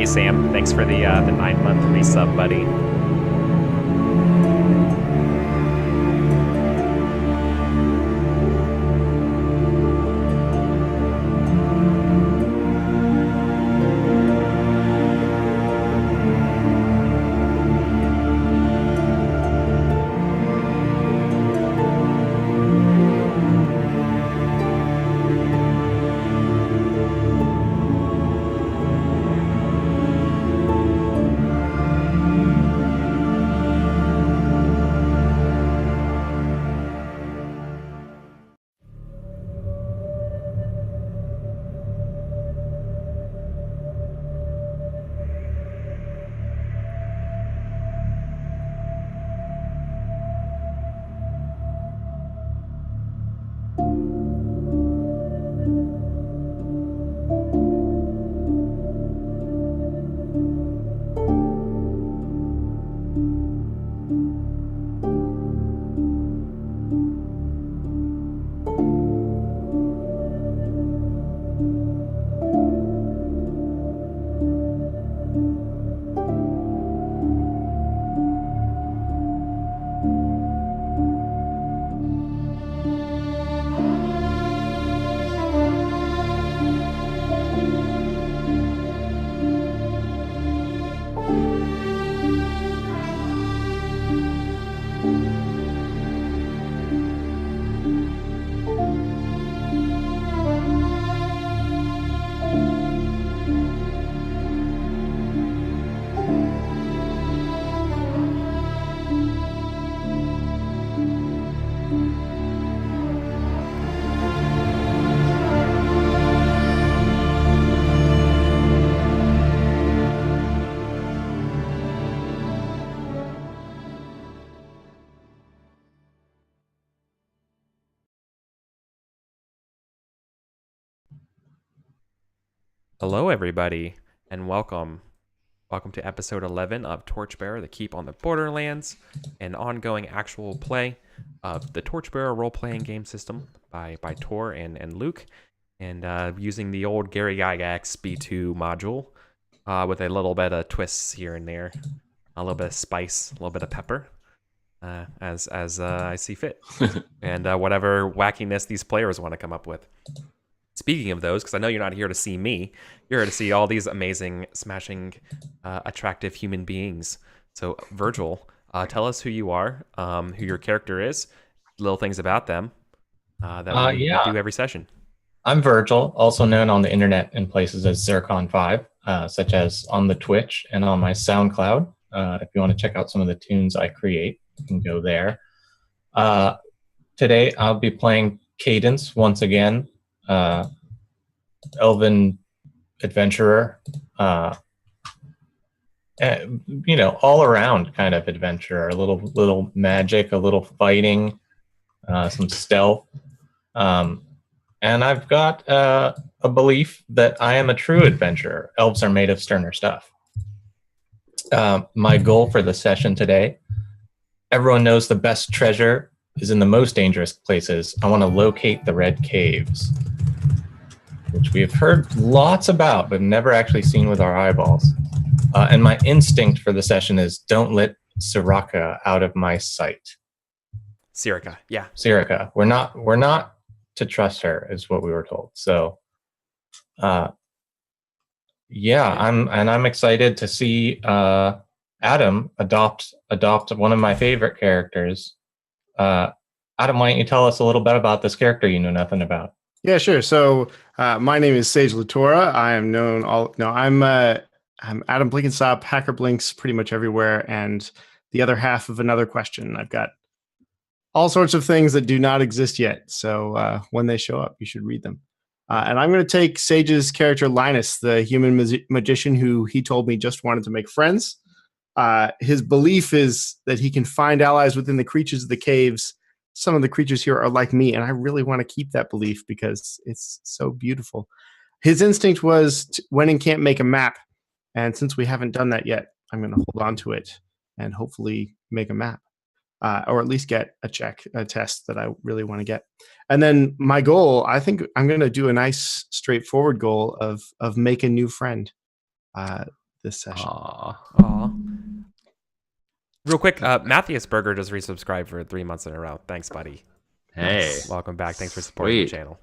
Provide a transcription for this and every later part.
Sam. Thanks for the 9-month resub, buddy. Hello, everybody, and welcome. Welcome to episode 11 of Torchbearer, the Keep on the Borderlands, an ongoing actual play of the Torchbearer role-playing game system by Tor and Luke, and using the old Gary Gygax B2 module with a little bit of twists here and there, a little bit of spice, a little bit of pepper, as I see fit, and whatever wackiness these players want to come up with. Speaking of those, because I know you're not here to see me, you're here to see all these amazing, smashing, attractive human beings. So, Virgil, tell us who you are, who your character is, little things about them that we do every session. I'm Virgil, also known on the internet in places as Zircon5, such as on the Twitch and on my SoundCloud. If you want to check out some of the tunes I create, you can go there. Today, I'll be playing Cadence once again. Elven adventurer, all around kind of adventurer. A little magic, a little fighting, some stealth, and I've got a belief that I am a true adventurer. Elves are made of sterner stuff. My goal for the session today: everyone knows the best treasure is in the most dangerous places. I want to locate the Red Caves, which we have heard lots about, but never actually seen with our eyeballs. And my instinct for the session is don't let Siraka out of my sight. Siraka, yeah. Siraka. We're not to trust her, is what we were told. So, I'm excited to see Adam adopt one of my favorite characters. Adam, why don't you tell us a little bit about this character you know nothing about? Yeah, sure. So my name is Sage Latora. I am known I'm Adam Blinkenstop, Hacker Blinks pretty much everywhere, and the other half of another question. I've got all sorts of things that do not exist yet. So when they show up, you should read them. And I'm going to take Sage's character Linus, the human magician who he told me just wanted to make friends. His belief is that he can find allies within the creatures of the caves. Some of the creatures here are like me, and I really want to keep that belief because it's so beautiful. His instinct was when and can't make a map, and since we haven't done that yet, I'm going to hold on to it and hopefully make a map, or at least get a test that I really want to get. And then my goal, I think I'm going to do a nice straightforward goal of make a new friend. this session. Aw. Real quick, Matthias Berger just resubscribed for 3 months in a row. Thanks, buddy. Hey. Welcome back. Thanks for supporting the Sweet. channel.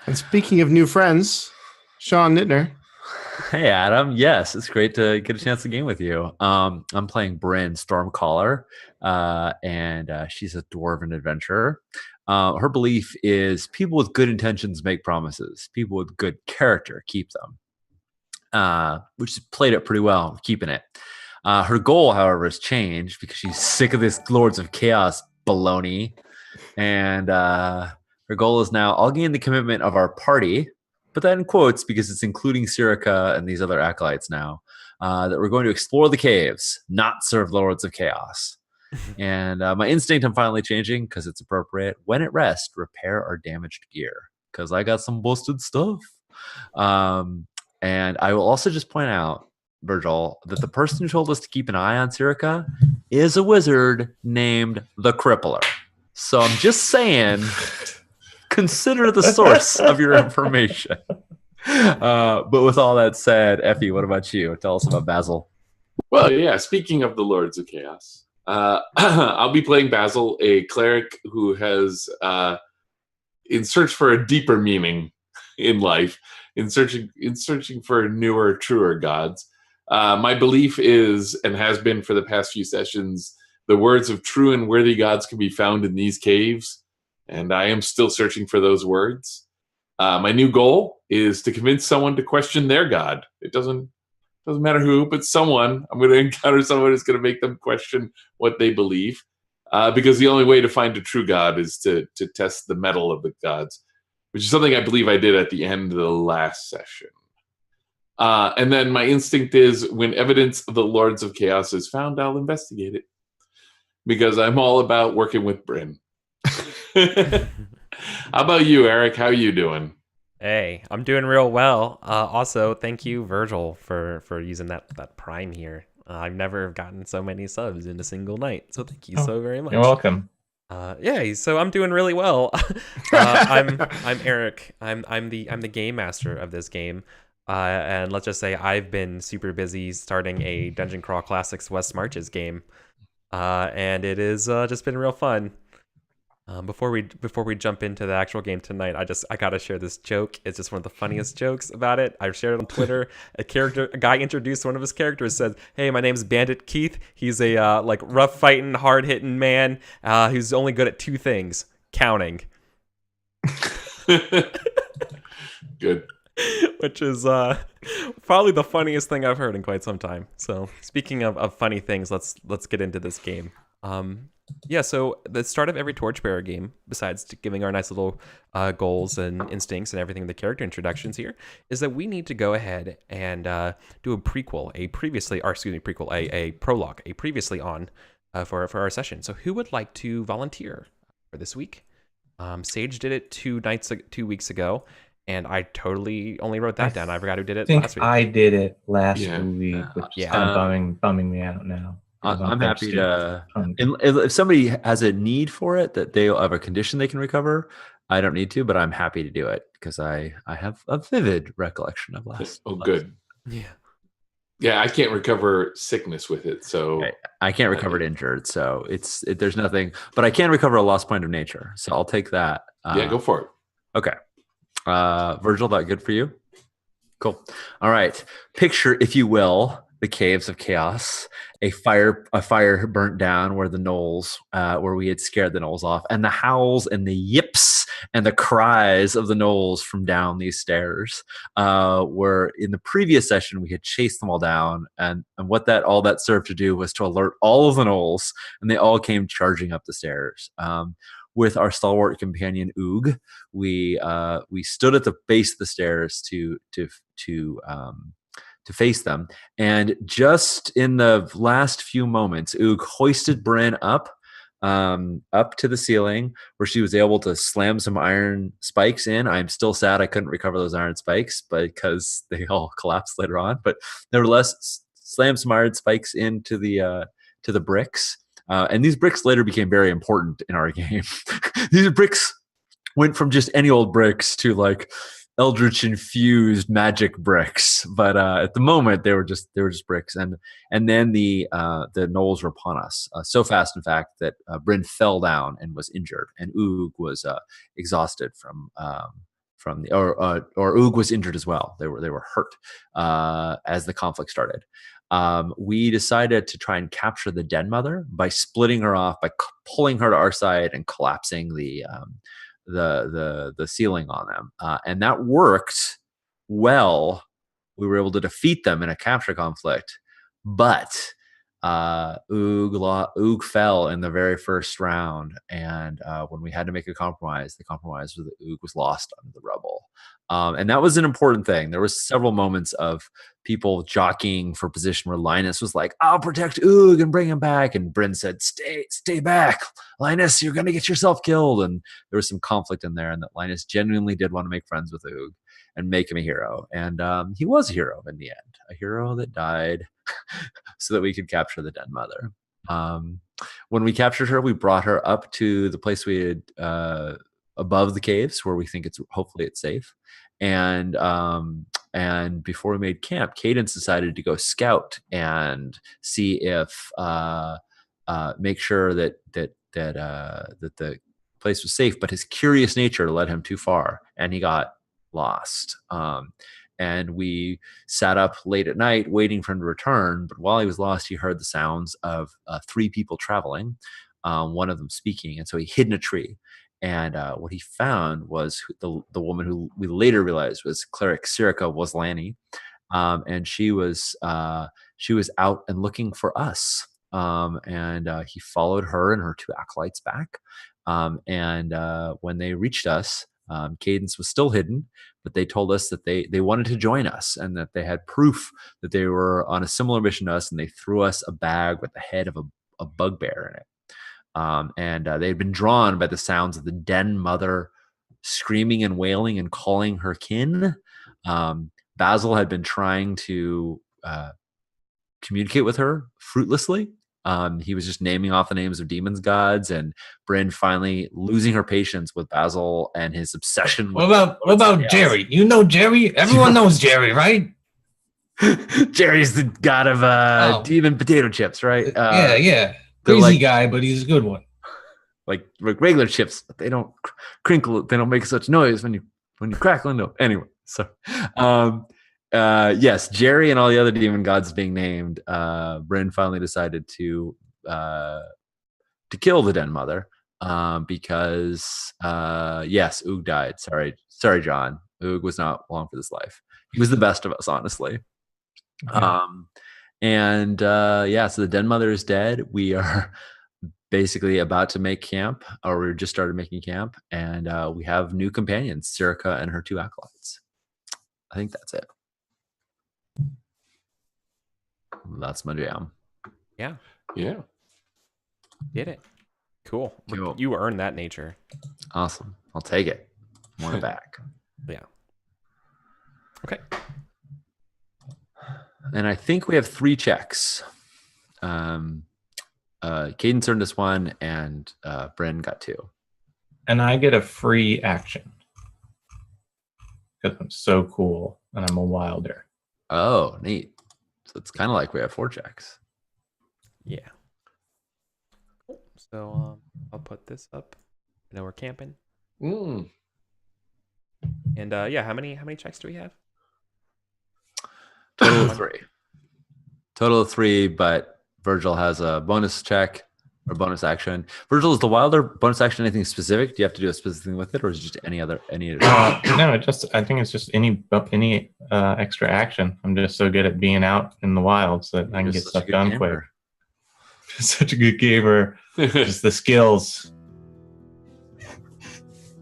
And speaking of new friends, Sean Nittner. Hey, Adam. Yes, it's great to get a chance to game with you. I'm playing Bryn Stormcaller, and she's a dwarven adventurer. Her belief is people with good intentions make promises. People with good character keep them, which played it pretty well, keeping it. Her goal, however, has changed because she's sick of this Lords of Chaos baloney. And her goal is now, I'll gain the commitment of our party, put that in quotes because it's including Sirica and these other acolytes now, that we're going to explore the caves, not serve Lords of Chaos. And my instinct, I'm finally changing because it's appropriate. When at rest, repair our damaged gear because I got some busted stuff. And I will also just point out, Virgil, that the person who told us to keep an eye on Sirica is a wizard named the Crippler. So I'm just saying, consider the source of your information. But with all that said, Effie, what about you? Tell us about Basil. Well, yeah, speaking of the Lords of Chaos, I'll be playing Basil, a cleric who has, in search for a deeper meaning in life, in searching for newer, truer gods. My belief is, and has been for the past few sessions, the words of true and worthy gods can be found in these caves, and I am still searching for those words. My new goal is to convince someone to question their god. It doesn't matter who, but someone. I'm going to encounter someone who's going to make them question what they believe, because the only way to find a true god is to test the mettle of the gods, which is something I believe I did at the end of the last session. And then my instinct is when evidence of the Lords of Chaos is found, I'll investigate it. Because I'm all about working with Bryn. How about you, Eric? How are you doing? Hey, I'm doing real well. Also, thank you, Virgil, for using that Prime here. I've never gotten so many subs in a single night, so thank you so very much. You're welcome. Yeah, so I'm doing really well. I'm Eric. I'm the game master of this game. And let's just say I've been super busy starting a Dungeon Crawl Classics West Marches game. And it is just been real fun. Before we jump into the actual game tonight, I gotta share this joke. It's just one of the funniest jokes about it. I shared it on Twitter. A guy introduced one of his characters, said, "Hey, my name's Bandit Keith. He's a like rough fighting, hard hitting man who's only good at two things: counting." Good. Which is probably the funniest thing I've heard in quite some time. So speaking of funny things, let's get into this game. Yeah, so the start of every Torchbearer game, besides giving our nice little goals and instincts and everything in the character introductions here, is that we need to go ahead and do a prologue, a previously on for our session. So who would like to volunteer for this week? Sage did it 2 weeks ago. And I totally only wrote that down. I forgot who did it last week. I did it last week, which is Yeah. kind of bumming me out now. I'm happy to. If somebody has a need for it, that they have a condition they can recover, I don't need to, but I'm happy to do it because I have a vivid recollection of last. Oh, good. Yeah. Yeah, I can't recover sickness with it, so I can't recover it injured, so there's nothing. But I can recover a lost point of nature, so I'll take that. Yeah, go for it. Okay. Virgil, that good for you? Cool. All right. Picture, if you will, the caves of chaos. A fire burnt down where the gnolls, where we had scared the gnolls off, and the howls and the yips and the cries of the gnolls from down these stairs. Where in the previous session we had chased them all down, and what all that served to do was to alert all of the gnolls, and they all came charging up the stairs. With our stalwart companion Oog, we stood at the base of the stairs to face them, and just in the last few moments, Oog hoisted Bryn up to the ceiling, where she was able to slam some iron spikes in. I'm still sad I couldn't recover those iron spikes because they all collapsed later on, but nevertheless, slammed some iron spikes into the bricks. And these bricks later became very important in our game. These bricks went from just any old bricks to like eldritch infused magic bricks, but at the moment they were just bricks, and then the gnolls were upon us so fast, in fact, that Bryn fell down and was injured, and Oog was exhausted from the or Oog was injured as well. They were hurt as the conflict started. We decided to try and capture the Den Mother by splitting her off, by pulling her to our side and collapsing the ceiling on them, and that worked well. We were able to defeat them in a capture conflict, but Oog fell in the very first round, and when we had to make a compromise, the compromise was that Oog was lost under the rubble. And that was an important thing. There was several moments of people jockeying for position where Linus was like, "I'll protect Oog and bring him back," and Bryn said, "Stay back, Linus, you're gonna get yourself killed." And there was some conflict in there, and that Linus genuinely did want to make friends with Oog and make him a hero. And he was a hero in the end, a hero that died so that we could capture the Den Mother. When we captured her, we brought her up to the place we had above the caves, where we think hopefully it's safe. And before we made camp, Cadence decided to go scout and see if make sure that the place was safe. But his curious nature led him too far, and he got lost. And we sat up late at night waiting for him to return. But while he was lost, he heard the sounds of 3 people traveling, one of them speaking, and so he hid in a tree. And what he found was the woman who we later realized was cleric Sirica Waslani, and she was out and looking for us. And he followed her and her 2 acolytes back. And when they reached us, Cadence was still hidden, but they told us that they wanted to join us and that they had proof that they were on a similar mission to us, and they threw us a bag with the head of a bugbear in it. And they had been drawn by the sounds of the Den Mother screaming and wailing and calling her kin. Basil had been trying to communicate with her fruitlessly. He was just naming off the names of demons, gods, and Bryn finally losing her patience with Basil and his obsession with What about Jerry? You know Jerry? Everyone knows Jerry, right? Jerry's the god of demon potato chips, right? Yeah. Crazy guy, but he's a good one. Like regular chips, they don't crinkle. They don't make such noise when you crackle into them. Anyway, so yes, Jerry and all the other demon gods being named. Bryn finally decided to kill the Den Mother because yes, Oog died. Sorry, John. Oog was not long for this life. He was the best of us, honestly. Yeah. So the Den Mother is dead. We are basically about to make camp, or we just started making camp, and we have new companions, Sirica and her 2 acolytes. I think that's it. That's my jam. Yeah. Did it. Cool. You earned that nature. Awesome. I'll take it. I want it back. Yeah. Okay. And I think we have 3 checks. Cadence earned this one, and Bryn got 2. And I get a free action because I'm so cool and I'm a wilder. Oh, neat. So it's kind of like we have 4 checks. Yeah. Cool. So I'll put this up. I know we're camping. And how many checks do we have? Total of 3, but Virgil has a bonus check or bonus action. Virgil, is the wilder bonus action anything specific? Do you have to do a specific thing with it, or is it just any other? No, I think it's just any extra action. I'm just so good at being out in the wild so that I can get stuff done quick. Such a good gamer. Just the skills.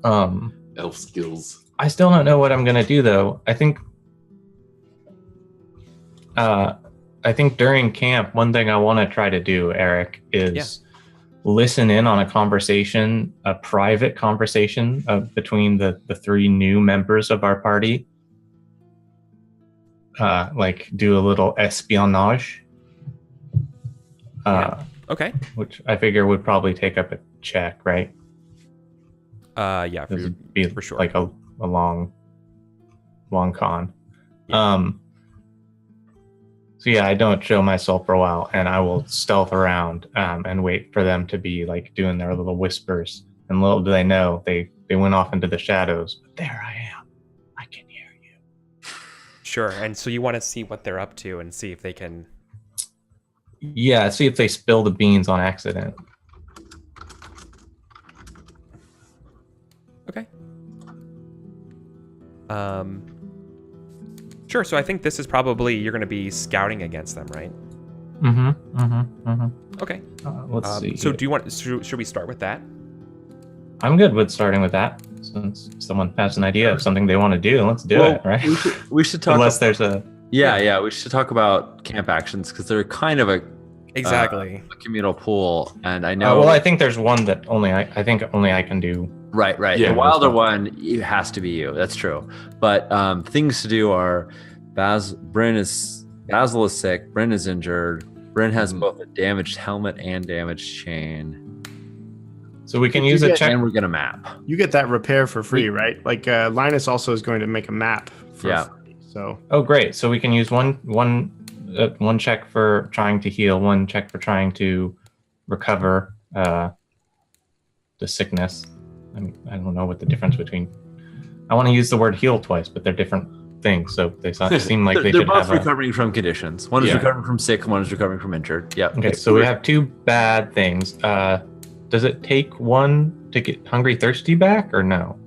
Elf skills. I still don't know what I'm gonna do though. I think during camp, one thing I want to try to do, Eric, is listen in on a conversation, a private conversation between the 3 new members of our party. Like do a little espionage. Okay. Which I figure would probably take up a check, right? Yeah, for sure. Like a long long con. Yeah. So yeah, I don't show myself for a while, and I will stealth around and wait for them to be like doing their little whispers. And little do they know, they went off into the shadows. But there I am. I can hear you. Sure. And so you want to see what they're up to and see if they can. Yeah, see if they spill the beans on accident. Okay. Sure. So I think this is probably you're going to be scouting against them, right? Okay. Let's see. So do you want? Should we start with that? I'm good with starting with that. Since someone has an idea of something they want to do, let's do it, right? We should talk. Unless there's a we should talk about camp actions because they're kind of a communal pool, and I know. Well, I think there's one that only I think only I can do. Right. Yeah, the wilder one, it has to be you. That's true. But things to do are Basil is sick. Bryn is injured. Bryn has both a damaged helmet and damaged chain. So we can use a check. And we're going to map. You get that repair for free, right? Like Linus also is going to make a map for free. So. Oh, great. So we can use one check for trying to heal, one check for trying to recover the sickness. I don't know what the difference between. I want to use the word heal twice, but they're different things. So they seem like they they're should both have recovering from conditions. One is recovering from sick, one is recovering from injured. Yeah. Okay, so we have two bad things. Does it take one to get hungry, thirsty back, or no?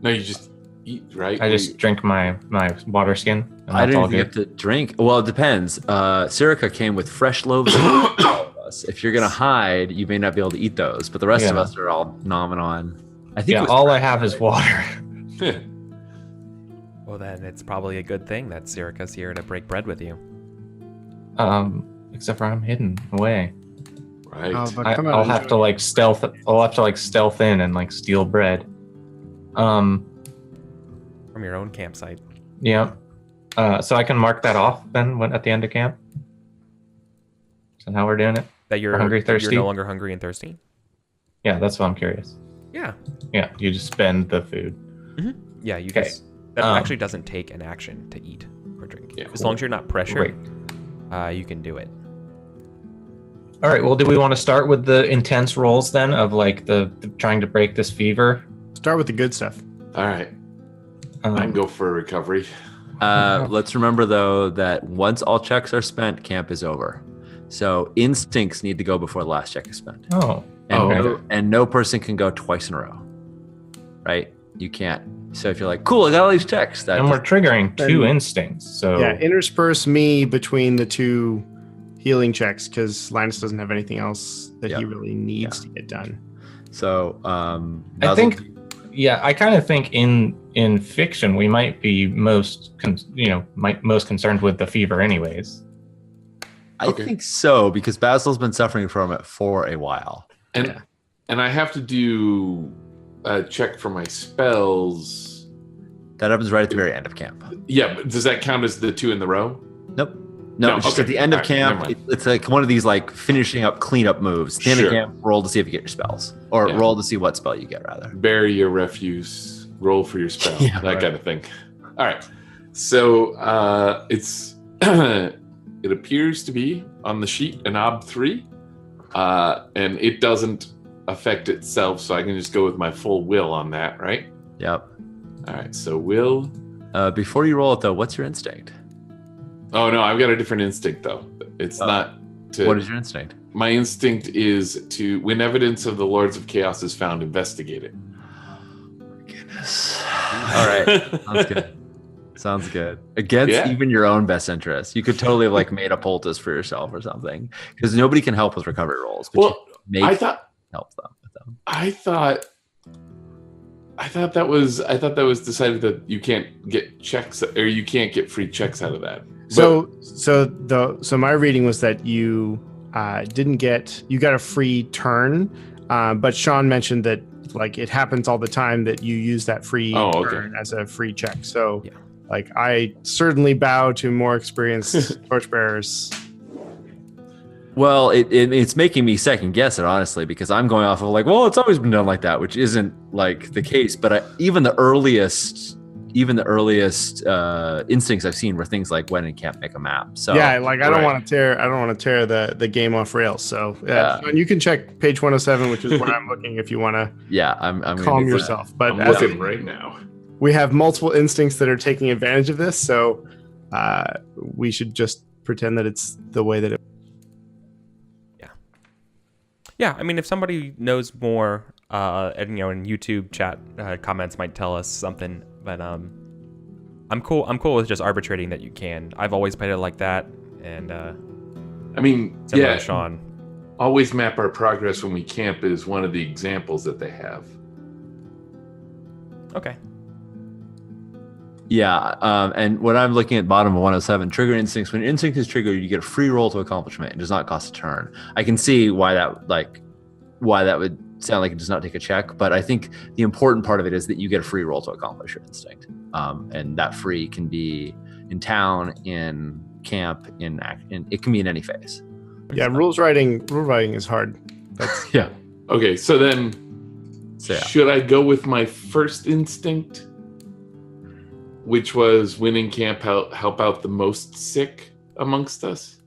No, you just eat, right? I just drink my water skin. And I that's didn't all even good. have to drink. Well, it depends. Sirica came with fresh loaves of all of us. If you're gonna hide, you may not be able to eat those, but the rest of us are all nom and on. I think all I have is water. Well, then it's probably a good thing that Sirica's here to break bread with you. Except for I'm hidden away. Right. I'll have to like stealth. I'll have to like stealth in and like steal bread. From your own campsite. Yeah. So I can mark that off then at the end of camp. Is that how we're doing it? That you're hungry, thirsty. You're no longer hungry and thirsty. Yeah, that's what I'm curious. Yeah. Yeah, you just spend the food. Mm-hmm. Yeah, you Okay. just. That actually doesn't take an action to eat or drink. Yeah. As long as you're not pressured, you can do it. All right. Well, do we want to start with the intense rolls then of like the trying to break this fever? Start with the good stuff. All right. I can go for recovery. Let's remember though that once all checks are spent, camp is over. So instincts need to go before the last check is spent. Oh. And no person can go twice in a row. Right? You can't. So if you're like, cool, I got all these checks. And we're triggering two instincts. So yeah, intersperse me between the two healing checks because Linus doesn't have anything else that he really needs to get done. So I think, I kind of think in fiction we might be most concerned with the fever, anyways. I think so because Basil's been suffering from it for a while, and I have to do a check for my spells. That happens right at the very end of camp. Yeah, but does that count as the two in the row? Nope. No, it's just at the end of camp. It's like one of these like finishing up cleanup moves. At the end of camp, roll to see if you get your spells, or roll to see what spell you get. Rather, bury your refuse, roll for your spell, that kind of thing. All right, so it's it appears to be on the sheet an ob 3, and it doesn't affect itself, so I can just go with my full will on that, right? Yep. All right, so will. Before you roll it though, what's your instinct? Oh no, I've got a different instinct though. It's not to. What is your instinct? My instinct is to, when evidence of the Lords of Chaos is found, investigate it. Goodness. All right, sounds good. Sounds good. Against even your own best interest, you could totally have like made a poultice for yourself or something, because nobody can help with recovery rolls. But I thought help them with them. I thought that was decided that you can't get checks, or you can't get free checks out of that. So my reading was that you you got a free turn, but Sean mentioned that like it happens all the time that you use that free turn as a free check. So like I certainly bow to more experienced torchbearers. Well, it's making me second guess it, honestly, because I'm going off of like, well, it's always been done like that, which isn't like the case. But even the earliest even the earliest instincts I've seen were things like when and can't make a map. So yeah, like I don't want to tear the game off rails. So Sean, you can check page 107, which is where I'm looking if you want to. Yeah, I'm calm yourself. But I'm looking right now. We have multiple instincts that are taking advantage of this, so we should just pretend that it's the way that it. Yeah. I mean, if somebody knows more, and in YouTube chat comments might tell us something, but I'm cool with just arbitrating that you can. I've always played it like that, and I mean, similar to Sean. Always map our progress when we camp is one of the examples that they have. Okay. Yeah, and when I'm looking at bottom of 107, trigger instincts. When instinct is triggered, you get a free roll to accomplishment. It does not cost a turn. I can see why that would sound like it does not take a check, but I think the important part of it is that you get a free roll to accomplish your instinct, and that free can be in town, in camp, it can be in any phase. Yeah, rule writing is hard. That's Yeah. Okay, so then should I go with my first instinct, which was when in camp help out the most sick amongst us?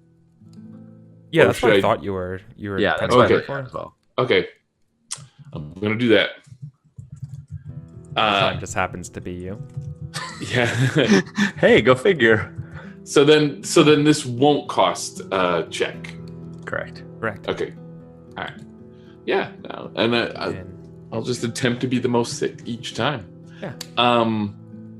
Yeah, Or that's what should I thought you were. Yeah, that's Okay. what I thought as well. Okay, I'm gonna do that. Sean just happens to be you. Yeah. Hey, go figure. So then this won't cost a check. Correct. Okay. All right. Yeah. No. And I'll just attempt to be the most sick each time. Yeah.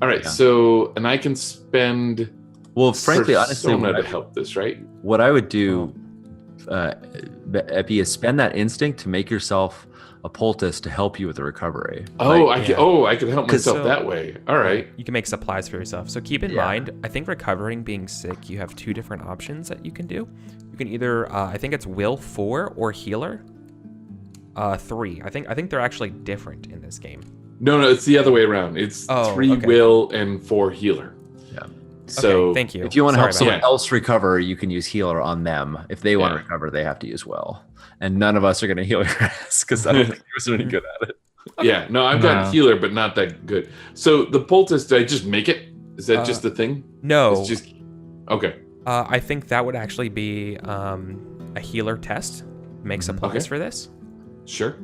All right. Yeah. So, and I can spend. Well, frankly, honestly, Persona to help this, right? what I would do, Epi, is spend that instinct to make yourself a poultice to help you with the recovery. I can help myself that way. All right. You can make supplies for yourself. So keep in mind, I think recovering being sick, you have two different options that you can do. You can either, I think it's will 4 or healer 3. I think they're actually different in this game. No, it's the other way around. It's 3 will and 4 healer. Yeah. So okay, thank you. If you want to help Sorry someone else recover, you can use healer on them. If they want to recover, they have to use will. And none of us are going to heal your ass because I don't think you're any good at it. Yeah, no, I've got healer, but not that good. So the poultice, do I just make it? Is that just the thing? No. It's just okay. I think that would actually be a healer test. Make supplies for this. Sure.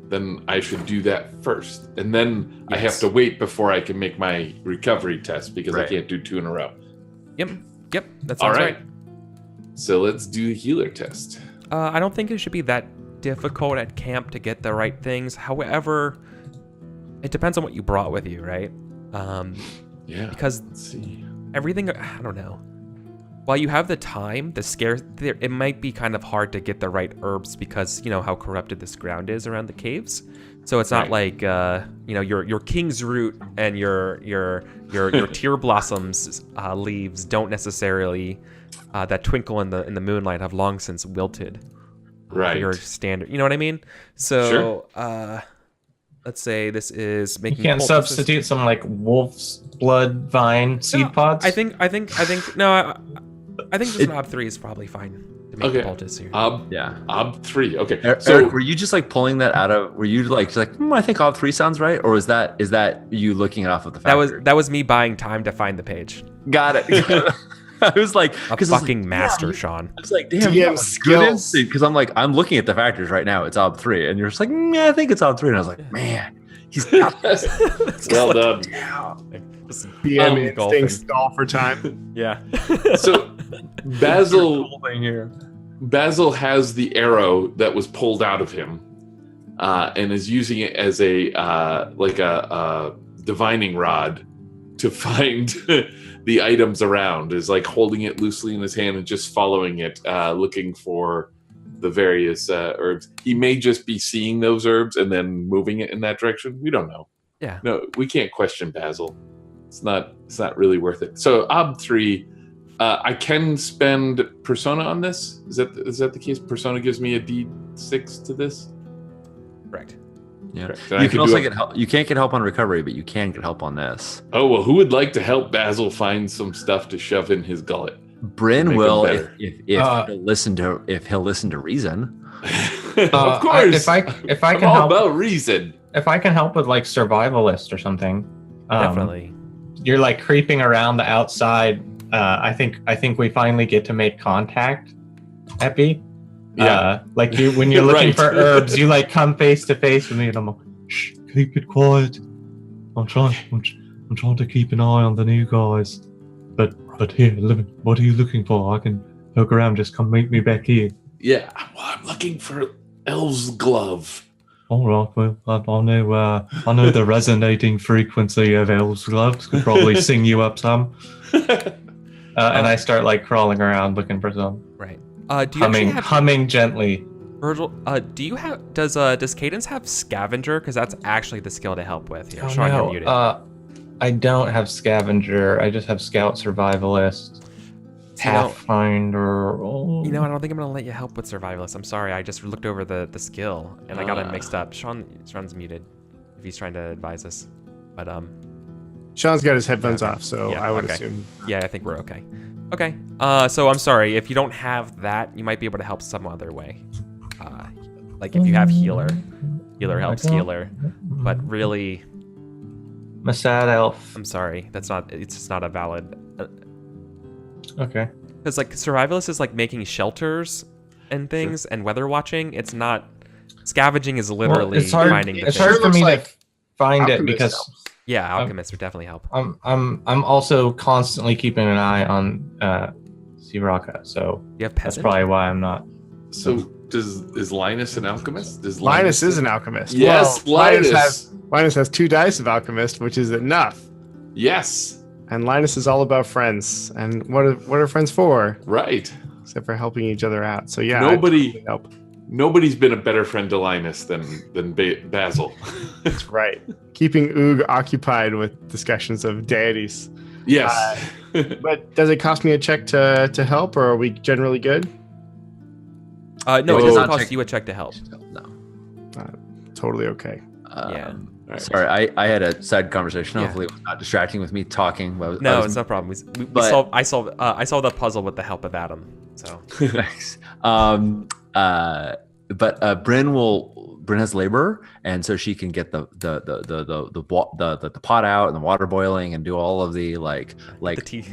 Then I should do that first. And then I have to wait before I can make my recovery test because I can't do 2 in a row. Yep. That sounds All right. So let's do the healer test. I don't think it should be that difficult at camp to get the right things. However, it depends on what you brought with you, right? Because let's see. everything, I don't know. While you have the time, it might be kind of hard to get the right herbs because you know how corrupted this ground is around the caves. So it's not like your king's root and your tear blossoms leaves don't necessarily that twinkle in the moonlight have long since wilted. Right. Your standard, you know what I mean? So let's say this is making. You can't substitute some like wolf's blood vine seed pods. I think no. I think just an ob 3 is probably fine to make the poultice here. Ob 3. Okay. Eric, were you just like pulling that out of? Were you like I think ob 3 sounds right, or is that you looking it off of the factory? That was me buying time to find the page. Got it. I was like, a fucking master, Sean. I was like, damn, DM skills. Because I'm looking at the factors right now. It's ob 3, and you're just like, I think it's ob 3, and I was like, man, he's got this. Well done. DM instinct stall for time. Yeah. So Basil has the arrow that was pulled out of him, and is using it as a divining rod to find the items around. Is like holding it loosely in his hand and just following it, looking for the various herbs. He may just be seeing those herbs and then moving it in that direction. We don't know. Yeah. No, we can't question Basil. It's not really worth it. So ob 3, I can spend Persona on this. Is that the case? Persona gives me a D6 to this. Correct. Yeah. Correct. You can also get help. You can't get help on recovery, but you can get help on this. Oh well, who would like to help Basil find some stuff to shove in his gullet? Bryn will if he'll listen to reason. Of course. If I I'm can all help about reason. If I can help with like survivalist or something. Definitely. you're like creeping around the outside. I think we finally get to make contact, Epi. Yeah. Like you when you're looking Right. for herbs, you like come face to face with me, and I'm like, shh, keep it quiet. I'm trying to keep an eye on the new guys. But here, Lemon, what are you looking for? I can poke around. Just come meet me back here. Yeah. Well, I'm looking for Elf's glove. All right. Well, I know the resonating frequency of elves' gloves could probably sing you up some. And I start like crawling around looking for some. Right. Do you actually have humming gently. Virgil? Do you have? Does Cadence have Scavenger? Because that's actually the skill to help with here. Oh, Sean, no. you're muted. I don't have Scavenger. I just have Scout Survivalist. Pathfinder. You know, I don't think I'm gonna let you help with Survivalist. I'm sorry. I just looked over the skill and I got it mixed up. Sean's muted if he's trying to advise us. But Sean's got his headphones Okay. off, so Yeah, I would okay. assume. yeah, I think we're okay. Okay. So I'm sorry if you don't have that. You might be able to help some other way. Like if you have healer helps healer. But really, I'm a sad elf. I'm sorry. It's just not a valid. Okay. Because like survivalist is like making shelters and things and weather watching. It's not scavenging is literally it's hard, finding the it's things. hard for me Looks like to find it Alchemist because helps. Yeah, alchemists would definitely help. I'm also constantly keeping an eye on Siraka, so You have that's peasant. probably why I'm not. So is Linus an alchemist? Does Linus is an alchemist. Yes, Well, Linus. Linus has 2 dice of alchemist, which is enough. Yes. And Linus is all about friends. And what are friends for? Right. Except for helping each other out. So yeah, Nobody- I'd totally help. Nobody's been a better friend to Linus than Basil. That's right. Keeping Oog occupied with discussions of deities. Yes. But does it cost me a check to help, or are we generally good? No, it Oh, doesn't not cost check- you a check to help. No. Totally okay. Yeah. Right. Sorry, I had a side conversation. Yeah. Hopefully, it was not distracting with me talking. No, it's no problem. I solved the puzzle with the help of Adam. So Thanks. But Bryn has labor, and so she can get the pot out and the water boiling and do all of the the tea.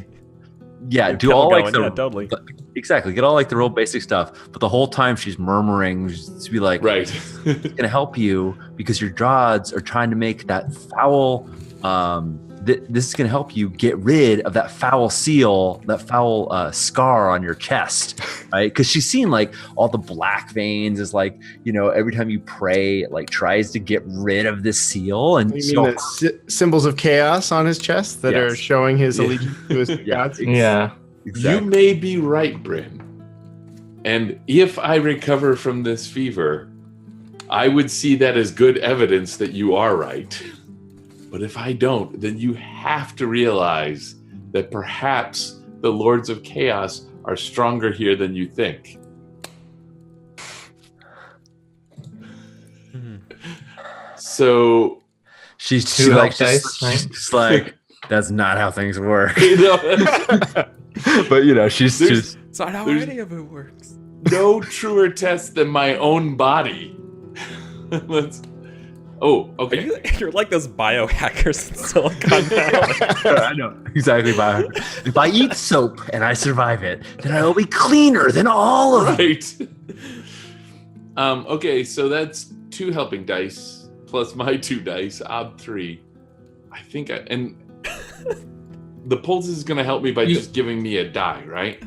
yeah, the do kettle all like going, the yeah, totally. exactly get all like the real basic stuff. But the whole time she's murmuring to be like, Right. it's gonna help you because your gods are trying to make that foul. This is gonna help you get rid of that foul seal, that foul scar on your chest, right? Because she's seen like all the black veins. Is like, every time you pray, it like tries to get rid of this seal. And You so, mean the symbols of chaos on his chest that are Yes. showing his Yeah. allegiance to his gods? Yeah. You may be right, Bryn. And if I recover from this fever, I would see that as good evidence that you are right. But if I don't, then you have to realize that perhaps the Lords of Chaos are stronger here than you think. So, she's Two like, health dice, right? just like, that's not how things work. you know, But she's There's- just It's not how There's- any of it works. no truer test than my own body. Okay. You're like those biohackers in Silicon Valley. I know exactly. If I eat soap and I survive it, then I will be cleaner than all of them. Right. Okay, so that's 2 helping dice plus my 2 dice, odd 3. I think and the pulse is going to help me by just giving me a die, right?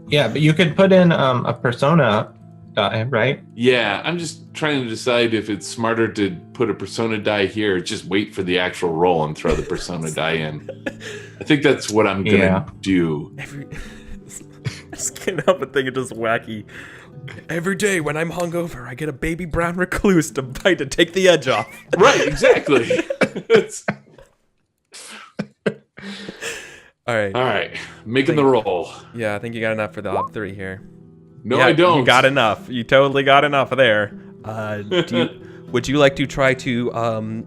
Yeah, but you could put in a persona die, right? Yeah, I'm just trying to decide if it's smarter to put a persona die here or just wait for the actual roll and throw the persona die in. I think that's what I'm going to do. I just can't help but think it's just wacky. Every day when I'm hungover, I get a baby brown recluse to bite to take the edge off. Right, exactly. All right. All right, making the roll. Yeah, I think you got enough for the op 3 here. No, Yeah, I don't. You got enough. You totally got enough there. Would you like to try to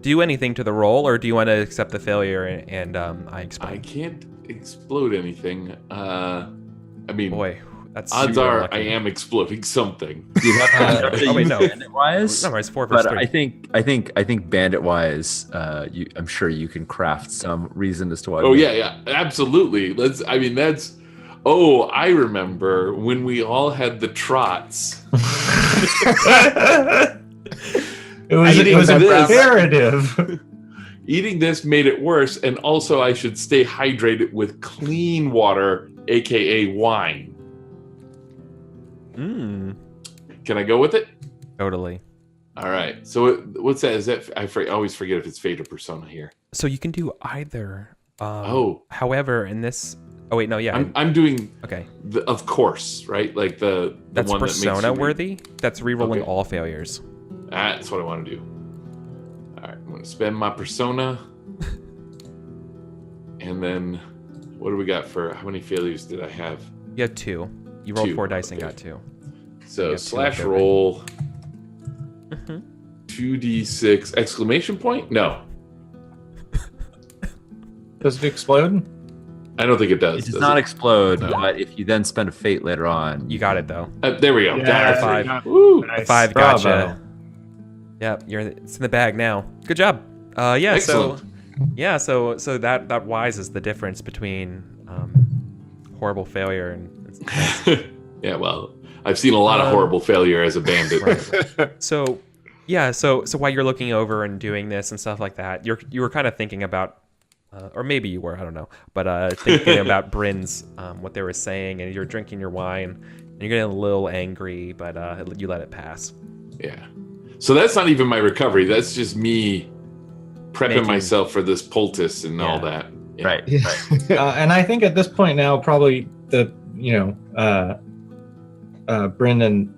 do anything to the roll, or do you want to accept the failure and I I explain? can't explode anything. I mean, Boy, That's Odds super are lucky. I am exploding something. You'd have to Oh wait, no. bandit wise. No, it's 4 versus But 3. I think bandit wise, I'm sure you can craft some reason as to why. Oh yeah, absolutely. That's. Oh, I remember when we all had the trots. It was this. imperative. Eating this made it worse, and also I should stay hydrated with clean water, aka wine. Can I go with it? Totally. All right. So what's that? Is that I always forget if it's Fate or Persona here. So you can do either. Oh. However, in this. Oh wait, no, yeah. I'm doing. Okay. Of course, right? Like the That's one Persona that makes you worthy. That's rerolling Okay. all failures. That's what I want to do. All right, I'm going to spend my Persona. And then, what do we got for, how many failures did I have? You had 2. You rolled 2, 4 dice and okay. got 2. So, You have 2 slash left over. roll, Mm-hmm. 2d6, exclamation point? No, Does it explode? I don't think it does. It does does not it? explode, No. but if you then spend a fate later on, You got it though. There we go. Yeah, Got it. 5. yeah. Woo! Nice. 5 Bravo. gotcha. Yep, it's in the bag now. Good job. Yeah. Excellent. So that wise is the difference between horrible failure and. Yeah, well, I've seen a lot of horrible failure as a bandit. So, yeah. So while you're looking over and doing this and stuff like that, you were kind of thinking about, or maybe you were, I don't know, but thinking about Bryn's what they were saying, and you're drinking your wine, and you're getting a little angry, but you let it pass. Yeah. So that's not even my recovery. That's just me prepping Making- myself for this poultice and all Yeah. that. Yeah. right? And I think at this point now, probably Brendan,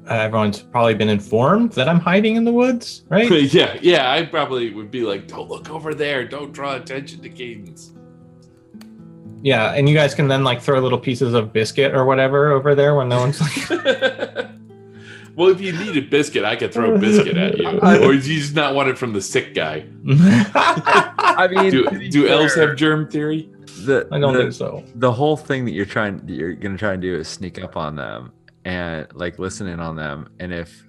everyone's probably been informed that I'm hiding in the woods, right? Yeah. I probably would be like, don't look over there. Don't draw attention to Cadence. Yeah, and you guys can then like throw little pieces of biscuit or whatever over there when no one's like. Well, if you need a biscuit, I could throw a biscuit at you. Or do you just not want it from the sick guy? I mean, Do elves have germ theory? I don't think so. The whole thing that you're gonna try and do is sneak up on them and like listen in on them. And if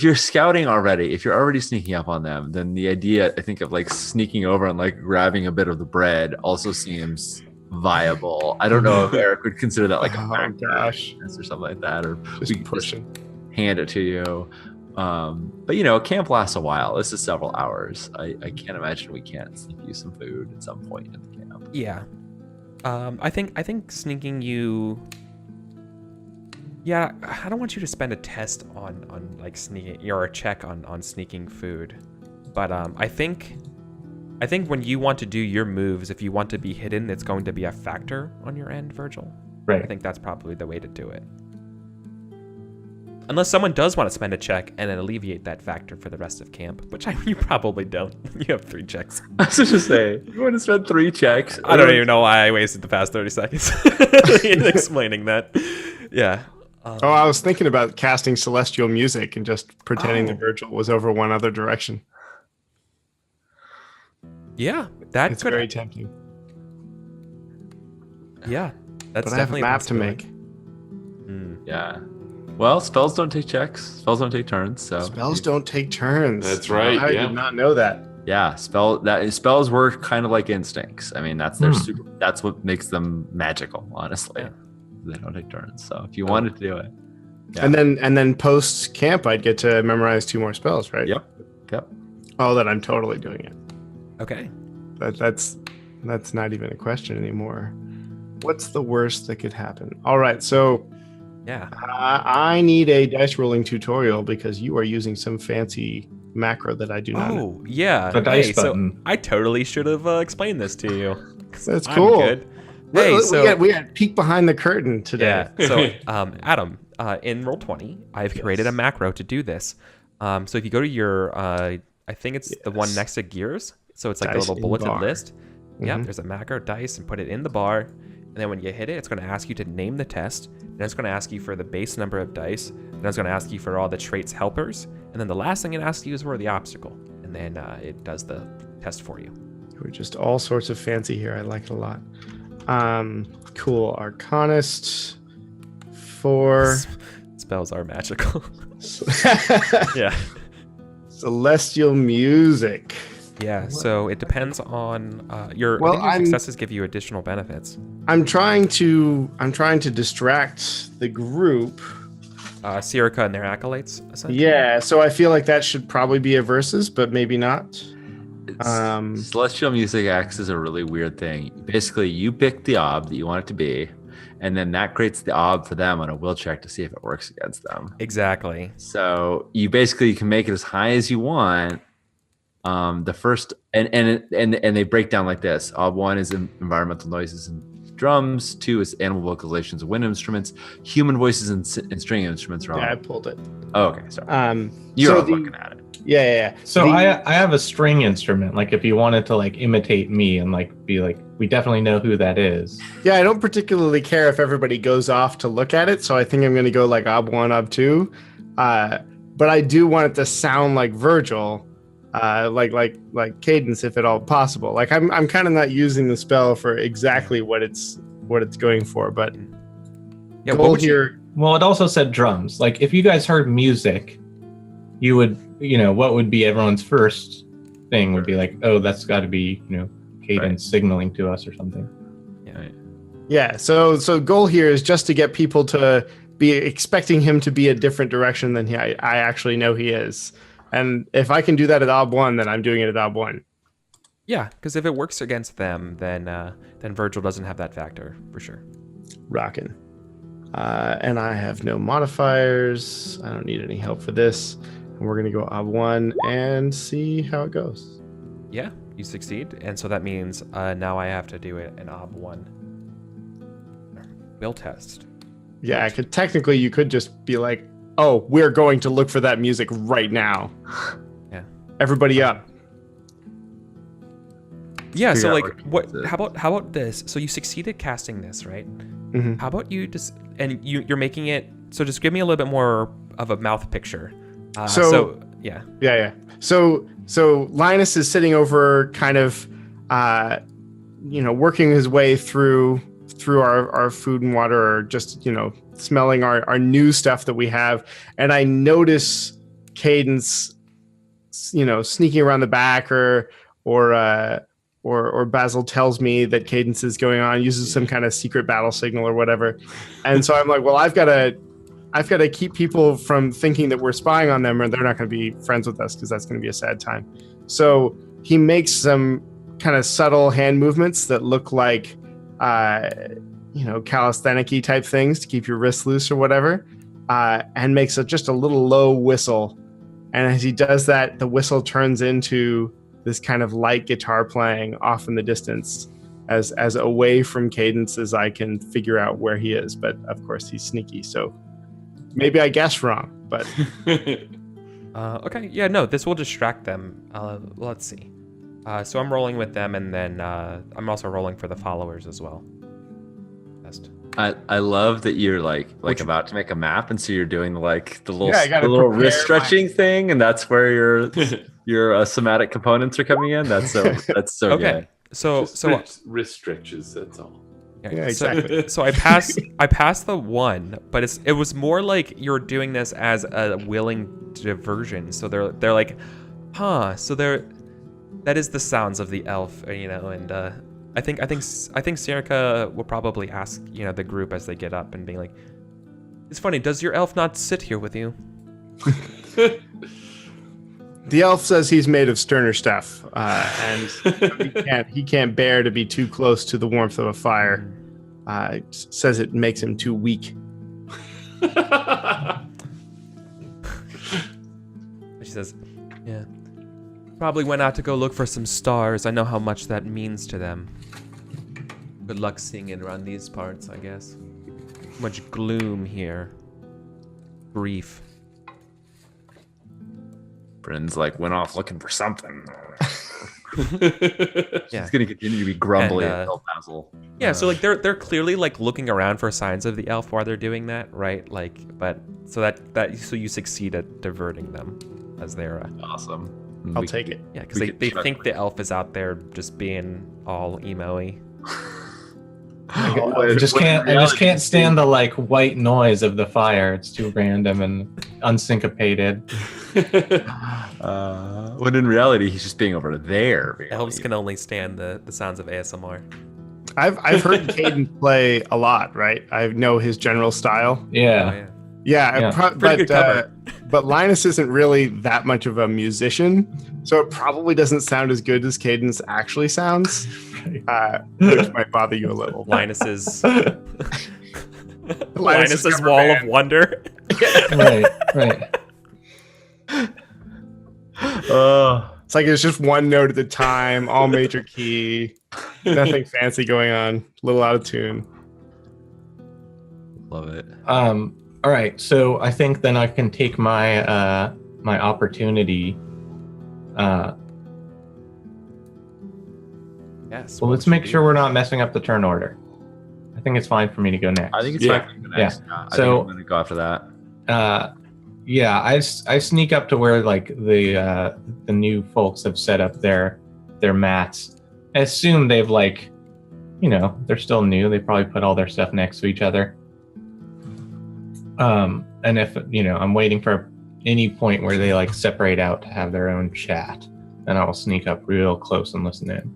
you're scouting already, if you're already sneaking up on them, then the idea, I think, of like sneaking over and like grabbing a bit of the bread also seems viable. I don't know if Eric would consider that like a Oh, factor gosh. or something like that, or Just we could pushing. hand it to you. But camp lasts a while. This is several hours. I can't imagine we can't sneak you some food at some point in the camp. Yeah. I think sneaking you. Yeah, I don't want you to spend a test on like sneaking or a check on sneaking food, but I think when you want to do your moves, if you want to be hidden, it's going to be a factor on your end, Virgil. Right. I think that's probably the way to do it. Unless someone does want to spend a check and then alleviate that factor for the rest of camp, which you probably don't. You have 3 checks. I was just to say, you want to spend 3 checks? I don't even know why I wasted the past 30 seconds in explaining that. Yeah. Oh, I was thinking about casting celestial music and just pretending Oh. that Virgil was over one other direction. Yeah, that It's could. very tempting. Yeah, that's But I have a definitely map to possibility. make. Yeah. Well, spells don't take checks. Spells don't take turns. So Spells don't take turns. That's right, I yeah. did not know that. yeah, spells work kind of like instincts. I mean, that's their that's what makes them magical. Honestly, Yeah. they don't take turns. So if you wanted to do it, yeah. And then post camp, I'd get to memorize 2 more spells, right? Yep. Oh, then I'm totally doing it. Okay. That's not even a question anymore. What's the worst that could happen? All right, so Yeah. I need a dice rolling tutorial because you are using some fancy macro that I do not know. Oh, yeah. The dice so button. I totally should have explained this to you. 'Cause That's I'm cool. good. Hey, we so got peek behind the curtain today. yeah. So Adam, in Roll20, I've created a macro to do this. So if you go to your, I think it's the one Yes. next to gears. So it's like Dice a little in bulletin bar. list. Yeah, Mhm. there's a macro dice and put it in the bar. And then when you hit it, it's going to ask you to name the test. And it's going to ask you for the base number of dice. And it's going to ask you for all the traits helpers. And then the last thing it asks you is for the obstacle. And then it does the test for you. We're just all sorts of fancy here. I like it a lot. Cool. Arcanist 4. Spells are magical. Yeah. Celestial music. Yeah, so it depends on your. Well, I think your successes give you additional benefits. I'm trying to distract the group. Sirica and their acolytes. Essentially. Yeah, so I feel like that should probably be a versus, but maybe not. Celestial music acts as a really weird thing. Basically, you pick the ob that you want it to be, and then that creates the ob for them on a will check to see if it works against them. Exactly. So you can make it as high as you want. The first and they break down like this. Ob 1 is environmental noises and drums. 2 is animal vocalizations and wind instruments. Human voices and string instruments. Yeah, I pulled it. Oh, okay. Sorry. You're looking at it. Yeah. So I have a string instrument. Like if you wanted to like imitate me and like be like, we definitely know who that is. Yeah, I don't particularly care if everybody goes off to look at it. So I think I'm going to go like Ob 1, Ob 2. But I do want it to sound like Virgil, like Cadence, if at all possible. Like I'm kind of not using the spell for exactly what it's going for, but yeah. goal here. Well, it also said drums. Like if you guys heard music, you would, what would be everyone's first thing would be like, oh, that's got to be, Cadence signaling to us or something. Yeah. So goal here is just to get people to be expecting him to be a different direction than I actually know he is. And if I can do that at Ob 1, then I'm doing it at Ob 1. Yeah, because if it works against them, then Virgil doesn't have that factor for sure. Rockin'. And I have no modifiers. I don't need any help for this. And we're going to go Ob 1 and see how it goes. Yeah, you succeed. And so that means now I have to do it an Ob 1 will test. Yeah, technically you could just be like, oh, we're going to look for that music right now. Yeah. Everybody up. Yeah, so like how about this? So you succeeded casting this, right? Mm-hmm. How about you just you're making it so just give me a little bit more of a mouth picture. Yeah. So Linus is sitting over kind of working his way through our food and water, or just smelling our new stuff that we have, and I notice Cadence sneaking around the back, or Basil tells me that Cadence is going on, uses some kind of secret battle signal or whatever. And so I'm like, well, I've got to keep people from thinking that we're spying on them, or they're not going to be friends with us, because that's going to be a sad time. So he makes some kind of subtle hand movements that look like calisthenic-y type things to keep your wrists loose or whatever, and makes just a little low whistle. And as he does that, the whistle turns into this kind of light guitar playing off in the distance, as away from Cadence as I can figure out where he is. But of course he's sneaky, so maybe I guessed wrong, but okay. Yeah, no, this will distract them. Let's see. So I'm rolling with them, and then I'm also rolling for the followers as well. I love that you're like about to make a map, and so you're doing the little wrist stretching thing, and that's where your somatic components are coming in. That's so okay. good. So wrist stretches. That's all. yeah, exactly. So I passed the 1, but it was more like you're doing this as a willing diversion. So they're like, so that is the sounds of the elf, and I think Sirica will probably ask the group as they get up and being like, it's funny, does your elf not sit here with you? The elf says he's made of sterner stuff, and he can't bear to be too close to the warmth of a fire. Says it makes him too weak. She says, yeah, probably went out to go look for some stars. I know how much that means to them. Good luck seeing it around these parts, I guess. Much gloom here. Grief. Bryn's went off looking for something. Yeah. She's gonna continue to be grumbly until Basil. Yeah, so they're clearly looking around for signs of the elf while they're doing that, right? So you succeed at diverting them as they're awesome. I'll take it. Yeah, because they think the elf is out there just being all emo-y. I just can't stand the like white noise of the fire. It's too random and unsyncopated. When in reality, he's just being over there. Elves can only stand the sounds of ASMR. I've heard Caden play a lot, right? I know his general style. Oh, Yeah. Yeah, Pretty good cover. But Linus isn't really that much of a musician, so it probably doesn't sound as good as Caden's actually sounds, which might bother you a little. Linus's Linus's wall cover of band. wonder. Right. It's like it's just one note at a time, all major key, nothing fancy going on, a little out of tune. Love it. All right, so I think then I can take my my opportunity. Yes. Well, let's make sure we're not messing up the turn order. I think it's fine for me to go next. I think it's Yeah. fine for the next. I So- think I'm going to go after that. Yeah, I sneak up to where like the new folks have set up their mats. I assume they've like, they're still new. They probably put all their stuff next to each other. And if I'm waiting for any point where they like separate out to have their own chat, then I'll sneak up real close and listen in.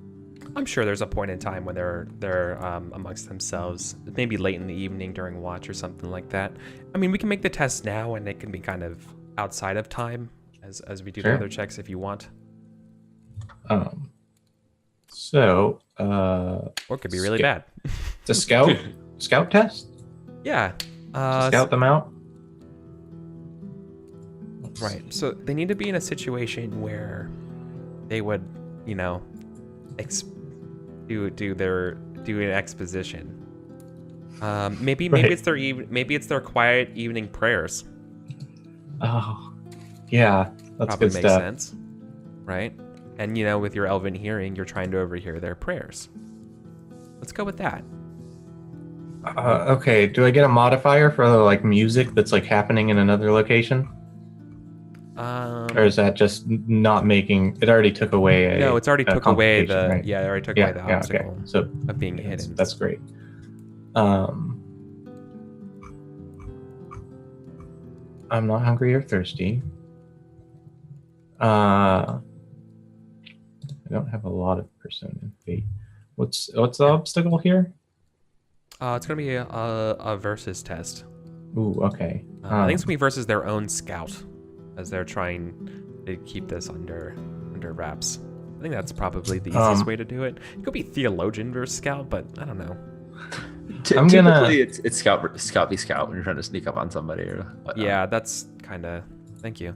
I'm sure there's a point in time when they're amongst themselves, maybe late in the evening during watch or something like that. I mean, we can make the test now, and it can be kind of outside of time as we do Sure. the other checks if you want, So or it could be really bad. it's a scout test. Yeah. Scout them out. Right. So they need to be in a situation where they would, do an exposition. Maybe Right. it's their quiet evening prayers. Oh, yeah, that's Probably good makes stuff. sense, right? And with your elven hearing, you're trying to overhear their prayers. Let's go with that. Okay, do I get a modifier for like music that's like happening in another location, or is that just not making it? Already took away. No, it's already took away complication, the right? it already took away the Okay. obstacle So of being hidden. that's great. I'm not hungry or thirsty. I don't have a lot of persona and fate. What's the obstacle here? It's gonna be a versus test. Ooh, okay. I think it's gonna be versus their own scout, as they're trying to keep this under wraps. I think that's probably the easiest way to do it. It could be theologian versus scout, but I don't know. I'm gonna- Typically, it's scout v scout when you're trying to sneak up on somebody or whatnot. Yeah, that's kind of. Thank you.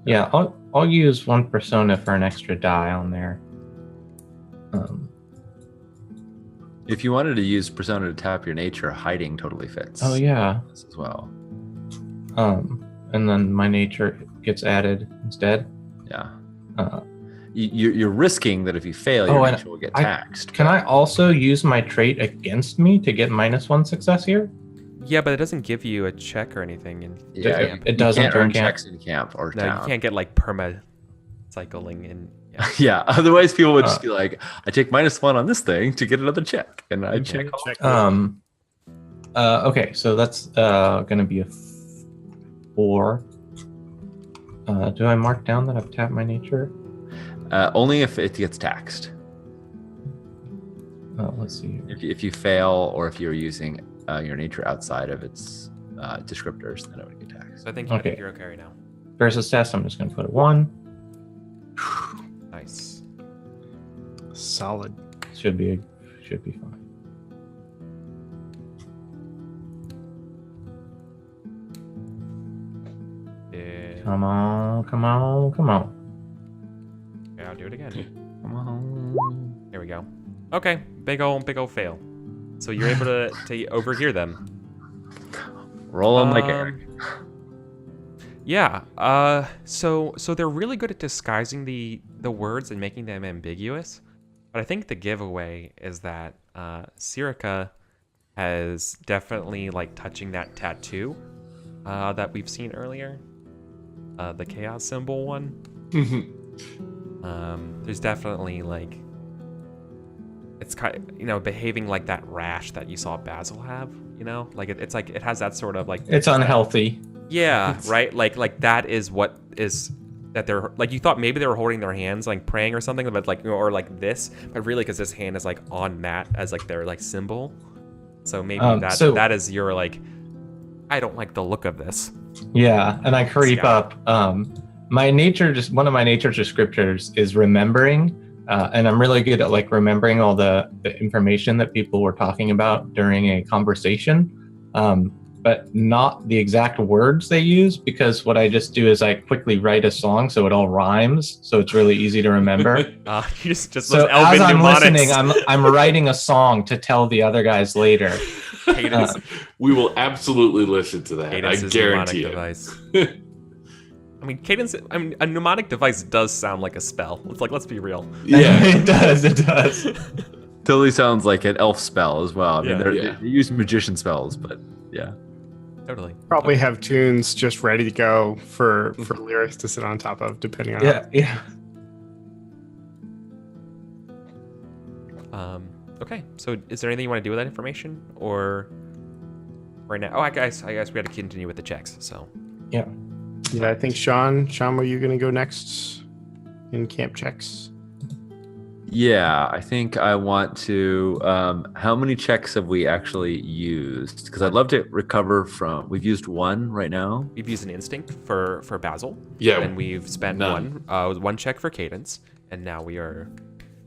Yeah, I'll use one persona for an extra die on there. If you wanted to use persona to tap your nature, hiding totally fits. Oh yeah. This as well. And then my nature gets added instead. Yeah. Uh, You're risking that if you fail, your and nature will get taxed. Can I also use my trait against me to get -1 success here? Yeah, but it doesn't give you a check or anything. And Yeah, it doesn't You can't turn earn camp? checks in camp or no, town. you can't get like perma cycling in. Yeah. Yeah, otherwise people would just be like, I take -1 on this thing to get another check, and I check. Okay, so that's gonna be a 4. Do I mark down that I've tapped my nature? Only if it gets taxed. Let's see here. If you fail, or if you're using your nature outside of its descriptors, then it would get taxed. So I think Okay. you're okay right now. Versus test, I'm just gonna put a 1. Nice. Solid. Should be fine. Yeah. Come on. Okay, I'll do it again. Come on. There we go. Okay, big old fail. So you're able to overhear them. Roll on like Eric. Yeah. So they're really good at disguising the words and making them ambiguous. But I think the giveaway is that Sirica has definitely like touching that tattoo that we've seen earlier. The chaos symbol one. There's definitely like it's kind of, behaving like that rash that you saw Basil have. Like it's like it has that sort of like It's unhealthy. yeah, right. Like that is what is that they're like. You thought maybe they were holding their hands like praying or something, but like or like this, but really because this hand is like on mat as like their like symbol. So maybe that is your like. I don't like the look of this. Yeah, and I creep up. My nature, just one of my nature descriptors is remembering, and I'm really good at like remembering all the information that people were talking about during a conversation, but not the exact words they use, because what I just do is I quickly write a song so it all rhymes, so it's really easy to remember. You just so as I'm listening, I'm writing a song to tell the other guys later. We will absolutely listen to that. Cadence I guarantee it. Device. I mean, cadence. I mean, a mnemonic device does sound like a spell. It's like, let's be real. Yeah, it does. It does. Totally sounds like an elf spell as well. I mean, Yeah. they use magician spells, but yeah. Totally. Probably have tunes just ready to go for lyrics to sit on top of, depending on. Yeah. Okay. So, is there anything you want to do with that information, or right now? Oh, I guess we got to continue with the checks. So. Yeah, I think Sean, were you going to go next in camp checks? Yeah, I think I want to. How many checks have we actually used? Because I'd love to recover from. We've used one right now. We've used an instinct for Basil. Yeah, and we've spent one check for cadence, and now we are.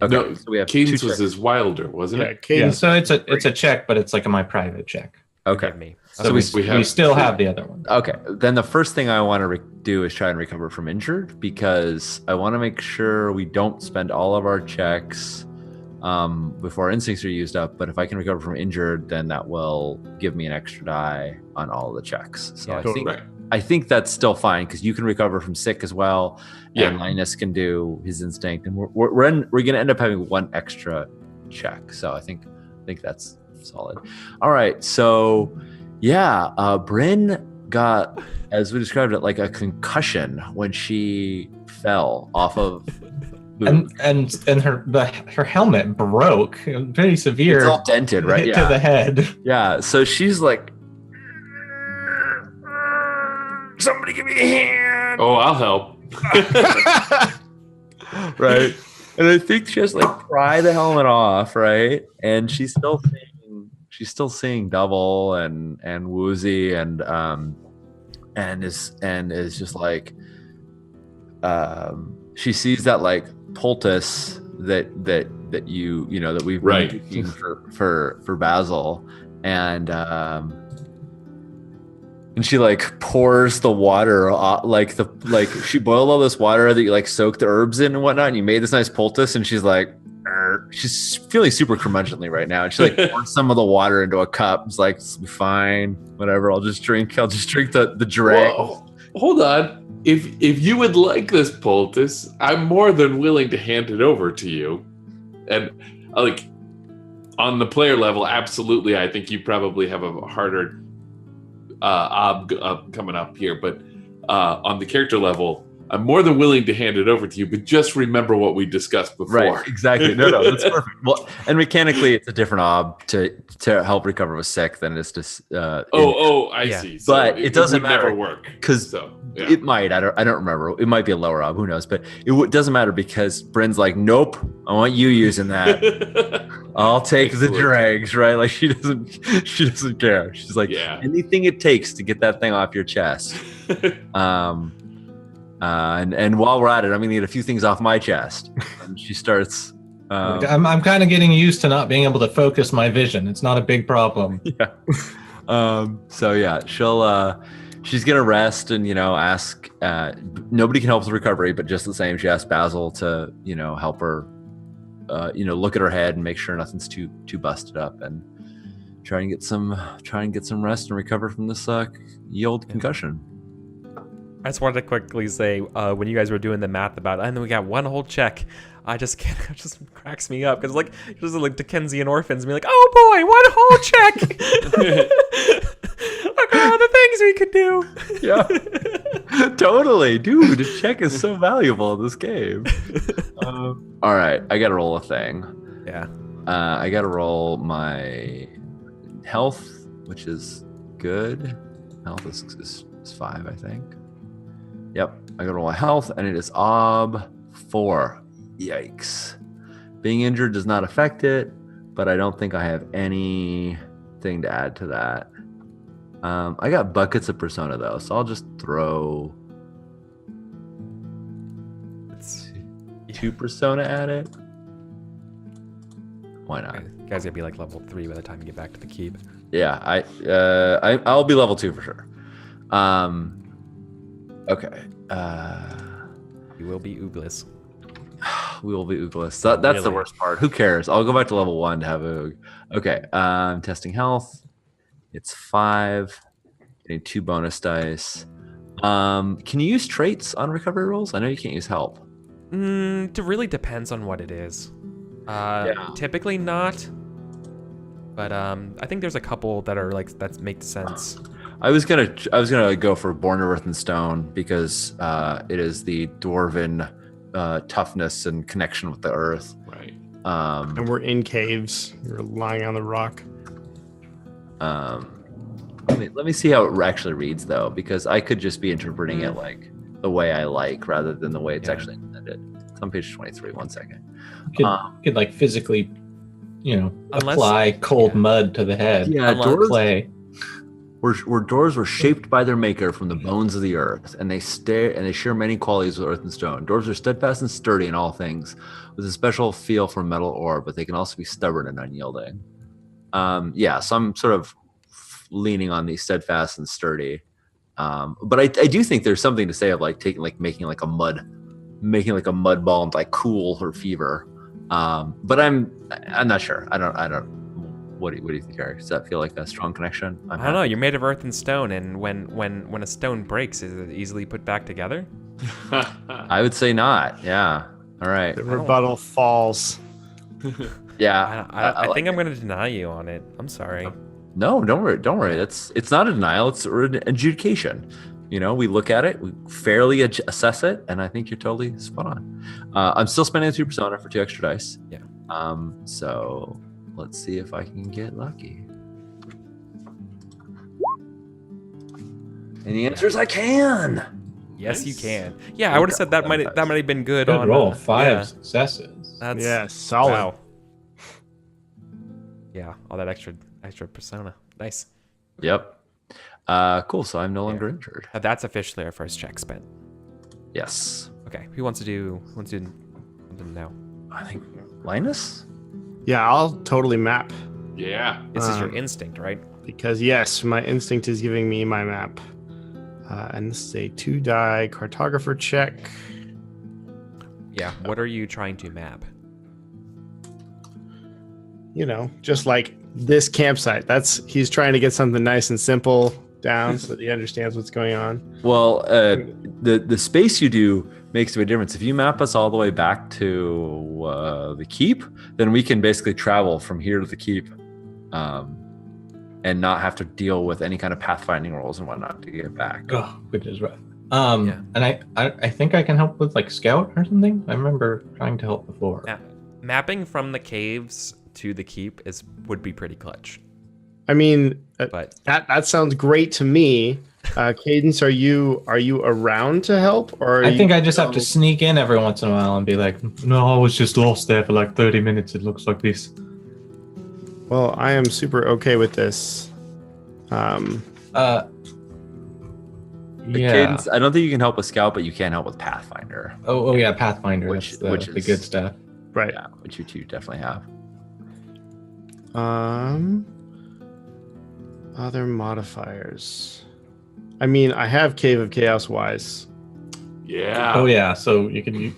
Okay, no, so we have cadence two was checks. his wilder, wasn't it? Cadence. So it's a check, but it's like my private check. Okay. Forgive me. So we still have the other one. Okay, then the first thing I want to do is try and recover from injured, because I want to make sure we don't spend all of our checks before our instincts are used up. But if I can recover from injured, then that will give me an extra die on all of the checks. So Yeah, I think that's still fine, because you can recover from sick as well, and Yeah. Linus can do his instinct, and we're going to end up having one extra check. So I think that's solid. All right, so. Yeah, Bryn got, as we described it, like a concussion when she fell off of. And her helmet broke, very severe. It's all dented, right? Hit to the head. Yeah, so she's like, somebody give me a hand. Oh, I'll help. Right, and I think she has to like pry the helmet off, right? And she's still seeing double and woozy and is just like she sees that like poultice that we've been making for Basil, and she like pours the water like she boiled all this water that you like soak the herbs in and whatnot, and you made this nice poultice, and she's like, she's feeling super curmudgeonly right now, and she like poured some of the water into a cup. It's like, it's fine, whatever, I'll just drink the drink. Whoa, hold on. If you would like this poultice, I'm more than willing to hand it over to you. And like on the player level, absolutely, I think you probably have a harder coming up here, but on the character level, I'm more than willing to hand it over to you, but just remember what we discussed before. Right, exactly. No, that's perfect. Well, and mechanically, it's a different ob to help recover with sick than it is to. I see. So but it doesn't matter, never work, because it might. I don't remember. It might be a lower ob. Who knows? But it doesn't matter, because Bryn's like, nope. I want you using that. I'll take the dregs, right? Like she doesn't care. She's like, anything it takes to get that thing off your chest. And while we're at it, I'm gonna get a few things off my chest. And she starts. I'm kind of getting used to not being able to focus my vision. It's not a big problem. Yeah. So yeah, she's gonna rest and ask. Nobody can help with recovery, but just the same, she asked Basil to help her. Look at her head and make sure nothing's too busted up, and try and get some rest and recover from this old concussion. I just wanted to quickly say, when you guys were doing the math about it, and then we got one whole check, it just cracks me up, because like just like Dickensian orphans and be like, oh boy, one whole check. Look at all the things we could do. Yeah. Totally, dude. A check is so valuable in this game. All right, I gotta roll a thing. Yeah. I gotta roll my health, which is good. Health is 5, I think. Yep, I gotta roll a health, and it is ob 4. Yikes. Being injured does not affect it, but I don't think I have anything to add to that. I got buckets of persona though, so I'll just throw It's 2 persona at it. Why not? you guys gonna be like level 3 by the time you get back to the keep. Yeah, I'll be level 2 for sure. Okay. You will be Ooglis. We will be Ooglis. That's the Really? worst part. Who cares? I'll go back to level 1 to have Oog. Okay. Testing health. It's 5. Getting 2 bonus dice. Can you use traits on recovery rolls? I know you can't use help. It really depends on what it is. Typically not. But I think there's a couple that are like that make sense. I was gonna go for Born to Earth and Stone because it is the dwarven toughness and connection with the earth. Right. And we're in caves. We're lying on the rock. Let me see how it actually reads though, because I could just be interpreting it like the way I like rather than the way it's actually intended. It's on page 23. 1 second. You could like physically, Unless- apply cold mud to the head. Yeah, or doors- clay. Where doors were shaped by their maker from the bones of the earth, and they share many qualities with earth and stone. Doors are steadfast and sturdy in all things, with a special feel for metal ore, but they can also be stubborn and unyielding. So I'm sort of leaning on the steadfast and sturdy. But I do think there's something to say of like making like a mud ball and like cool her fever. But I'm not sure. I don't. What do you think, Eric? Does that feel like a strong connection? I don't know. You're made of earth and stone, and when a stone breaks, is it easily put back together? I would say not. Yeah. All right. The rebuttal falls. Yeah. I think I'm going to deny you on it. I'm sorry. No, don't worry. It's not a denial. It's an adjudication. We look at it, we fairly assess it, and I think you're totally spot on. I'm still spending 2 persona for 2 extra dice. Yeah. So let's see if I can get lucky. And the answer is I can. Yes, you Nice. can. Yeah, I would have said that might have been good. Good on roll. 5 yeah. successes. That's Yeah, solid. wow. Yeah, all that extra persona. Nice. Yep. Cool. So I'm no longer injured. That's officially our first check spent. Yes. Okay, who wants to do something now? I think Linus. Yeah, I'll totally map. Yeah. This is your instinct, right? Because yes, my instinct is giving me my map. And this is a 2-die cartographer check. Yeah. What are you trying to map? Just like this campsite. He's trying to get something nice and simple down so that he understands what's going on. Well, the space you do makes a big difference. If you map us all the way back to the keep, then we can basically travel from here to the keep, and not have to deal with any kind of pathfinding rolls and whatnot to get back. Oh, which is rough. Yeah. And I think I can help with like scout or something. I remember trying to help before. Yeah. Mapping from the caves to the keep would be pretty clutch. I mean, But that sounds great to me. Cadence, are you around to help, or I think I just have to sneak in every once in a while and be like, no, I was just lost there for like 30 minutes. It looks like this. Well, I am super okay with this. Yeah. Cadence, I don't think you can help with scout, but you can help with pathfinder. Oh yeah, Pathfinder. Which That's the is- good stuff. Right. Yeah, which you two definitely have. Other modifiers. I mean, I have Cave of Chaos Wise, Yeah. Oh yeah, so you can.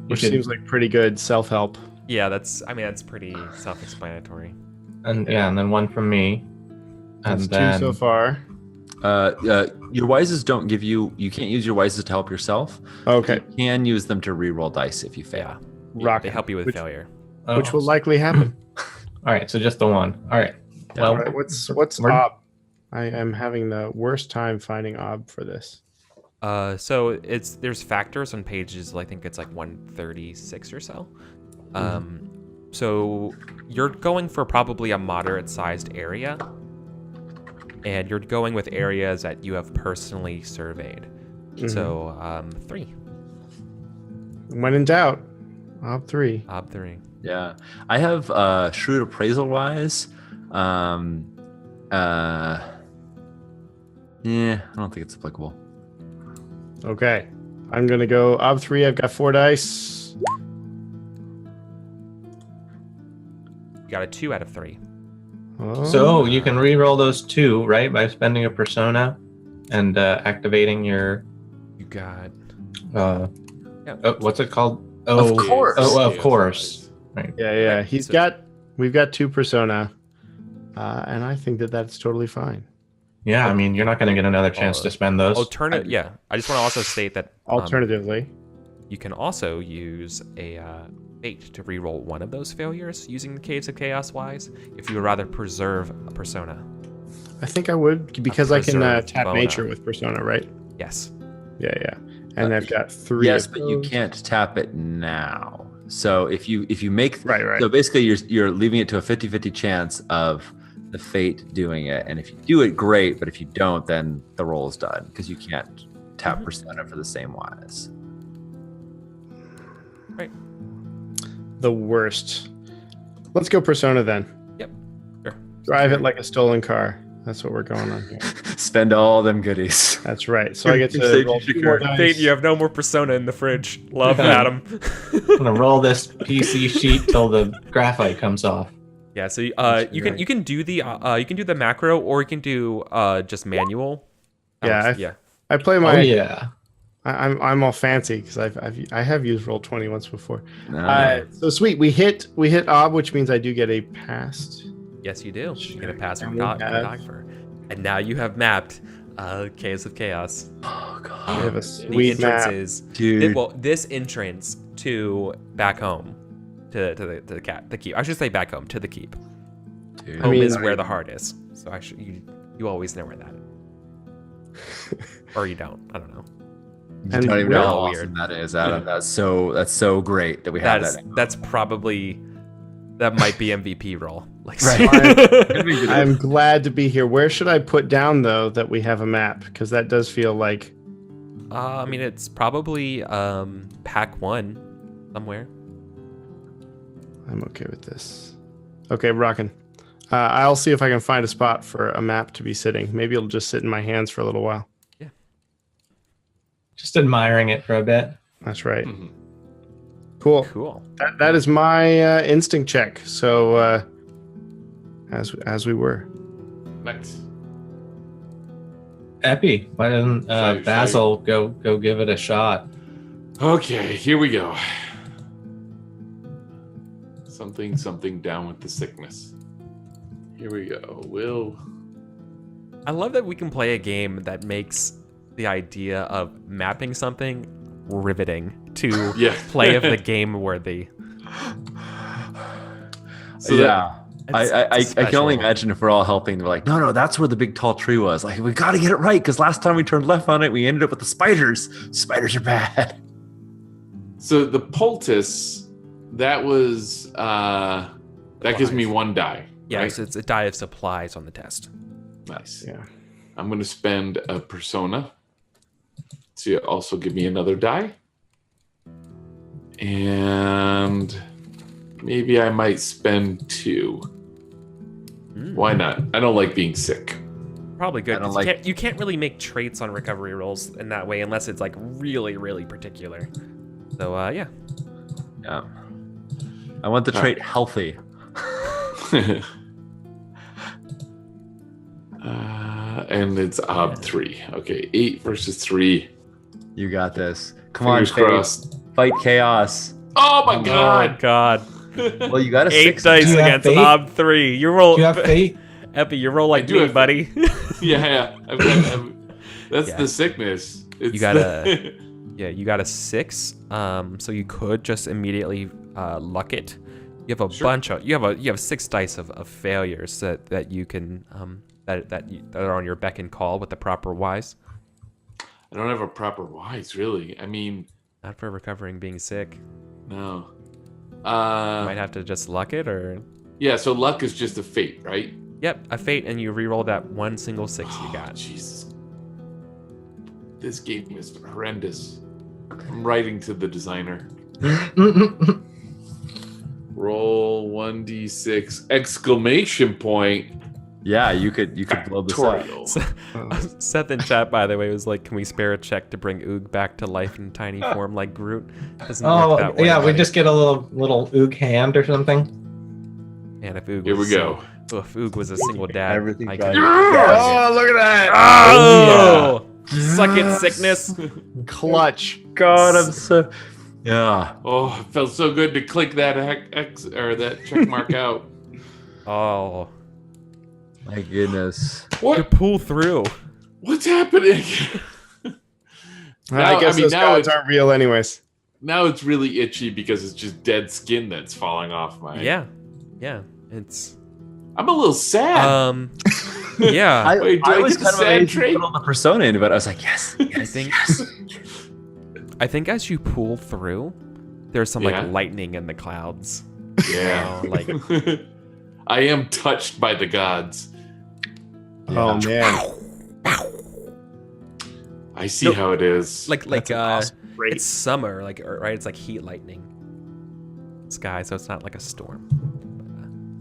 which seems like pretty good self-help. yeah, that's pretty self-explanatory. and then one from me. And That's then 2 so far. Your wises don't give you can't use your wises to help yourself. Okay. You can use them to re-roll dice if you fail. Rock. They help you with Which- failure. Which will likely happen. All right, so just the one. All right. Well, All right, what's we're- Ob? I am having the worst time finding Ob for this. So there's factors on pages. I think it's like 136 or so. So you're going for probably a moderate-sized area, and you're going with areas that you have personally surveyed. So 3. When in doubt, Ob 3. Ob 3. Yeah, I have shrewd appraisal wise. Yeah, I don't think it's applicable. Okay, I'm gonna go Ob 3. I've got 4 dice. You got a 2 out of 3. Oh. So you can re-roll those 2, right, by spending a persona and activating your. You got. What's it called? Of course. Oh, of course. Right. Yeah. Right, We've got 2 persona, and I think that's totally fine. Yeah, I mean, you're not going to get another chance to spend those. Yeah, I just want to also state that Alternatively, you can also use a fate to reroll one of those failures using the Caves of Chaos wise, if you would rather preserve a persona. I think I would, because I can preserved tap bona. nature with persona, right? Yes. Yeah. And I've got 3. Yes, of but you those. can't tap it now. So if you make Right. So basically, you're leaving it to a 50-50 chance of the fate doing it, and if you do it, great. But if you don't, then the roll is done because you can't tap persona for the same wise. Right. The worst. Let's go persona then. Yep. Sure. Drive it like a stolen car. That's what we're going on here. Spend all them goodies. That's right. So I get to Save roll your 2 more card. dice. Fate, you have no more persona in the fridge. Love, Adam. I'm going to roll this PC sheet till the graphite comes off. Yeah, so you can do the macro, or you can do just manual. Yeah, I play Oh, my. yeah. I'm all fancy because I have used Roll20 once before. No. So sweet. We hit Ob, which means I do get a pass. Yes, you do. You get a pass from And we have- Gogfer. And now you have mapped Caves of Chaos. Oh god, We have a The sweet map. entrances. dude. This entrance to back home, to the keep. I should say back home to the keep. Dude. Home mean, is where the heart is. So you always know where that is. Or you don't. I don't know. You And don't even we're know how all awesome that is, Adam. That's so great that we have that. That's probably that might be MVP role. Like Right. I'm glad to be here. Where should I put down though that we have a map? Because that does feel like. I mean, it's probably pack 1 somewhere. I'm okay with this. Okay, rocking. I'll see if I can find a spot for a map to be sitting. Maybe it'll just sit in my hands for a little while. Just admiring it for a bit. That's right. Mhm. Cool. Cool. That is my instinct check. So as we were. Nice. Epi, why doesn't Sorry. Basil go give it a shot? Okay, here we go. Something down with the sickness. Here we go. I love that we can play a game that makes the idea of mapping something riveting to Yeah. play of the game worthy. So yeah. I can only special. imagine if we're all helping. We're like, no, that's where the big tall tree was. Like, we got to get it right because last time we turned left on it, we ended up with the spiders. Spiders are bad. So the poultice, that was that gives me 1 die. Yeah, right? so it's a die of supplies on the test. Nice. Yeah. I'm going to spend a persona to also give me another die. And maybe I might spend 2. Why not? I don't like being sick. Probably good. I don't 'cause like- you can't really make traits on recovery rolls in that way unless it's like really, really particular. So yeah. Yeah. I want the trait healthy. And it's Ob 3. Okay, 8 versus 3. You got this. Come Fingers on, Faith. crossed. Fight chaos. Oh my Oh my god! god. Well, you got a 8 6. dice Do you have against faith? Ob 3. You roll. Do you have faith? Epi, you roll like do me, have buddy. Yeah. That's Yeah. the sickness. It's You gotta- Yeah, you got a 6. So you could just immediately luck it. You have a Sure. bunch of you have 6 dice of failures that you can that are on your beck and call with the proper wise. I don't have a proper wise, really. I mean, Not for recovering being sick. no. Might have to just luck it, or Yeah, so luck is just a fate, right? yep, a fate, and you re-roll that one single 6 you Oh, got. Jesus. This game is horrendous. I'm writing to the designer. Roll 1d6 exclamation point. Yeah, you could blow this up. Factorial. Seth in chat, by the way, was like, "Can we spare a check to bring Oog back to life in tiny form like Groot?" Doesn't work that way. yeah, we buddy. just get a little Oog hand or something. And if Oog Here we was go. if Oog was a single dad, Everything I drives could. you Oh, look at that! Oh, suck it, sickness. Clutch. God, I'm so. Yeah. Oh, it felt so good to click that X or that check mark out. Oh, My goodness. you What? pull through. What's happening? I guess those now gods aren't real, anyways. now it's really itchy because it's just dead skin that's falling off my. Yeah, it's I'm a little sad. yeah. Wait, do I was get the kind of sad amazed you trait? put on the persona into it. I was like, yes, yes, think- yes. I think as you pull through, there's some Yeah. like lightning in the clouds. Yeah. You know, like I am touched by the gods. Oh man. I see how it is. like That's an awesome trait. it's summer, like right? It's like heat lightning sky, so it's not like a storm.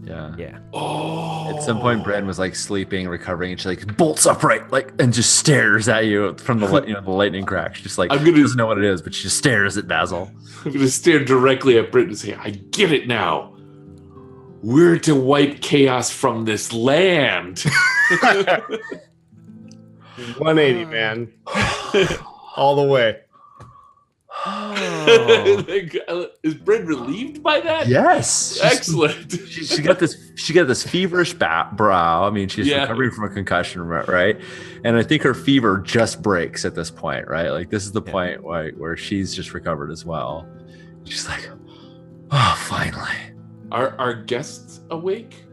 Yeah. Yeah. Oh. At some point, Bren was like sleeping, recovering, and she like bolts upright, like, and just stares at you from the the lightning crack. She just like I'm gonna- doesn't know what it is, but she just stares at Basil. I'm going to stare directly at Brit and say, I get it now. We're to wipe chaos from this land. 180, man. All the way. Oh. Is Brit relieved by that? Yes. Excellent. She got this feverish brow. I mean, she's Yeah. recovering from a concussion, right? And I think her fever just breaks at this point, right? Like this is the point where she's just recovered as well. She's like, oh, finally. Are guests awake?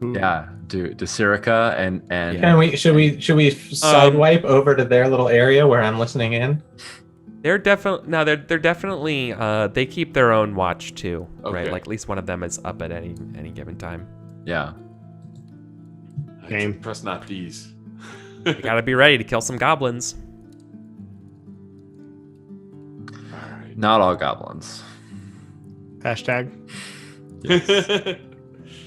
Yeah, do Sirica and Can we? Should we sidewipe over to their little area where I'm listening in? They're definitely they keep their own watch too, right? Okay. Like at least one of them is up at any given time. yeah. Game. Trust not these. You gotta be ready to kill some goblins. All right. Not all goblins. Hashtag.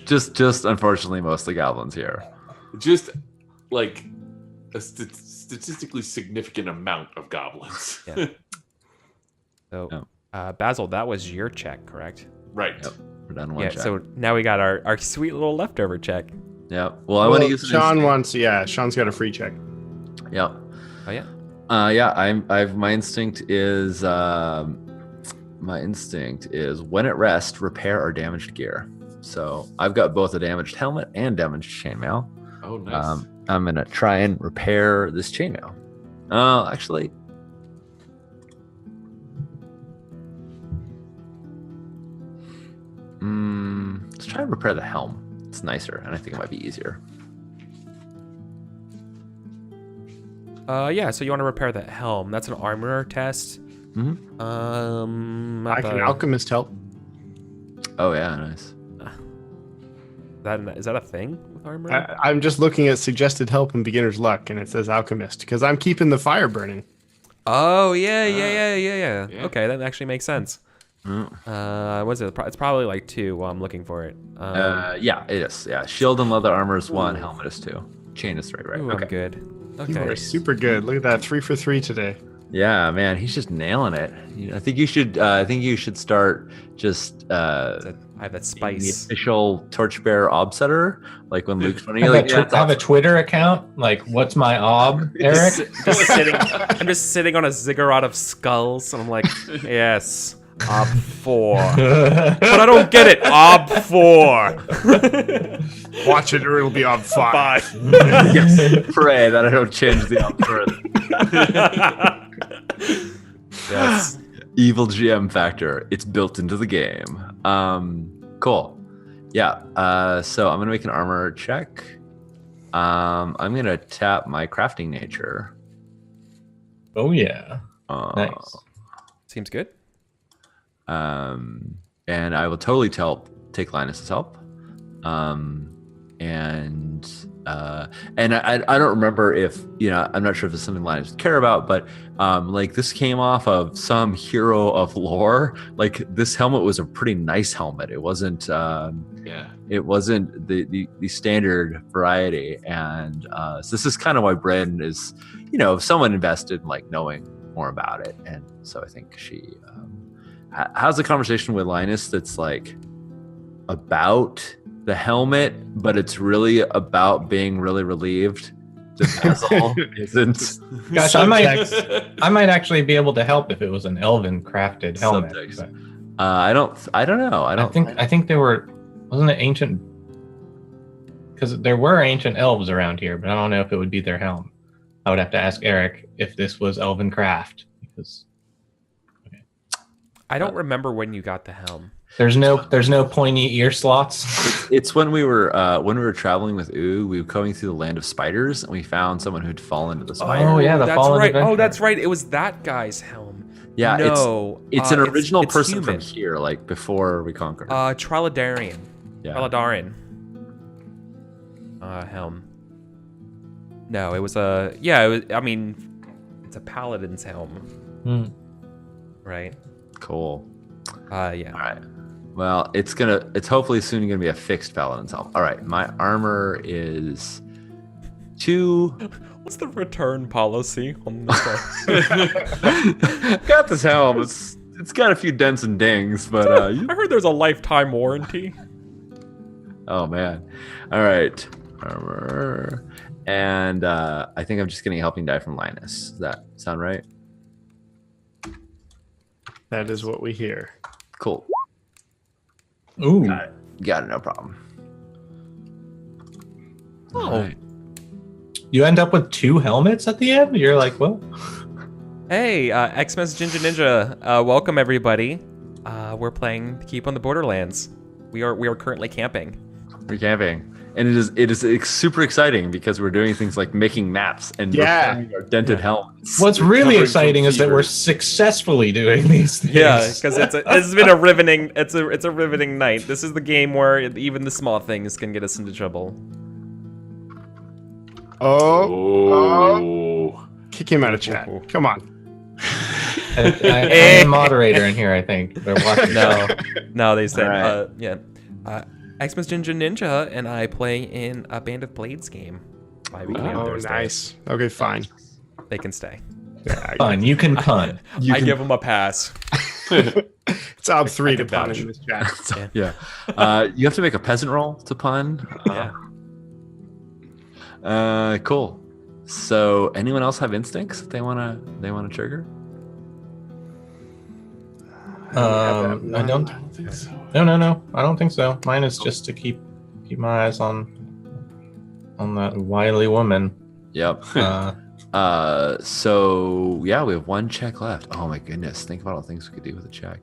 Just unfortunately mostly goblins here. Just like a statistically significant amount of goblins. Yeah. So, Basil, that was your check, correct? Right. Yep. We're done one Yeah. check. So now we got our sweet little leftover check. Yep. Well, I want to use an Sean instinct. wants. Yeah, Sean's got a free check. Yep. Oh yeah. My instinct is when at rest, repair our damaged gear. So I've got both a damaged helmet and damaged chainmail. Oh, nice. I'm gonna try and repair this chainmail. Actually, let's try and repair the helm. It's nicer, and I think it might be easier. Yeah. So you want to repair that helm? That's an armor test. Mm-hmm. I can alchemist help. Oh yeah, nice. Is that a thing with armor? I'm just looking at suggested help in beginner's luck, and it says alchemist because I'm keeping the fire burning. Oh yeah. Yeah. Okay, that actually makes sense. What's it? It's probably like 2 while I'm looking for it. Yeah, it is. Yeah, shield and leather armor is 1, helmet is 2, chain is 3, right? Ooh, Okay. I'm good. You Okay. are super good. Look at that, 3 for 3 today. Yeah, man, he's just nailing it. I think you should. I think you should start just I have that the spice. official Torchbearer obsetter, like when Luke's running. Have, You're like, a, yeah, it's have a awesome. Twitter account? Like, what's my ob, Eric? Just sitting. I'm just sitting on a ziggurat of skulls, and I'm like, yes, Ob 4. But I don't get it. Ob 4. Watch it, or it'll be on 5. Yes, pray that I don't change the ob further. Yes. Evil GM factor. It's built into the game. Cool. Yeah. So I'm gonna make an armor check. I'm gonna tap my crafting nature. Oh yeah. Nice. Seems good. And I will totally take Linus's help. And I don't remember if, I'm not sure if it's something Linus would care about, but like this came off of some hero of lore. Like this helmet was a pretty nice helmet. It wasn't it wasn't the standard variety. And so this is kind of why Bren is, someone invested in like knowing more about it. And so I think she has a conversation with Linus that's like about the helmet, but it's really about being really relieved that Basil isn't. Gosh, I might actually be able to help if it was an elven crafted helmet. But, I don't know. I think there wasn't it ancient, because there were ancient elves around here, but I don't know if it would be their helm. I would have to ask Eric if this was elven craft, because I don't remember when you got the helm. there's no pointy ear slots. It's when we were traveling with we were going through the land of spiders, and we found someone who'd fallen into the spider. Oh yeah, the that's fallen right. adventurer. Oh, that's right. It was that guy's helm. Yeah, no, it's an original it's person human. from here, like before we conquered. Traladarian. Yeah. Traladarian. Helm. No, it was a it's a paladin's helm. Right. Cool. Yeah. All right. Well, it's hopefully soon gonna be a fixed paladin's helm. All right, my armor is 2. What's the return policy on this Got this helm. It's got a few dents and dings, but I heard there's a lifetime warranty. oh man. All right, armor, and I think I'm just getting a helping die from Linus. Does that sound right? That is what we hear. Cool. Ooh. Got it. No problem. Oh. All right. You end up with 2 helmets at the end? You're like, well. Hey, Xmas Ginger Ninja, welcome everybody. We're playing Keep on the Borderlands. We are currently camping. We're camping, and it is super exciting because we're doing things like making maps and repairing our dented helmets. What's really Recovering exciting from is that we're fever. successfully doing these things. Yeah, because it's been a riveting it's a riveting night. This is the game where even the small things can get us into trouble. Oh. Kick him out of chat. Come on. I'm a moderator in here, I think. They're watching. No, they said All right. Xmas Ginger Ninja and I play in a Band of Blades game. Oh, nice. Okay, fine. They can stay. Yeah, Pun. You can pun. I give them a pass. it's up 3 to can pun vouch. in this chat. Yeah. You have to make a peasant roll to pun. Yeah. Cool. So, anyone else have instincts that they wanna trigger? I don't think so. No. I don't think so. Mine is just to keep my eyes on that wily woman. Yep. So yeah, we have 1 check left. Oh my goodness! Think about all the things we could do with a check.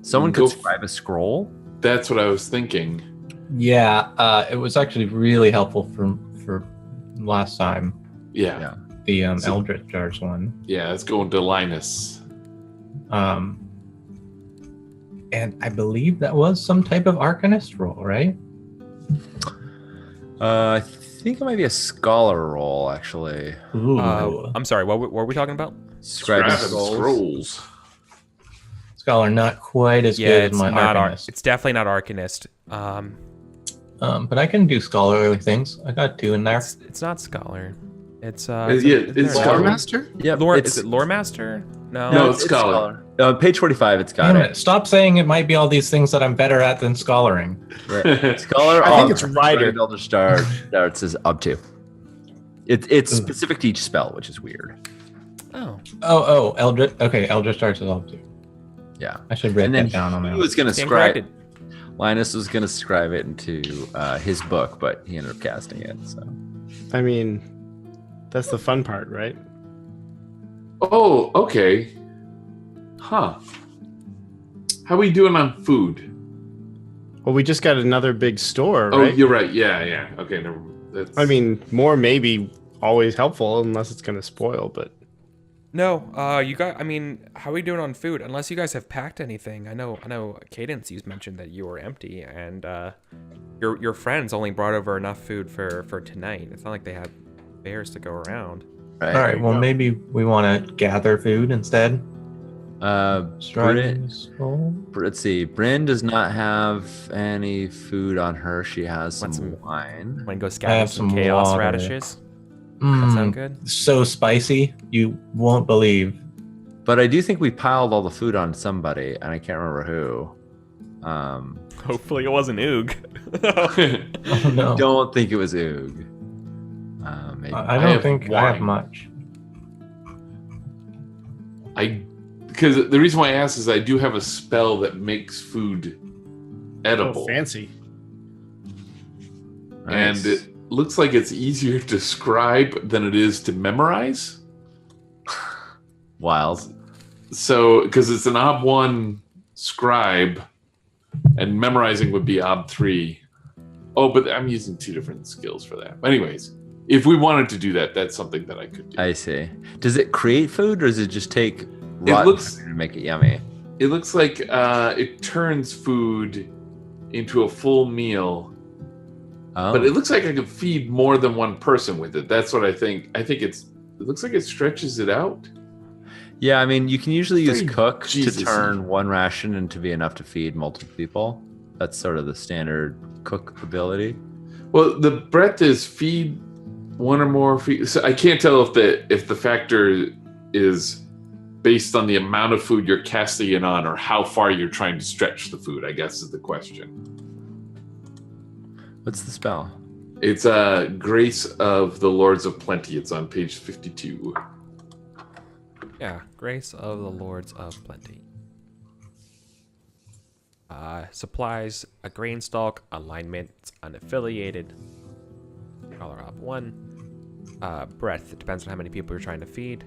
Someone could scribe a scroll. That's what I was thinking. Yeah, it was actually really helpful for last time. Yeah. The Eldritch Jars one. Yeah, it's going to Linus. And I believe that was some type of Arcanist roll, right? I think it might be a scholar roll, actually. Ooh. I'm sorry. What were we talking about? Scribing Scribing scrolls. Scholar not quite as Yeah, good as it's my not Arcanist. it's definitely not Arcanist. But I can do scholarly things. I got 2 in there. It's not Scholar. It's it's Lore Scholar. Master? Yeah, Is it Lore Master? No. No, it's Scholar. Page 45. It's got Damn it. it. Stop saying it might be all these things that I'm better at than scholaring. Right. Scholar. I think it's Rider. Elder Star starts is up to. It's specific to each spell, which is weird. Oh. Eldritch. Okay, Eldritch starts with all 2. Yeah. I should write And then that down on he that. was going to Stand scribe. corrected. Linus was going to scribe it into his book, but he ended up casting it. So. I mean, that's the fun part, right? Oh, okay. Huh. How we doing on food? Well, we just got another big store, Oh, right? you're right. Yeah. Okay, never. That's... I mean, more may be always helpful unless it's going to spoil, but... No, you got. I mean, how are we doing on food? Unless you guys have packed anything. I know. Cadence, you mentioned that you were empty, and your friends only brought over enough food for tonight. It's not like they have bears to go around. All right. Well, maybe we want to gather food instead. Let's see. Bryn does not have any food on her. She has some wine. Want to go scatter some chaos water. Radishes? That sound good? So spicy, you won't believe. But I do think we piled all the food on somebody, and I can't remember who. Hopefully it wasn't Oog. Oh no! I don't think it was Oog. Maybe. I don't think I have much. Because the reason why I asked is I do have a spell that makes food edible. Oh, fancy. And it looks like it's easier to scribe than it is to memorize. Wild. So, because it's an ob 1 scribe, and memorizing would be ob 3. Oh, but I'm using 2 different skills for that. But anyways, if we wanted to do that, that's something that I could do. I see. Does it create food, or does it just take rotten food and make it yummy? It looks like it turns food into a full meal. Oh. But it looks like I could feed more than one person with it. That's what I think. I think it looks like it stretches it out. Yeah, I mean, you can usually use cook Jesus. to turn one ration into be enough to feed multiple people. That's sort of the standard cook ability. Well, the breadth is feed one or more. So I can't tell if the factor is based on the amount of food you're casting it on or how far you're trying to stretch the food, I guess is the question. What's the spell? It's Grace of the Lords of Plenty. It's on page 52. Yeah, Grace of the Lords of Plenty. Supplies, a grain stalk, alignment, unaffiliated. Color op 1. Breadth, it depends on how many people you're trying to feed.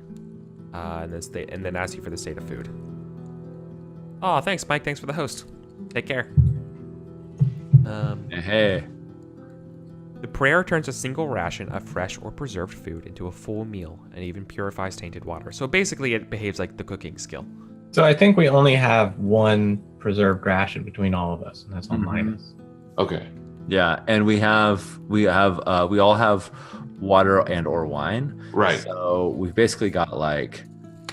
And then ask you for the state of food. Oh, thanks, Mike. Thanks for the host. Take care. Hey. The prayer turns a single ration of fresh or preserved food into a full meal and even purifies tainted water. So basically it behaves like the cooking skill. So I think we only have one preserved ration between all of us, and that's on Linus. Okay. Yeah, and we all have water and or wine. Right. So we've basically got like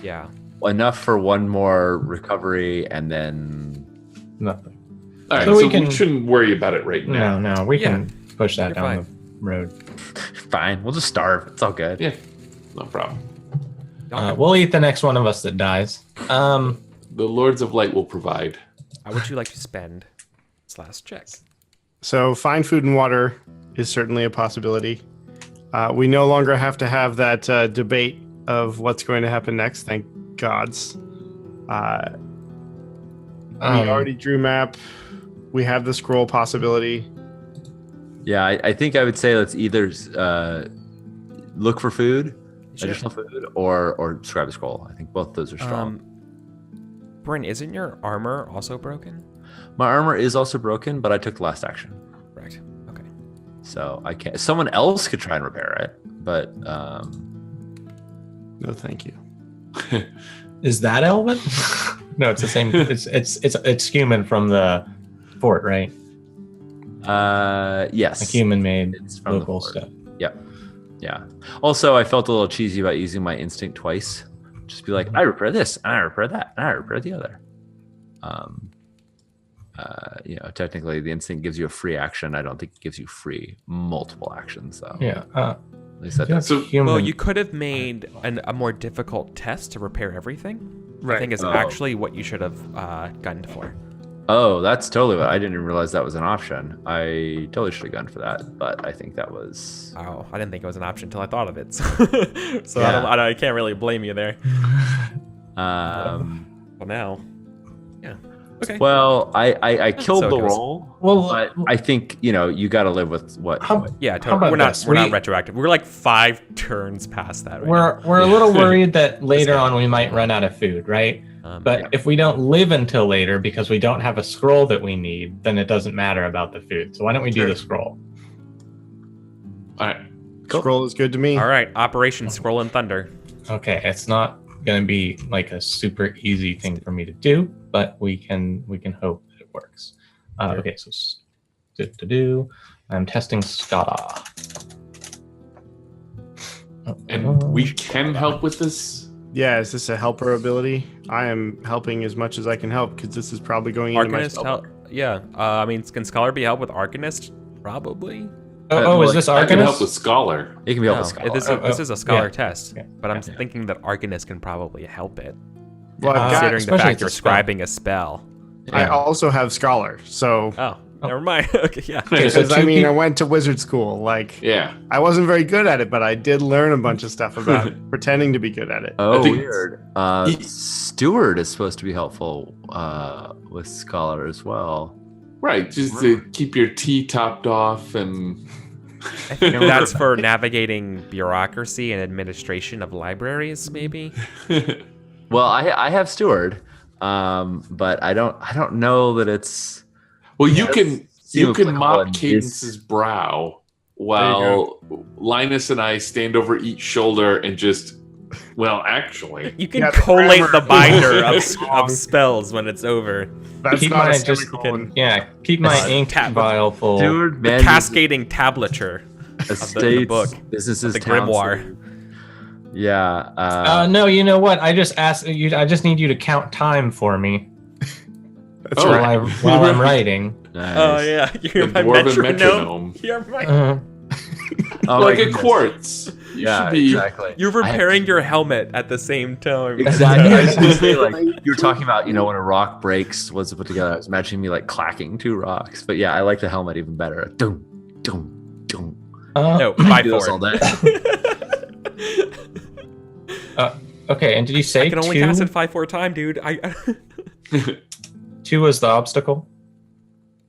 Yeah. enough for one more recovery and then Nothing. All right, So so we we shouldn't worry about it right now. No, we can push that You're down fine. the road. fine. We'll just starve. It's all good. Yeah, no problem. We'll eat the next one of us that dies. The Lords of Light will provide. How would you like to spend /check? So fine food and water is certainly a possibility. We no longer have to have that debate of what's going to happen next. Thank gods. We already drew map. We have the scroll possibility. Yeah, I think I would say let's either look for food, Sure. additional food, or scribe a scroll. I think both those are strong. Bryn, isn't your armor also broken? My armor is also broken, but I took the last action. Right. Okay. So I can't. Someone else could try and repair it, but No, thank you. Is that Elvin? No, it's the same. It's human from the fort, right? yes, Like human made It's from the local fort. stuff. Yep. Yeah. Also, I felt a little cheesy about using my instinct twice. Just be like, I repair this, and I repair that, and I repair the other. Technically, the instinct gives you a free action. I don't think it gives you free multiple actions, though. Yeah. At least that That's So- human. Well, you could have made a more difficult test to repair everything. I think it's Oh. actually what you should have gunned for. Oh, that's totally what I didn't even realize that was an option. I totally should have gone for that, but I think that was. Oh, I didn't think it was an option until I thought of it. So Yeah. I can't really blame you there. Well, now. Yeah. Okay. Well, I killed So it the goes. roll, Well, but I think you got to live with what. Yeah, how totally. about We're not this? we're not We- retroactive. We're like 5 turns past that right we're a little worried that later on we might run out of food, right? now. But if we don't live until later because we don't have a scroll that we need, then it doesn't matter about the food. So why don't we do Sure. the scroll? All right. Cool. Scroll is good to me. All right, Operation Scroll and Thunder. Okay, it's not going to be like a super easy thing for me to do, but we can hope that it works. Okay, so I'm testing Scala. And we can help with this. Yeah, is this a helper ability? I am helping as much as I can help because this is probably going into my Arcanist spell help? book. Yeah. I mean, can Scholar be helped with Arcanist? Probably. Is this I can help Arcanist? with Scholar. It can be helped No, with Scholar. this is a Scholar yeah. test, Yeah. but I'm Yeah. thinking that Arcanist can probably help it. Well, I've got, Considering the especially fact it's a you're spell. scribing a spell. I Yeah. also have Scholar, so Oh, never mind. Okay, yeah. Okay, so because I two mean, I peop- went to wizard school. Like, Yeah. I wasn't very good at it, but I did learn a bunch of stuff about pretending to be good at it. Oh, I think- weird. Ye- Steward is supposed to be helpful with Scholar as well. Right. Just to keep your tea topped off and. I think that's for navigating bureaucracy and administration of libraries, maybe. Well, I have Steward, but I don't know that it's. Well, Yeah, you can seem you can applicable mop in Cadence's this- brow while Linus and I stand over each shoulder and just. Well, actually, You can Yeah, the collate grammar the binder is of wrong. spells when it's over. That's Keep not mine a just- semicolon. Yeah, keep my That's ink tab- vial full. Steward The manages cascading tablature, estates, book, businesses, the towns. grimoire. Yeah. No, you know what? I just asked you. I just need you to count time for me That's Oh, right. while I'm writing. Nice. Oh yeah, you're the my dwarven metronome. metronome. You're my. Oh, Like my a goodness. quartz. You Yeah, should be. exactly. You're I have- repairing your helmet at the same time. Exactly. I was gonna say, like, you were talking about, when a rock breaks, what's it put together? I was imagining me like clacking two rocks. But yeah, I like the helmet even better. Dum, dum, dum. No, I 5 do this all 4. day. Okay, and did you say I can only two? cast it 5/4 time, dude. Two was the obstacle,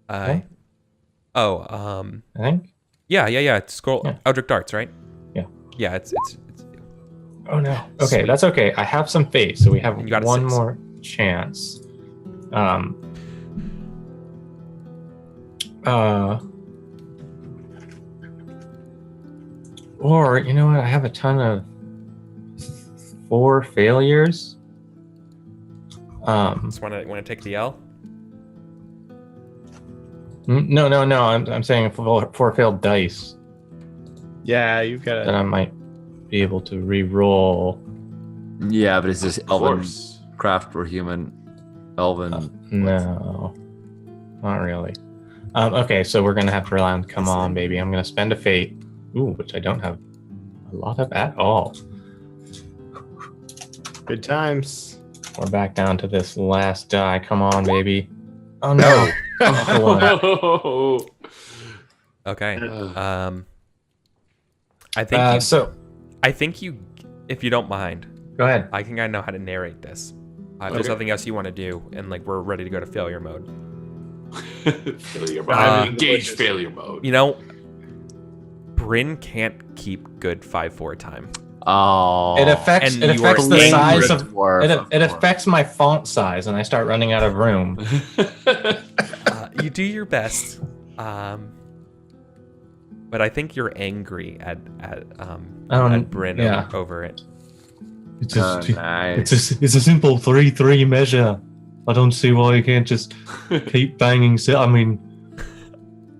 I I think. yeah. Scroll Yeah. Eldritch Darts, right? Yeah. Yeah, it's Oh no. Okay, Sweet. that's okay. I have some faith, so we have And you got a one 6. more chance. Or you know what? I have a ton of 4 failures. just want to take the L. No. I'm saying 4 failed dice Yeah, you've got that to. I might be able to re-roll. Yeah, but is this Of elven course. craft or human? Elven. No, not really. Okay, so we're gonna have to rely on come on, baby. I'm gonna spend a fate. Ooh, which I don't have a lot of at all. Good times. We're back down to this last die. Come on, baby. Oh no. Oh. Okay. Uh, I think So you, if you don't mind, go ahead. I think I know how to narrate this. If there's Okay. nothing else you want to do, and like we're ready to go to failure mode. failure mode. Uh, Engage failure mode. You know, Bryn can't keep good 5/4 time. Oh. It affects and it you are affects the angry size of dwarf, it course. affects my font size, and I start running out of room. You do your best, but I think you're angry at Bryn yeah. over it. It's Oh, nice. it's a simple 3/3 measure. I don't see why you can't just keep banging. I mean,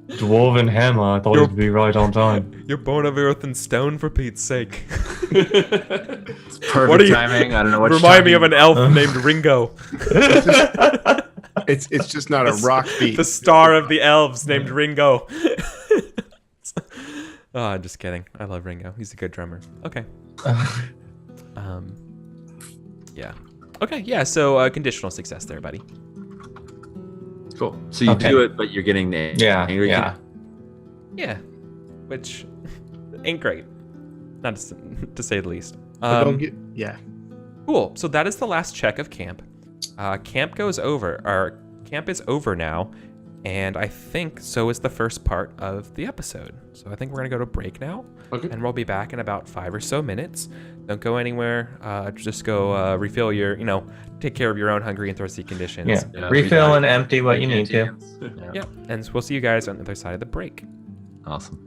dwarven hammer. I thought it'd be right on time. You're born of earth and stone, for Pete's sake. It's perfect What are you- timing. I don't know what Remind me of an elf named Ringo, It's just not a rock beat. the star of the elves named Ringo. Oh, I'm just kidding. I love Ringo. He's a good drummer. Okay. Yeah. Okay. Yeah. So conditional success there, buddy. Cool. So you Okay. do it, but you're getting the angry. Yeah. Yeah. Which ain't great, not to say the least. But don't get. Yeah. Cool. So that is the last check of camp. Camp is over now, and I think so is the first part of the episode. So I think we're gonna go to break now, Okay. and we'll be back in about 5 or so minutes. Don't go anywhere. Just go refill your, take care of your own hungry and thirsty conditions. Yeah. Yeah, Refill we- and empty what you need to. Yeah. Yep. And we'll see you guys on the other side of the break. Awesome.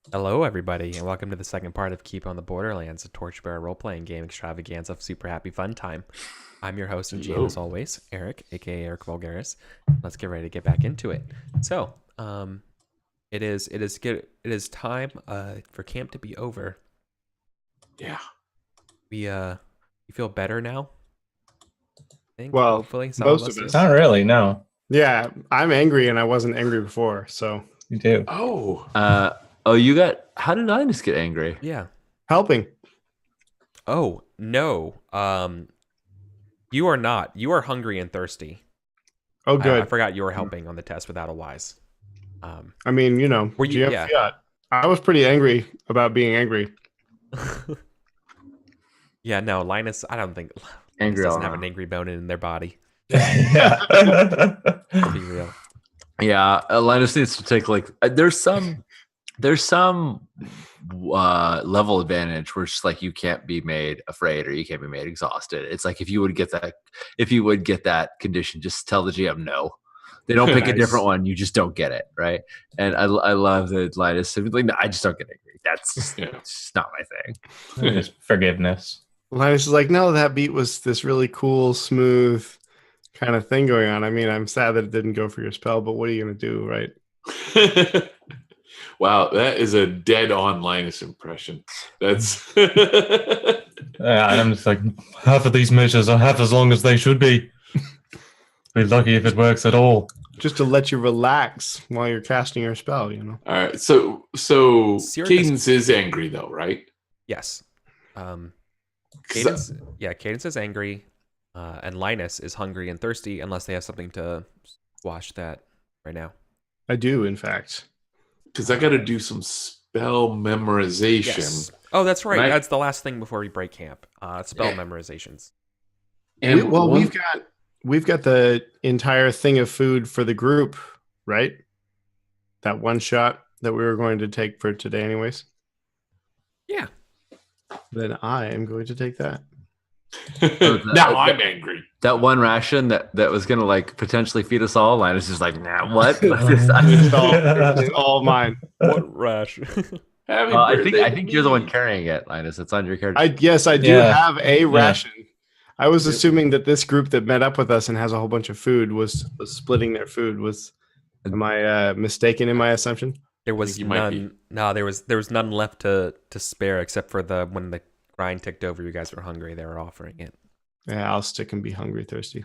Hello, everybody, and welcome to the second part of Keep on the Borderlands, a Torchbearer role-playing game extravaganza of super happy fun time. I'm your host and GM, as always, Eric, aka EricVulgaris. Let's get ready to get back into it. So, it is time for camp to be over. Yeah. You feel better now? I think, Well, hopefully, most of us. Not really, no. Yeah, I'm angry, and I wasn't angry before, so You do. Oh. How did Linus get angry? Yeah. helping. Oh no. You are not. You are hungry and thirsty. Oh, good. I forgot you were helping on the test without a wise. I mean, Were you? GM Yeah. Fiat. I was pretty angry about being angry. Yeah. No, Linus. I don't think Angry Linus doesn't all have an around. angry bone in their body. Yeah. To be real. Yeah, Linus needs to take there's some level advantage where it's just like you can't be made afraid or you can't be made exhausted. It's like if you would get that condition, just tell the GM no. They don't pick a Nice. different one. You just don't get it, right? And I love that Linus said, like, no, I just don't get angry. That's just, Yeah. it's just not my thing. Just forgiveness. Linus is like, no, that beat was this really cool, smooth kind of thing going on. I mean, I'm sad that it didn't go for your spell, but what are you going to do, right? Wow, that is a dead-on Linus impression. That's And I'm just like, half of these measures are half as long as they should be. Be lucky if it works at all. Just to let you relax while you're casting your spell, you know? all right. So Sirius- Cadence is angry though, right? Yes. Cadence. Yeah. Cadence is angry, and Linus is hungry and thirsty, unless they have something to squash that right now. I do, in fact. Because I got to do some spell memorization. Yes. Oh, that's right. Right. That's the last thing before we break camp. Spell Yeah. memorizations. And we've got the entire thing of food for the group, right? That one shot that we were going to take for today, anyways. Yeah. Then I am going to take that. now I'm angry. That one ration that was gonna like potentially feed us all, Linus is like, nah, what? It's all mine. What rash? Happy I birthday think to you're the one me. carrying it, Linus. It's on your character. Yes, I do Yeah. have a ration. I was Yep. assuming that this group that met up with us and has a whole bunch of food was splitting their food. Am I mistaken in my assumption? There was you might be. none. No, there was none left to spare except for when the grind ticked over. You guys were hungry. They were offering it. Yeah, I'll stick and be hungry, thirsty.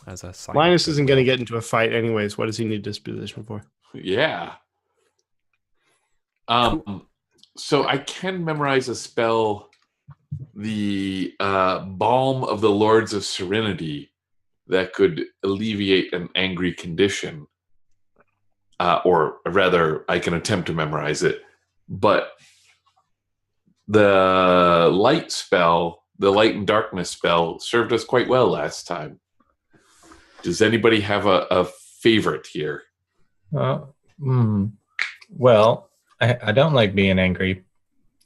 As a sign. Linus of isn't going to goodwill. get into a fight anyways. What does he need disposition for? Yeah. So I can memorize a spell, the Balm of the Lords of Serenity, that could alleviate an angry condition. Or rather, I can attempt to memorize it. But the light spell, the light and darkness spell, served us quite well last time. Does anybody have a favorite here? Well, I don't like being angry.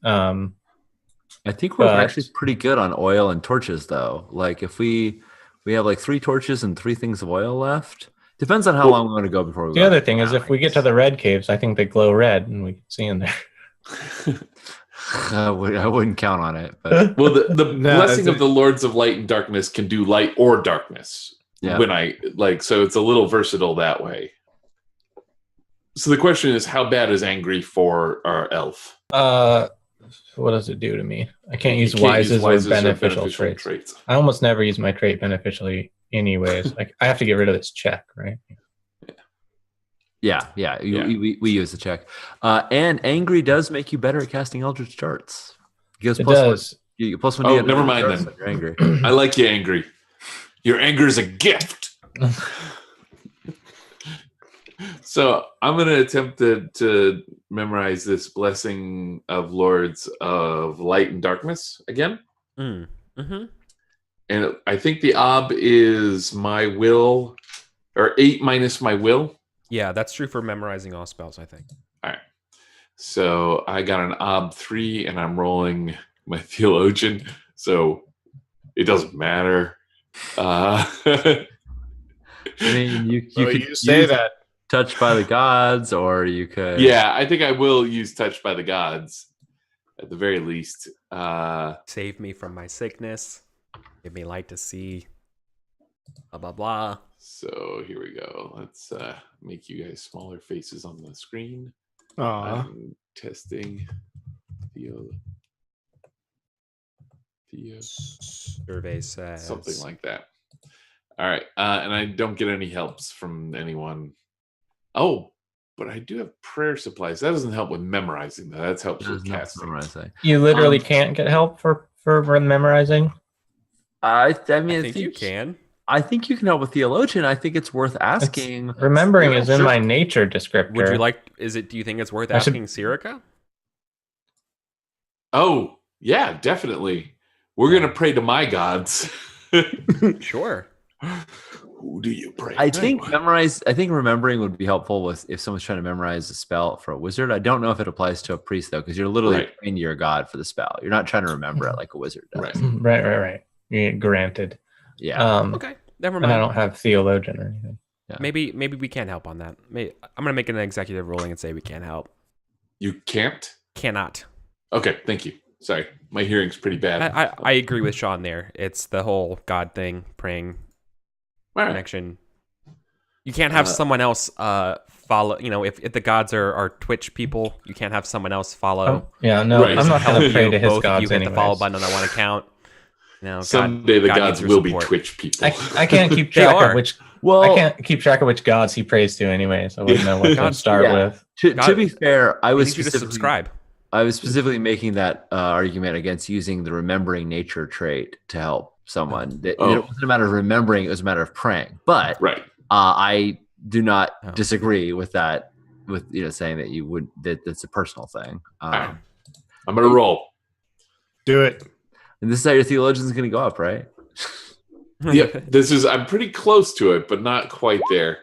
I think we're But- actually pretty good on oil and torches, though. Like if we have like 3 torches and 3 things of oil left. Depends on how long we're going to go before we. The other thing is, if we get to the red caves, I think they glow red, and we can see in there. I wouldn't count on it, but Well, the No, blessing it's of the Lords of Light and Darkness can do light or darkness. yeah. When I so it's a little versatile that way. So the question is, how bad is angry for our elf? What does it do to me? I can't You use can't use wises or wises beneficial traits. I almost never use my trait beneficially, anyways. Like I have to get rid of this check, right? Yeah. We use the check. And angry does make you better at casting Eldritch Darts. Gives It plus does. You get plus 1 Oh, to never Eldritch mind Darts then. when you're angry. I like you angry. Your anger is a gift. So I'm going to attempt to memorize this blessing of Lords of Light and Darkness again. Mm-hmm. And I think the ob is my will, or 8 minus my will. Yeah, that's true for memorizing all spells, I think. So I got an ob 3 and I'm rolling my theologian. So it doesn't matter. I mean, you You could say use, that. Touched by the Gods, or you could. Yeah, I think I will use Touched by the Gods at the very least. Save me from my sickness. Give me light to see. Blah blah blah. So here we go. Let's make you guys smaller faces on the screen. Aw. Testing. Theo. Survey says Something like that. All right. And I don't get any helps from anyone. Oh, but I do have prayer supplies. That doesn't help with memorizing, though. That helps with casting. You literally can't get help for memorizing. I I think you can. I think you can help with theologian. I think it's worth asking. Remembering is in my nature descriptor. Would you like? Do you think it's worth asking Sirica? Oh, yeah, definitely. We're gonna pray to my gods. Sure. Who do you pray? I think remembering would be helpful with if someone's trying to memorize a spell for a wizard. I don't know if it applies to a priest though, because you're literally praying to your god for the spell. You're not trying to remember it like a wizard does. Right. Yeah, granted. Yeah. Okay. Never And mind. I don't have theologian or anything. Yeah. Maybe we can't help on that. I'm gonna make an executive ruling and say we can't help. You can't? Cannot. Okay, thank you. Sorry, my hearing's pretty bad. I agree with Sean there. It's the whole God thing, praying connection. You can't have someone else follow. You know, if the gods are Twitch people, you can't have someone else follow. I'm not going to pray to his both gods. You hit the follow button on the one account. No, someday the gods will be Twitch people. I can't keep track of which. Well, I can't keep track of which gods he prays to anyway, so I wouldn't know what to start with. To be fair, I was subscribe. I was specifically making that argument against using the remembering nature trait to help someone. It wasn't a matter of remembering; it was a matter of praying. But I do not disagree with that. With saying that you would that's a personal thing. I'm gonna roll. Do it. And this is how your theologian is going to go up, right? Yep. I'm pretty close to it, but not quite there.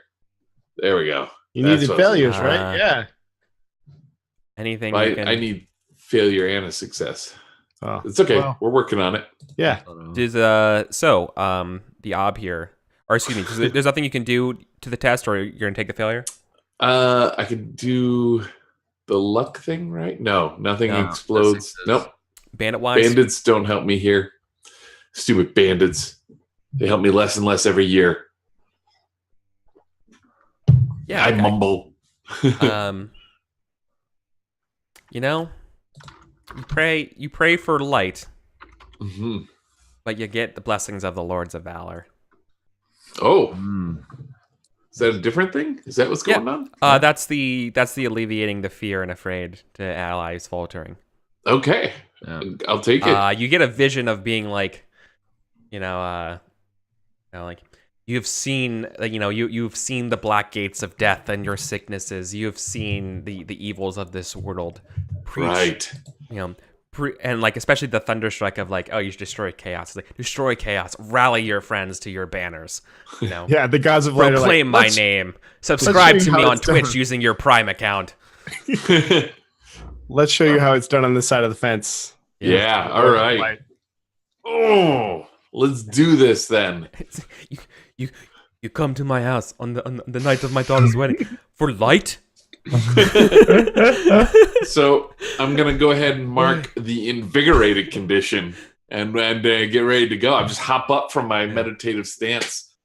There we go. You needed failures, right? Yeah. Anything. I need failure and a success. Oh, it's okay. Well, we're working on it. Yeah. The ob here, or excuse me, because there's nothing you can do to the test, or you're gonna take the failure. I can do the luck thing, right? No, nothing explodes. Nope. Bandits don't help me here. Stupid bandits. They help me less and less every year. Yeah, I mumble. You pray for light, mm-hmm. but you get the blessings of the Lords of Valor. Oh, is that a different thing? Is that what's going on? That's the alleviating the fear and afraid to allies faltering. Okay. I'll take it. You get a vision of being like, you've seen, you've seen the black gates of death and your sicknesses. You've seen the evils of this world. Right. And especially the thunderstrike of you destroy chaos. It's destroy chaos. Rally your friends to your banners. Yeah, the gods of light proclaim my name. Subscribe to me on Twitch using your Prime account. Let's show you how it's done on this side of the fence. Yeah, all right. Oh, let's do this then. You come to my house on the night of my daughter's wedding for light. So I'm gonna go ahead and mark the invigorated condition and get ready to go. I just hop up from my meditative stance.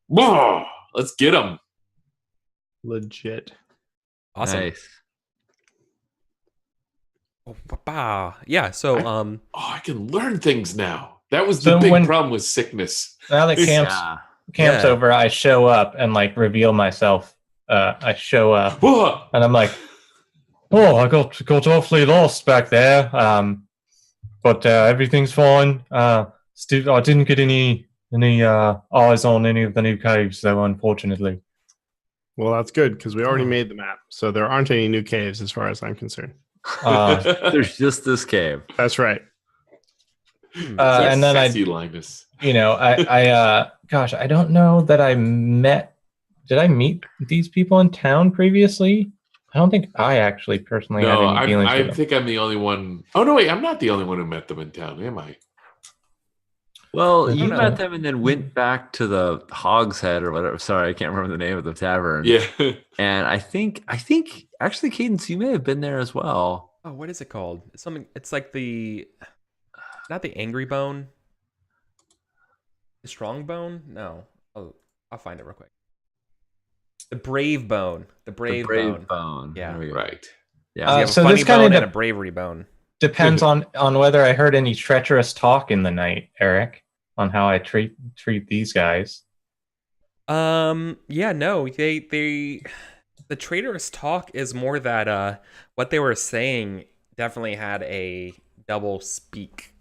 Whoa, let's get them. Legit. Awesome. Nice. Yeah, so I can learn things now. That was the big problem with sickness. Now that camp's over, I show up and reveal myself. I show up and I'm like, oh, I got awfully lost back there. But everything's fine. Still, I didn't get any eyes on any of the new caves though, unfortunately. Well, that's good because we already made the map, so there aren't any new caves as far as I'm concerned. There's just this cave. That's right. And then Linus. Gosh, I don't know that I met. Did I meet these people in town previously? I don't think I actually personally had any feelings. I think I'm the only one. Oh no, wait, I'm not the only one who met them in town, am I? Well, I you don't met know. them and then went back to the Hog's Head or whatever. Sorry, I can't remember the name of the tavern. Yeah. And I think actually, Cadence, you may have been there as well. Oh, what is it called? Something. It's like not the angry bone. The strong bone? No. Oh, I'll find it real quick. The brave bone. The brave bone. bone. Yeah. There we go. Right. Yeah. So you have a So funny this kind bone of and a bravery bone. depends on whether I heard any treacherous talk in the night, Eric, on how I treat these guys. Yeah, no, the traitorous talk is more that what they were saying definitely had a double speak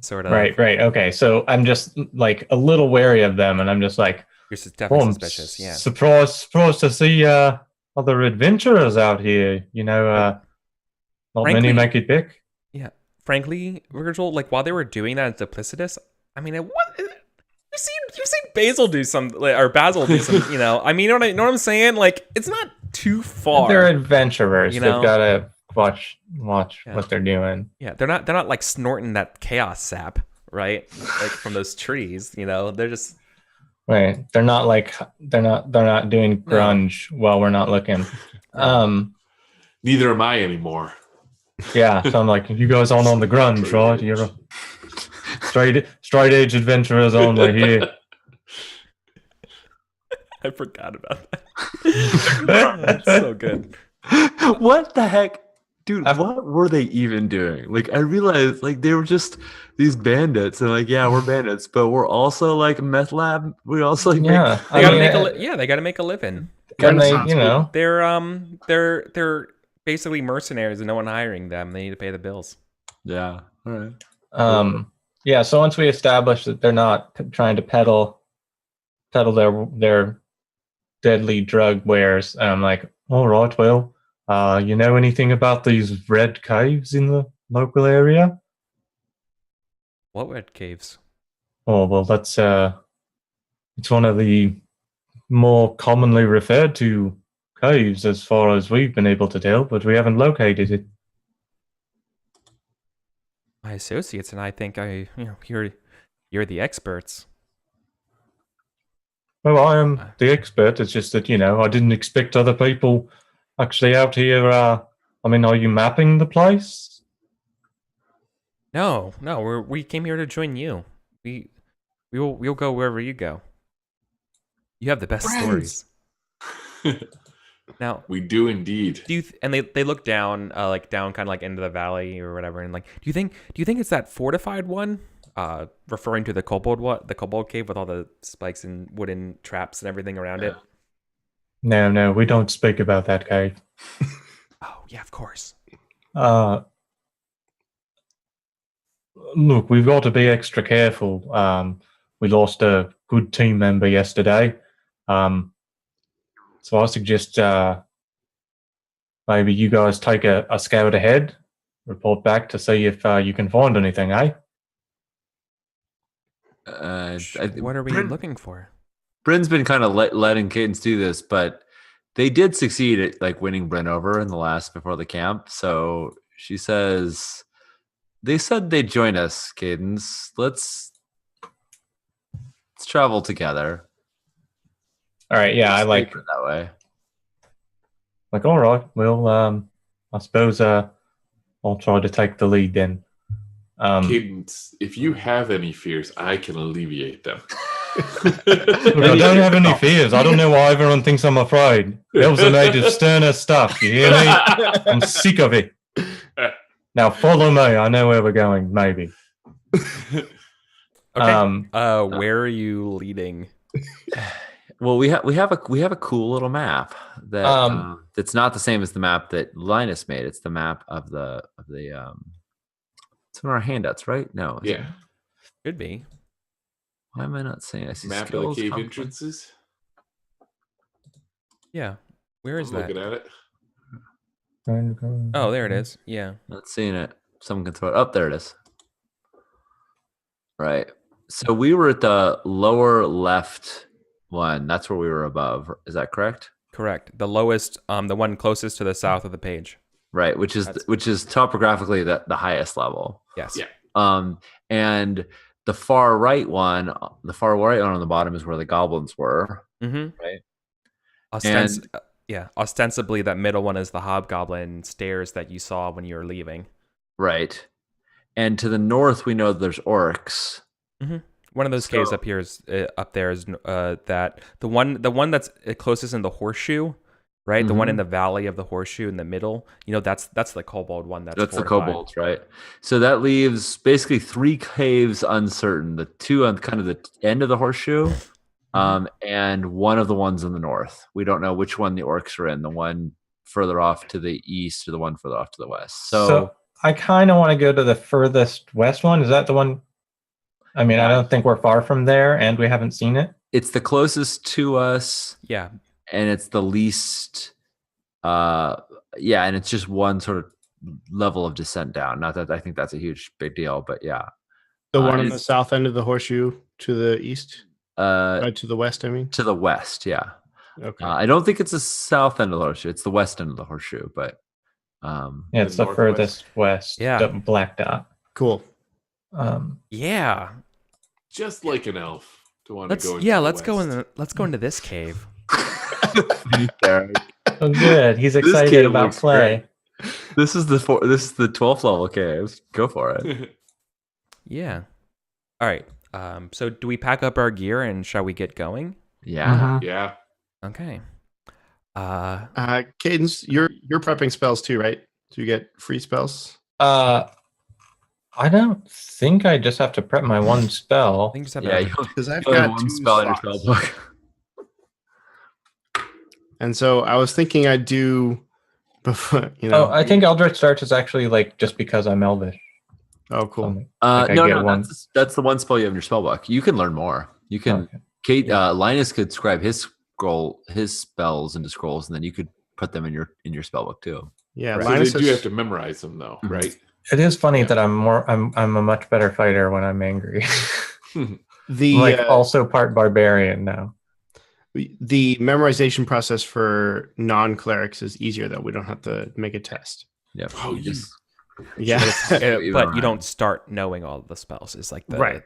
sort of. Right. Okay. So I'm just like a little wary of them, and I'm just like, You're definitely I'm suspicious, yeah. surprised to see other adventurers out here. Not Frankly- many make it big. Yeah. Frankly, Virgil, like while they were doing that, it's duplicitous. I mean, you've seen Basil do some, or Basil do some, I mean, you know what I'm saying? Like, it's not too far. They're adventurers. You know? They've got to watch Yeah. what they're doing. Yeah, they're not like snorting that chaos sap, right? Like from those trees, they're just Right. They're not doing grunge while we're not looking. Neither am I anymore. Yeah. So I'm like, you guys aren't on the grunge, right? You're straight edge adventurers only here. I forgot about that. Oh, that's so good. What the heck? Dude, what were they even doing? Like, I realized, like, they were just these bandits, and like, yeah, we're bandits, but we're also like meth lab. We also like, Yeah. They gotta make a living. And they, Renaissance They're basically mercenaries, and no one hiring them. They need to pay the bills. yeah, all right. Yeah. So once we establish that they're not trying to peddle their deadly drug wares, I'm like, all right, well, you know anything about these red caves in the local area? What red caves? Oh, well, that's it's one of the more commonly referred to caves as far as we've been able to tell, but we haven't located it. My associates and I think you're the experts. Well, I am the expert. It's just that, I didn't expect other people actually out here. I mean, are you mapping the place? No, we came here to join you. We'll go wherever you go. You have the best stories. Now We do indeed. and they look down, down kind of like into the valley or whatever, and like, do you think it's that fortified one? Referring to the kobold cave with all the spikes and wooden traps and everything around it. No, we don't speak about that cave. Oh yeah, of course. Look, we've got to be extra careful. We lost a good team member yesterday. So I suggest maybe you guys take a scout ahead, report back to see if you can find anything, eh? What are we looking for? Bryn's been kind of letting Cadence do this, but they did succeed at like winning Bryn over in the last before the camp. So she says they said they'd join us, Cadence. Let's travel together. All right, yeah, I like it that way. Like, all right, well, I suppose I'll try to take the lead then. Cadence, if you have any fears, I can alleviate them. Look, I don't have any fears. I don't know why everyone thinks I'm afraid. Elves are made of sterner stuff. You hear me? I'm sick of it. Now follow me. I know where we're going. Maybe. Okay. Where are you leading? Well, we have a cool little map that that's not the same as the map that Linus made. It's the map of the it's in our handouts, right? No. Yeah. Could be. Why am I not saying? I see Map of the skills, cave conflict. entrances. Yeah. Where is I'm that? looking at it. Oh, there it is. Yeah. Not seeing it. Someone can throw it up. There it is. Right. So we were at the lower left one. That's where we were above. Is that correct? Correct. The lowest, the one closest to the south of the page. Right. Which is topographically the highest level. Yes. Yeah. And the far right one on the bottom is where the goblins were, Mm-hmm. right? Ostensibly, that middle one is the hobgoblin stairs that you saw when you were leaving. Right. And to the north, we know there's orcs. Mm-hmm. One of those caves up here is up there is that the one that's closest in the horseshoe, right? Mm-hmm. The one in the valley of the horseshoe in the middle. That's the kobold one. That's the fortified. kobolds, right? So that leaves basically 3 caves uncertain. The 2 on kind of the end of the horseshoe, and one of the ones in the north. We don't know which one the orcs are in. The one further off to the east or the one further off to the west. So I kind of want to go to the furthest west one. Is that the one? I mean, I don't think we're far from there, and we haven't seen it. It's the closest to us. Yeah. And it's the least, and it's just one sort of level of descent down. Not that I think that's a big deal, but yeah. The one on the south end of the horseshoe to the east? To the west, I mean? To the west, yeah. Okay. I don't think it's the south end of the horseshoe. It's the west end of the horseshoe, but... it's the furthest west. Yeah. The black dot. Cool. Yeah. Just like an elf to want to go. Let's go into this cave. Oh, good. He's excited about play. Great. This is the 12th level cave. Go for it. Yeah. All right. So do we pack up our gear and shall we get going? Yeah. Yeah. Okay. Cadence, you're prepping spells too, right? Do you get free spells? I don't think I just have to prep my one spell. I think just have because I've got one 2 spell in your slots. spell book. And so I was thinking I'd do before, I think Eldritch Starch is actually like just because I'm Elvish. Oh, cool. That's the one spell you have in your spell book. You can learn more. You can. Okay. Linus could scribe his spells into scrolls, and then you could put them in your spell book too. Yeah, right. Linus So you have to memorize them though, right? It is funny that I'm a much better fighter when I'm angry. I'm also part barbarian now. The memorization process for non-clerics is easier though. We don't have to make a test. Yeah. Oh, yeah. But you don't start knowing all the spells. It's like the right.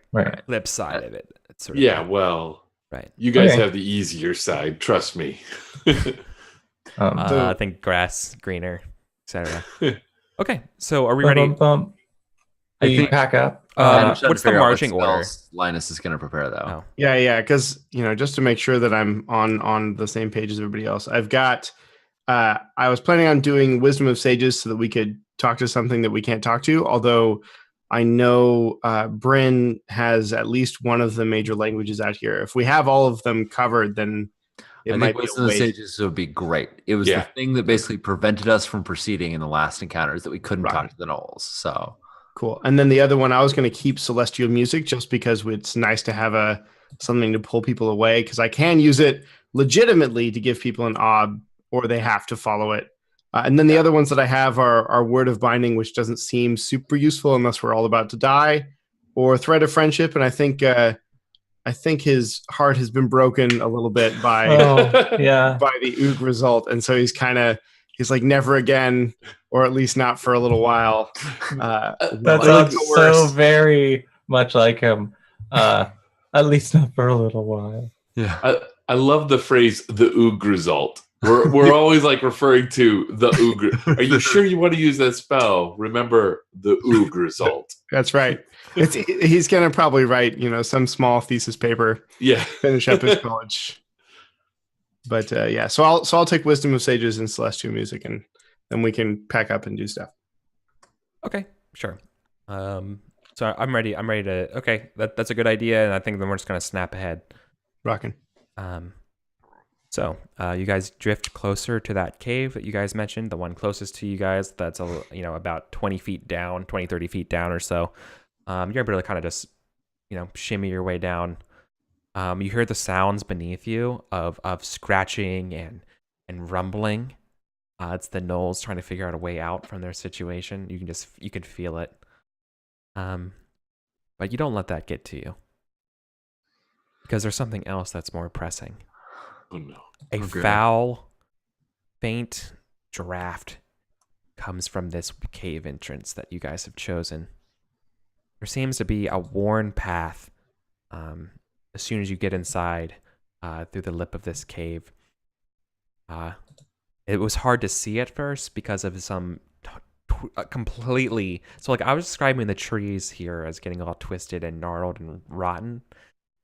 flip side of it. It's sort of well, right. You guys have the easier side. Trust me. I think grass, greener, etc. Okay, so are we ready? I think pack up. What's the marching order? Linus is going to prepare though. Oh. Yeah, because just to make sure that I'm on the same page as everybody else, I've got. I was planning on doing Wisdom of Sages so that we could talk to something that we can't talk to. Although I know Bryn has at least one of the major languages out here. If we have all of them covered, then I think Wisdom of Sages would be great. It was the thing that basically prevented us from proceeding in the last encounters that we couldn't talk to the gnolls. So cool. And then the other one, I was going to keep Celestial Music just because it's nice to have something to pull people away, because I can use it legitimately to give people an ob, or they have to follow it. And then the other ones that I have are Word of Binding, which doesn't seem super useful unless we're all about to die, or Thread of Friendship. And I think his heart has been broken a little bit by by the Oog result, and so he's like never again, or at least not for a little while. That sounds so very much like him. At least not for a little while. Yeah, I love the phrase "the Oog result." We're always like referring to the Oog. Are you sure you want to use that spell? Remember the Oog result. That's right. He's gonna probably write, some small thesis paper. Yeah. Finish up his college. But so I'll take Wisdom of Sages and Celestial Music, and then we can pack up and do stuff. Okay, sure. So I'm ready. I'm ready to. Okay, that's a good idea, and I think then we're just gonna snap ahead. Rocking. So you guys drift closer to that cave that you guys mentioned, the one closest to you guys. That's about 20 feet down, 20, 30 feet down or so. You're able to kind of just, shimmy your way down. You hear the sounds beneath you of scratching and rumbling. It's the gnolls trying to figure out a way out from their situation. You can feel it. But you don't let that get to you, because there's something else that's more pressing. Oh no! A foul, faint draft comes from this cave entrance that you guys have chosen. there seems to be a worn path as soon as you get inside through the lip of this cave. It was hard to see at first because of some completely... So like I was describing the trees here as getting all twisted and gnarled and rotten.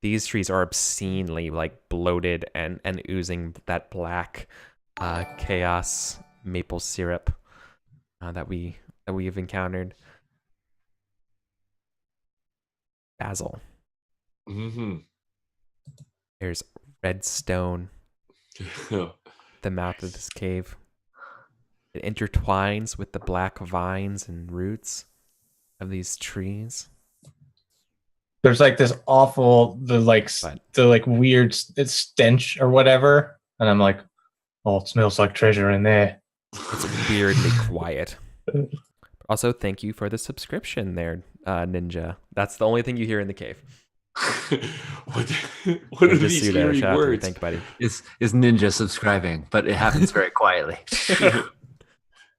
These trees are obscenely like bloated and oozing that black chaos maple syrup that we've encountered. Basil. Mm-hmm. There's red stone at the mouth of this cave. It intertwines with the black vines and roots of these trees. There's like this awful, the weird stench or whatever, and I'm like, oh, it smells like treasure in there. It's weirdly quiet. Also, thank you for the subscription there, Ninja. That's the only thing you hear in the cave. What are these eerie words? Thank you, buddy. Is Ninja subscribing, but it happens very quietly.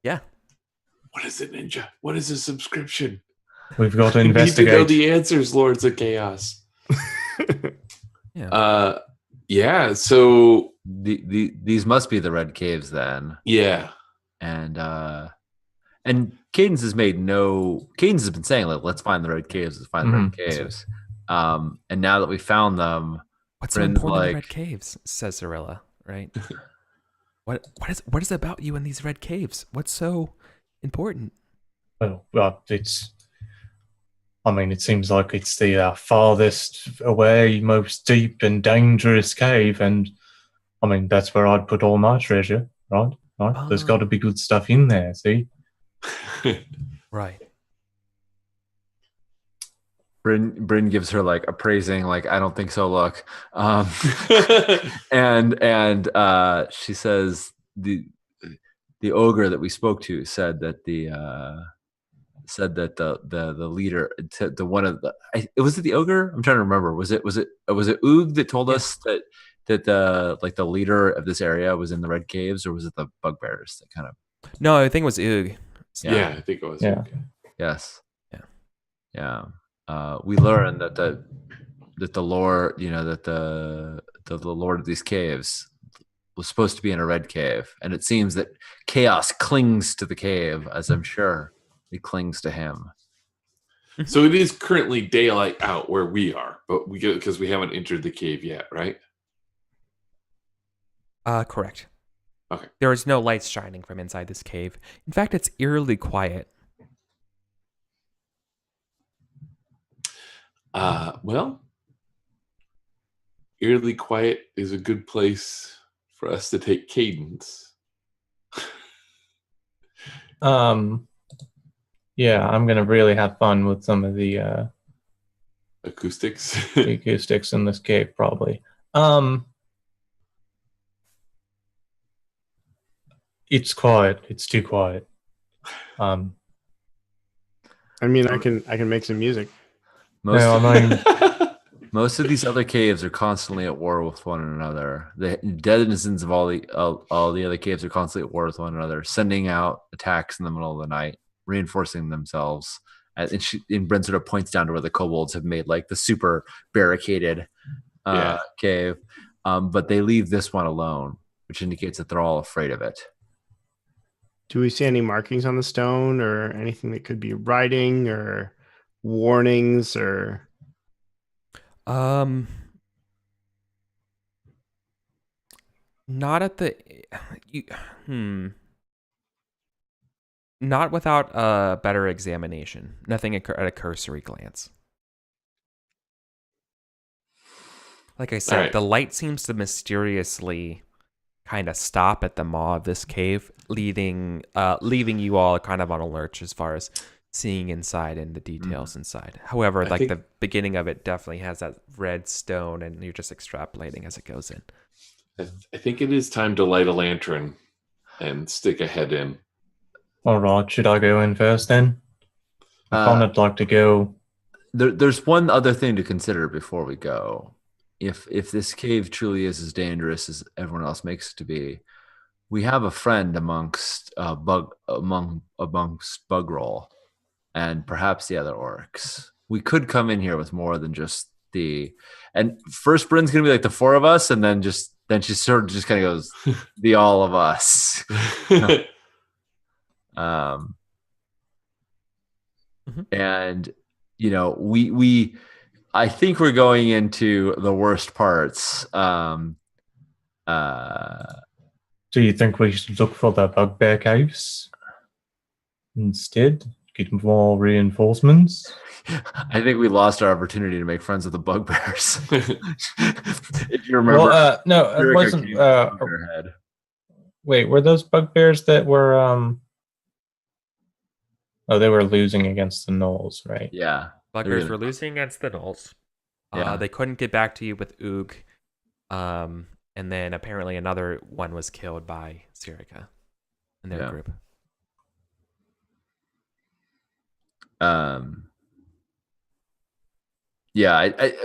Yeah. What is it, Ninja? What is a subscription? We've got to We need to investigate. know the answers, Lords of Chaos. Yeah. Yeah. So These must be the red caves then. yeah. And Cadence has been saying, like, let's find the red caves, And now that we found them, What's so Bryn's important in like, red caves, says Zarilla, right? What is it about you in these red caves? What's so important? Well, it seems like it's the farthest away, most deep and dangerous cave, and that's where I'd put all my treasure, right? Right? There's got to be good stuff in there, see? Right. Bryn gives her like appraising, like, I don't think so, look. And she says the ogre that we spoke to said that the leader, the one of the, was it the ogre? I'm trying to remember. Was it Oog that told us that the leader of this area was in the red caves, or was it the bugbears that kind of? No, I think it was Oog. Yeah, I think it was. Yeah. Okay. Yes. Yeah. We learned that the lord, that the lord of these caves was supposed to be in a red cave, and it seems that chaos clings to the cave, as I'm sure it clings to him. So it is currently daylight out where we are, but because we haven't entered the cave yet, right? Correct. Okay. There is no lights shining from inside this cave. In fact, it's eerily quiet. Well, eerily quiet is a good place for us to take Cadence. Yeah, I'm gonna really have fun with some of the Acoustics. the acoustics in this cave, probably. It's quiet. It's too quiet. I mean, I can make some music. Most of these other caves are constantly at war with one another. The denizens of all the other caves are constantly at war with one another, sending out attacks in the middle of the night, reinforcing themselves. And Bryn sort of points down to where the kobolds have made like the super barricaded cave, but they leave this one alone, which indicates that they're all afraid of it. Do we see any markings on the stone or anything that could be writing or warnings or? Not at the. Not without a better examination. Nothing at a cursory glance. Like I said, the light seems to mysteriously kind of stop at the maw of this cave, leaving you all kind of on alert as far as seeing inside and the details inside. However, I think the beginning of it definitely has that red stone, and you're just extrapolating as it goes in. I think it is time to light a lantern and stick a head in. All right, should I go in first then? I'd like to go. There's one other thing to consider before we go. If this cave truly is as dangerous as everyone else makes it to be, we have a friend amongst Bugroll and perhaps the other orcs. we could come in here with more than just and first Bryn's gonna be like the four of us, and then she sort of just kind of goes the all of us. And we I think we're going into the worst parts. Do you think we should look for the bugbear caves instead? Get more reinforcements? I think we lost our opportunity to make friends with the bugbears. If you remember, well, no, it wasn't. Wait, were those bugbears that were? Oh, they were losing against the gnolls, right? Yeah, Bugbears were losing against the gnolls. Yeah. They couldn't get back to you with Oog, and then apparently another one was killed by Sirica in their group.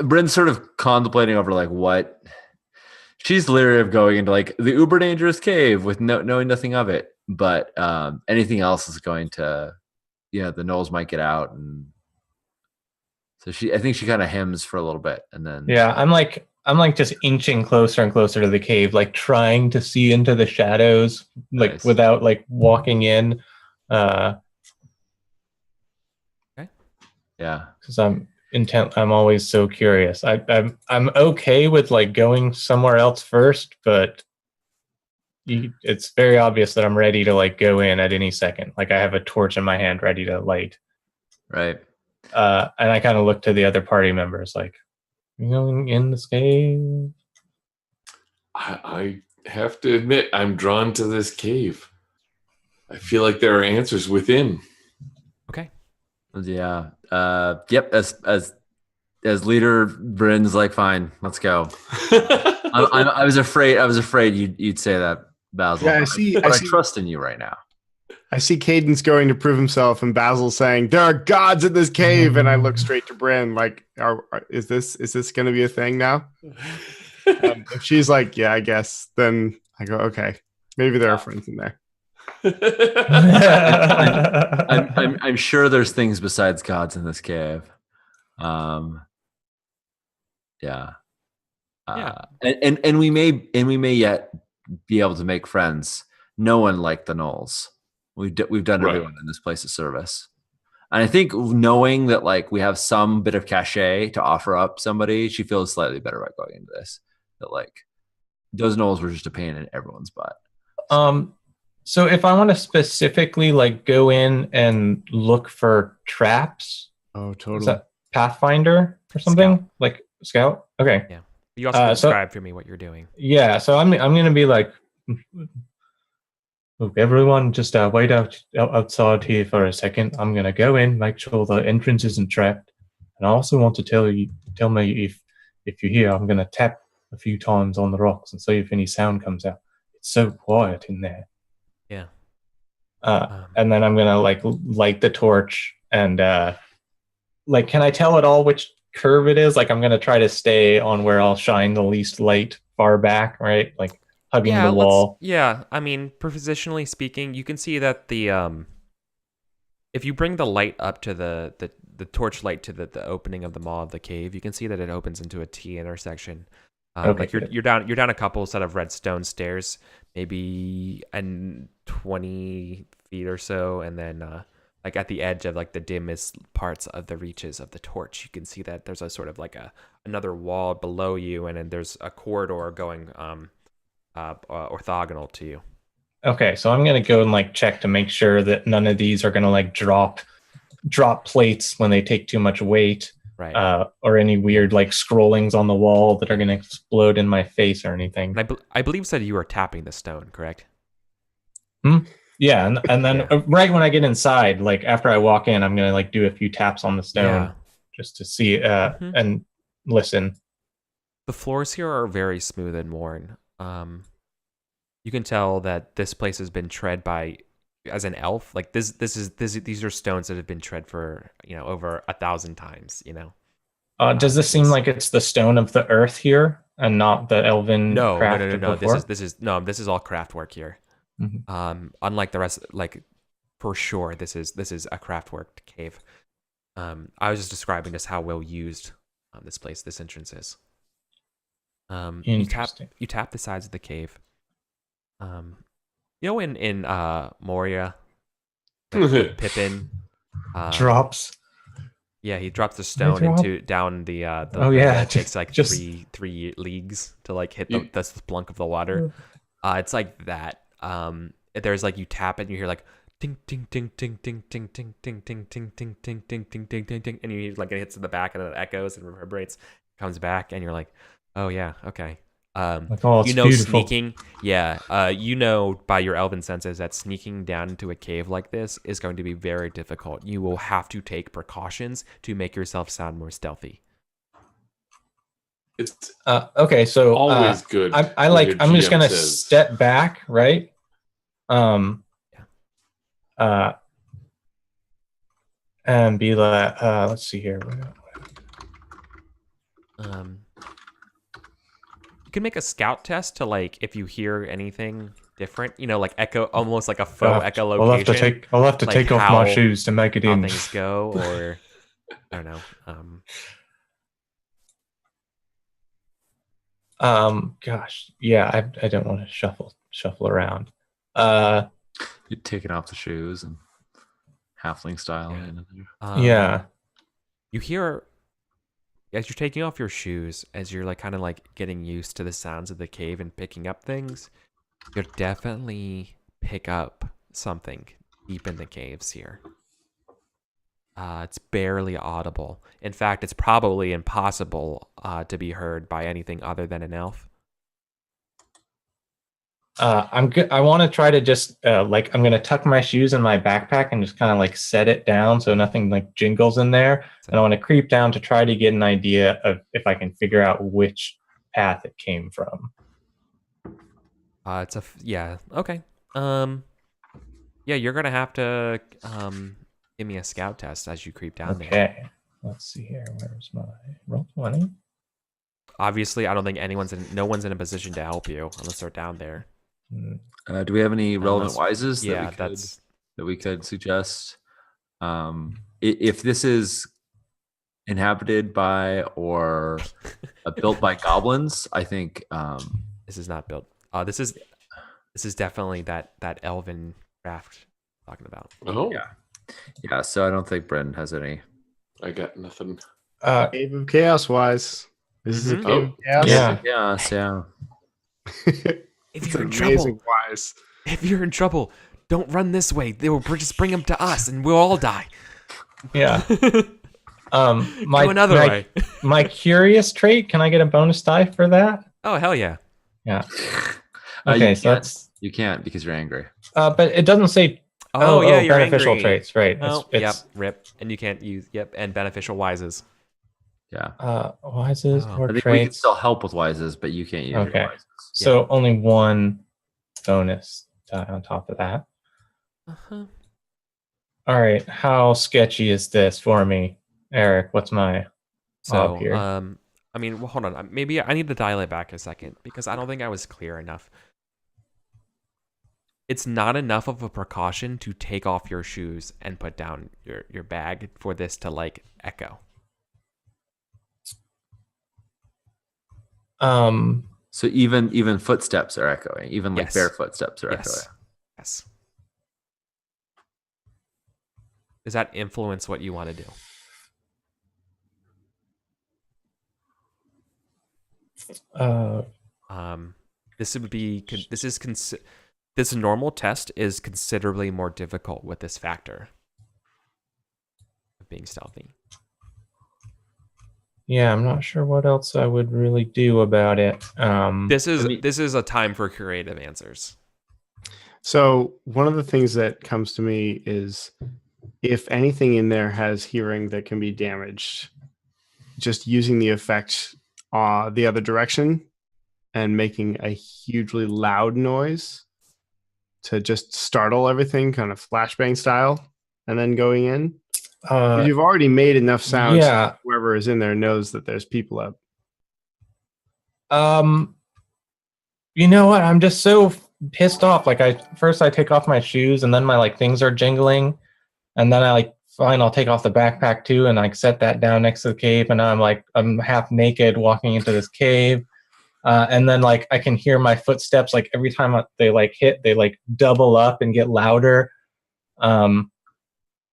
Bryn's sort of contemplating over like what she's leery of going into like the uber dangerous cave with knowing nothing of it, but anything else is going to, the gnolls might get out, and so I think she kind of hems for a little bit, and then I'm like just inching closer and closer to the cave, like trying to see into the shadows, like nice. Without like walking in. Okay. Yeah, because I'm always so curious. I'm okay with like going somewhere else first, but it's very obvious that I'm ready to like go in at any second. Like I have a torch in my hand ready to light. Right. And I kind of look to the other party members like, you going in this cave? I have to admit, I'm drawn to this cave. I feel like there are answers within. Okay. Yeah. Yep. As leader, Bryn's like, fine, let's go. I was afraid you'd say that, Basil. Yeah, I see. I trust in you right now. I see Cadence going to prove himself, and Basil saying, "There are gods in this cave," and I look straight to Bryn, like, "Is this going to be a thing now?" If she's like, "Yeah, I guess," then I go, "Okay, maybe there are friends in there." I'm sure there's things besides gods in this cave. And we may yet be able to make friends. No one like the gnolls. We've done everyone in this place a service, and I think knowing that like we have some bit of cachet to offer up somebody, she feels slightly better about going into this. That like those gnolls were just a pain in everyone's butt. So if I want to specifically like go in and look for traps, totally. Is that Pathfinder or something? Scout. Like Scout? Okay. Yeah. You also describe for me what you're doing. Yeah. So I'm gonna be like, look, everyone, just wait outside here for a second. I'm gonna go in, make sure the entrance isn't trapped, and I also want to tell me if you're here. I'm gonna tap a few times on the rocks and see if any sound comes out. It's so quiet in there. Yeah. And then I'm gonna like light the torch and like, can I tell at all which curve it is? Like, I'm gonna try to stay on where I'll shine the least light far back, right? Like hugging the wall. Yeah, I mean, positionally speaking, you can see that the if you bring the light up to the torch light to the opening of the maw of the cave, you can see that it opens into a T intersection. Like you're down a couple set of red stone stairs, maybe 20 feet or so, and then like at the edge of like the dimmest parts of the reaches of the torch, you can see that there's a sort of like another wall below you, and then there's a corridor going orthogonal to you. Okay, so I'm gonna go and like check to make sure that none of these are gonna like drop plates when they take too much weight. Right. Or any weird like scrollings on the wall that are going to explode in my face or anything. And I believe said you were tapping the stone, correct? Yeah, and then right when I get inside, like after I walk in, I'm going to like do a few taps on the stone just to see and listen. The floors here are very smooth and worn. You can tell that this place has been tread by as an elf. Like these are stones that have been tread for over 1,000 times. Does this seem like it's the stone of the earth here and not the elven? No. Before? This is all craft work here. Mm-hmm. Unlike the rest, like for sure, this is a craft work cave. I was just describing just how well used this entrance is. Interesting. You tap the sides of the cave. In Moria, like Pippin Drops. Yeah, he drops the stone down the yeah, it takes like just- three leagues to like hit the splunk of the water. It's like that. There's like you tap it and you hear like ting ting ting ting ting ting ting ting ting ting ting ting ting ting ting ting ting, and you like it hits in the back and it echoes and reverberates, comes back, and you're like, oh yeah, okay. It's beautiful. Sneaking, by your elven senses that sneaking down into a cave like this is going to be very difficult. You will have to take precautions to make yourself sound more stealthy. It's okay, so always good. I'm just gonna step back, right? And be like, let's see here. You can make a scout test to like if you hear anything different, like echo, almost like a faux echolocation. I'll have to like take off my shoes to make it how in. things go, or I don't know. Gosh, yeah, I don't want to shuffle around. You're taking off the shoes and halfling style. Yeah. You hear as you're taking off your shoes, as you're like kind of like getting used to the sounds of the cave and picking up things, you'll definitely pick up something deep in the caves here. It's barely audible. In fact, it's probably impossible to be heard by anything other than an elf. I'm good. I want to try to just I'm going to tuck my shoes in my backpack and just kind of like set it down so nothing like jingles in there. And I want to creep down to try to get an idea of if I can figure out which path it came from. Okay. You're gonna have to give me a scout test as you creep down there. Okay. Let's see here. Where's my roll 20? Obviously, I don't think no one's in a position to help you unless they're down there. Do we have any relevant wises that we could suggest? If this is inhabited by or built by goblins, I think this is not built. This is definitely that elven craft I'm talking about. Oh yeah. So I don't think Brendan has any. I got nothing. Cave of Chaos wise. This is a Cave of Chaos. Yeah. If you're in trouble, don't run this way. They will just bring them to us, and we'll all die. Yeah. Go another way. My curious trait. Can I get a bonus die for that? Oh hell yeah. Yeah. Okay, so you can't because you're angry. But it doesn't say. You're beneficial angry. traits, right? Yep. Rip, and you can't use and beneficial wises. Yeah. Wises or I think traits. we can still help with wises, but you can't use your wises. So only one bonus die on top of that. Uh-huh. All right. How sketchy is this for me, Eric? What's my so here? Hold on. Maybe I need to dial it back a second because I don't think I was clear enough. It's not enough of a precaution to take off your shoes and put down your bag for this to like echo. So even footsteps are echoing. Even like bare footsteps are echoing. Yes. Does that influence what you want to do? This normal test is considerably more difficult with this factor of being stealthy. Yeah, I'm not sure what else I would really do about it. This is a time for creative answers. So one of the things that comes to me is if anything in there has hearing that can be damaged, just using the effect the other direction and making a hugely loud noise to just startle everything, kind of flashbang style, and then going in. You've already made enough sounds. Yeah. Whoever is in there knows that there's people up. You know what? I'm just so pissed off. Like I take off my shoes and then my like things are jingling, and then I like fine, I'll take off the backpack too, and like set that down next to the cave, and I'm half naked walking into this cave. And then like I can hear my footsteps like every time they like hit, they like double up and get louder. And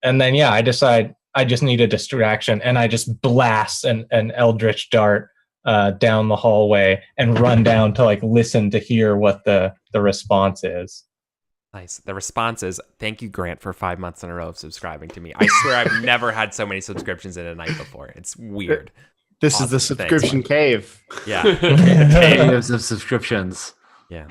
then yeah, I decide I just need a distraction, and I just blast an eldritch dart down the hallway and run down to like listen to hear what the response is. Nice. The response is, thank you, Grant, for 5 months in a row of subscribing to me. I swear I've never had so many subscriptions in a night before. It's weird. This Awesome. is the subscription cave. Yeah. Caves of subscriptions. Yeah.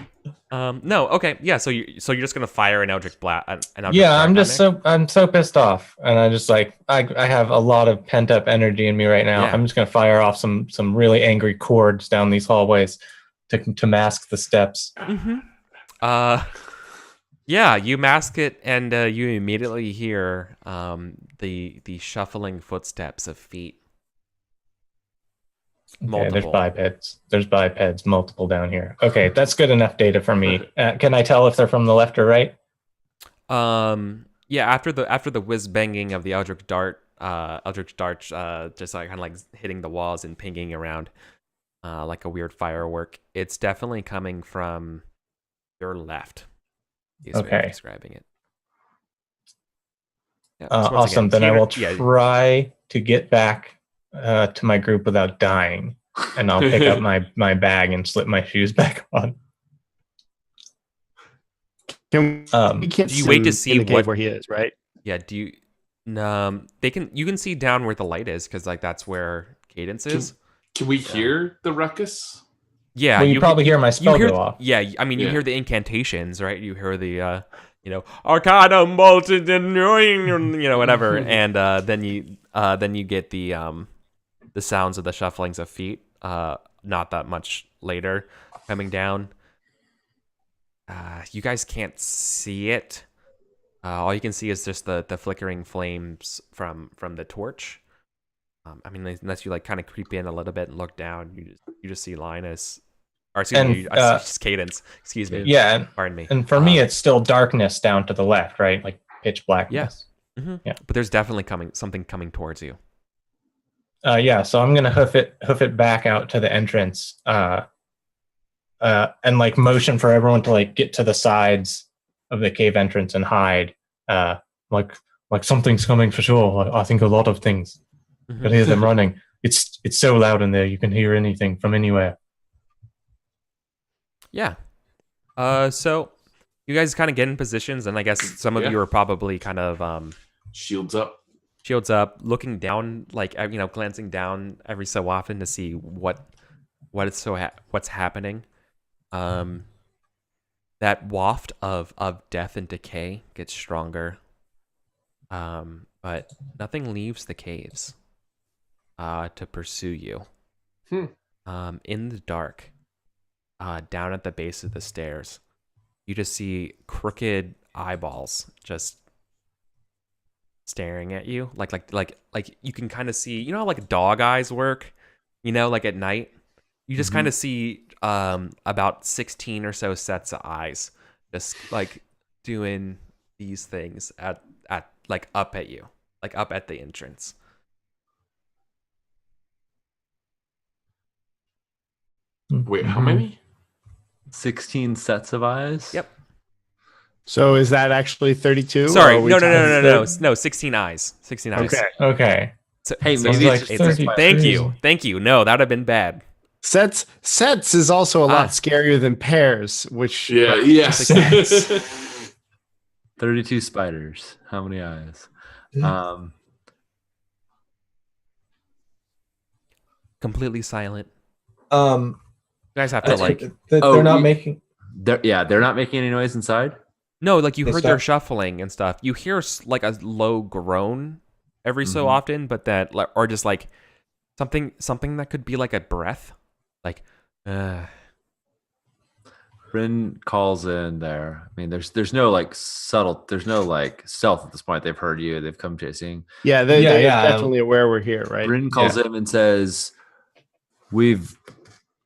No. Okay. Yeah. So you're just gonna fire an eldritch blast. Yeah, I'm so pissed off, and I just like I have a lot of pent up energy in me right now. Yeah. I'm just gonna fire off some really angry chords down these hallways to mask the steps. Mm-hmm. Yeah, you mask it, and you immediately hear the shuffling footsteps of feet. Okay, there's bipeds, multiple down here. Okay, that's good enough data for me. Can I tell if they're from the left or right? Yeah. After the whiz banging of the eldritch darts just like kind of like hitting the walls and pinging around like a weird firework. It's definitely coming from your left. Okay. Describing it. Yeah, awesome. again, then I will try to get back to my group without dying, and I'll pick up my bag and slip my shoes back on. We can't do you wait to see where he is, right? Yeah. Do you? You can see down where the light is, because like that's where Cadence is. Can we hear the ruckus? Yeah, well, you probably hear my spell go off. Yeah, I mean, you hear the incantations, right? You hear the, Arcana bolted and whatever, and then you get the sounds of the shufflings of feet. Not that much later, coming down. You guys can't see it. All you can see is just the flickering flames from the torch. I mean, unless you like kind of creep in a little bit and look down, you just see Linus. Or excuse me, just Cadence. Excuse me. Yeah. Pardon me. And for me, it's still darkness down to the left, right? Like pitch blackness. Yeah. Mm-hmm. Yeah. But there's definitely something coming towards you. Yeah. So I'm gonna hoof it back out to the entrance, and like motion for everyone to like get to the sides of the cave entrance and hide. Like something's coming for sure. I think a lot of things. Mm-hmm. I can hear them running. It's so loud in there. You can hear anything from anywhere. Yeah. So you guys kind of get in positions, and I guess some of you are probably kind of shields up, looking down, like glancing down every so often to see what's happening. That waft of death and decay gets stronger, but nothing leaves the caves to pursue you. In the dark, down at the base of the stairs, you just see crooked eyeballs just staring at you, like you can kind of see, how like dog eyes work, like at night. You just kind of see about 16 or so sets of eyes just like doing these things at like up at you, like up at the entrance. Wait, how many? 16 sets of eyes? Yep. So is that actually 32? Sorry, no, 16 eyes. 16 eyes. Okay. So, hey, so maybe like it's thank you. No, that'd have been bad. Sets is also a lot scarier than pairs, which yes. 32 spiders. How many eyes? Completely silent. You guys have to they're not making. They're not making any noise inside. No, like you heard their shuffling and stuff. You hear like a low groan every so often, but that or just like something that could be like a breath, like. Bryn calls in there. I mean, there's no like stealth at this point. They've heard you. They've come chasing. Yeah, they're definitely aware we're here, right? Bryn calls in and says, "We've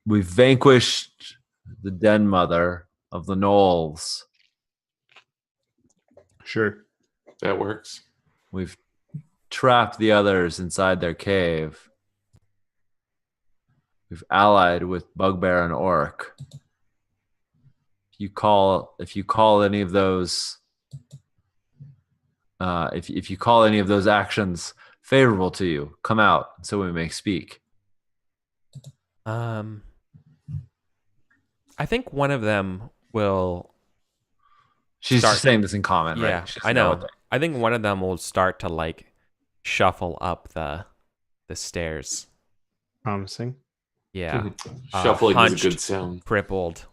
vanquished the den mother of the gnolls. Sure, that works. We've trapped the others inside their cave. We've allied with Bugbear and Orc. If you call any of those, if you call any of those actions favorable to you, come out so we may speak. I think one of them will. She's just saying this in comment, Yeah, right? I know. I think one of them will start to like shuffle up the stairs. Promising. Yeah. Shuffling is a Hunched, good sound. crippled.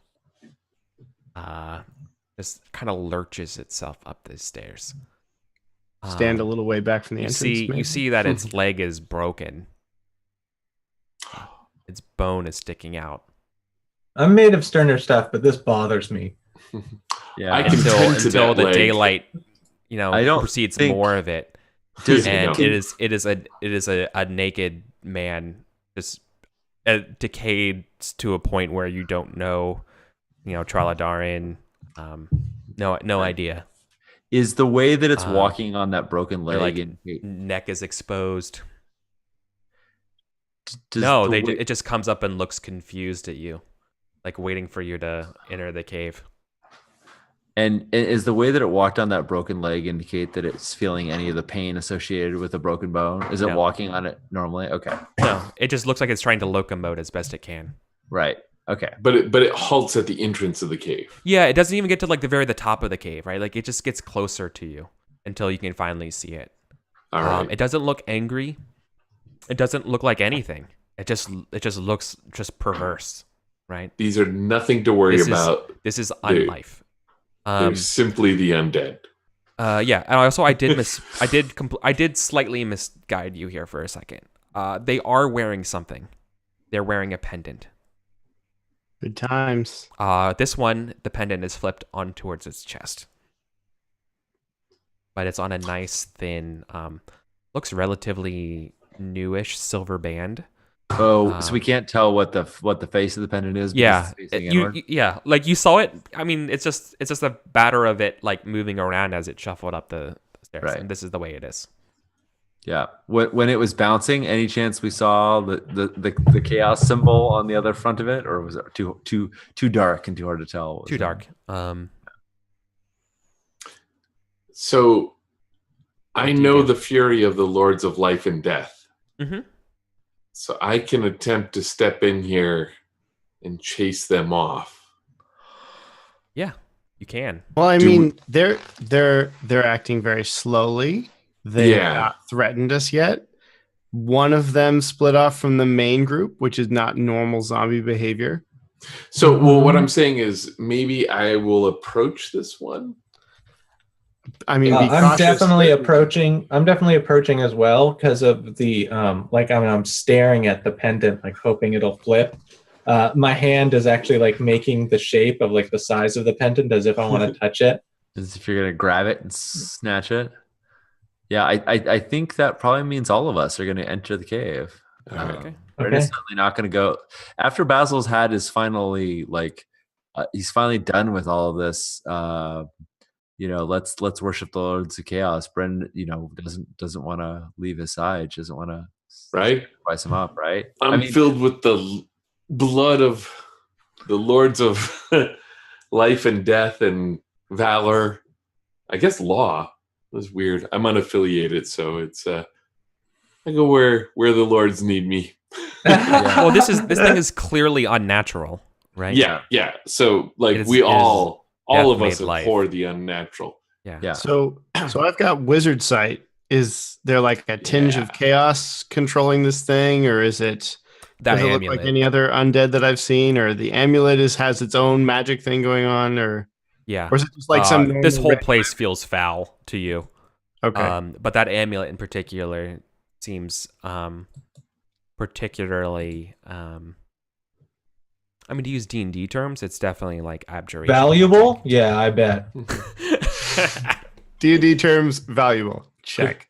Just kind of lurches itself up the stairs. Stand a little way back from the entrance. You maybe? see that its leg is broken. Its bone is sticking out. I'm made of sterner stuff, but this bothers me. Yeah. I can tend to Until that the leg. daylight, I don't precedes think- more of it. Yeah. And it is a naked man, just decayed to a point where you don't know, Traladarin. No idea. Is the way that it's walking on that broken Their, leg like, neck is exposed. does No, the it just comes up and looks confused at you, like waiting for you to enter the cave. And is the way that it walked on that broken leg indicate that it's feeling any of the pain associated with a broken bone? Is it No. walking on it normally? Okay. No, it just looks like it's trying to locomote as best it can. Right. Okay. But it halts at the entrance of the cave. Yeah, it doesn't even get to like the top of the cave, right? Like it just gets closer to you until you can finally see it. All right. It doesn't look angry. It doesn't look like anything. It just looks just perverse, right? These are nothing to worry about. This is They're- unlife. They're simply the undead. Yeah, and also I did slightly misguide you here for a second. They are wearing something. They're wearing a pendant. Good times. This one, the pendant is flipped on towards its chest, but it's on a nice thin, looks relatively newish silver band. Oh, so we can't tell what the face of the pendant is. because Yeah, it's facing inward? like you saw it. I mean, it's just a batter of it like moving around as it shuffled up the stairs. Right. And this is the way it is. Yeah. When it was bouncing, any chance we saw the chaos symbol on the other front of it, or was it too dark and too hard to tell? What was Too it? dark. So I know the fury of the Lords of Life and Death. Mm-hmm. So I can attempt to step in here and chase them off. Yeah, you can. Well, I mean, they're acting very slowly. They have not threatened us yet. One of them split off from the main group, which is not normal zombie behavior. So, well, what I'm saying is maybe I will approach this one. I mean, be I'm cautious, definitely but- approaching. I'm definitely approaching as well because of the I'm staring at the pendant, like hoping it'll flip. My hand is actually like making the shape of like the size of the pendant, as if I want to touch it. As if you're gonna grab it and snatch it. Yeah, I think that probably means all of us are gonna enter the cave. Okay. We're just certainly not gonna go after Basil's had his finally he's finally done with all of this. Let's worship the Lords of Chaos. Bren, doesn't want to leave his side. Doesn't want to sacrifice him up, right? I'm filled with the blood of the Lords of Life and Death and Valor. I guess law. That's weird. I'm unaffiliated, so it's I go where the Lords need me. Well, this thing is clearly unnatural, right? Yeah. So like It is- we it is all of us death-made life. abhor the unnatural. Yeah. So I've got wizard sight. Is there like a tinge of chaos controlling this thing, or is it? That does it look amulet. like any other undead that I've seen, or the amulet has its own magic thing going on, or is it just like some? This normal whole place feels foul to you. Okay. But that amulet in particular seems particularly. I mean, to use D&D terms, it's definitely like abjuration. Valuable? Yeah, I bet. D&D terms valuable. Check.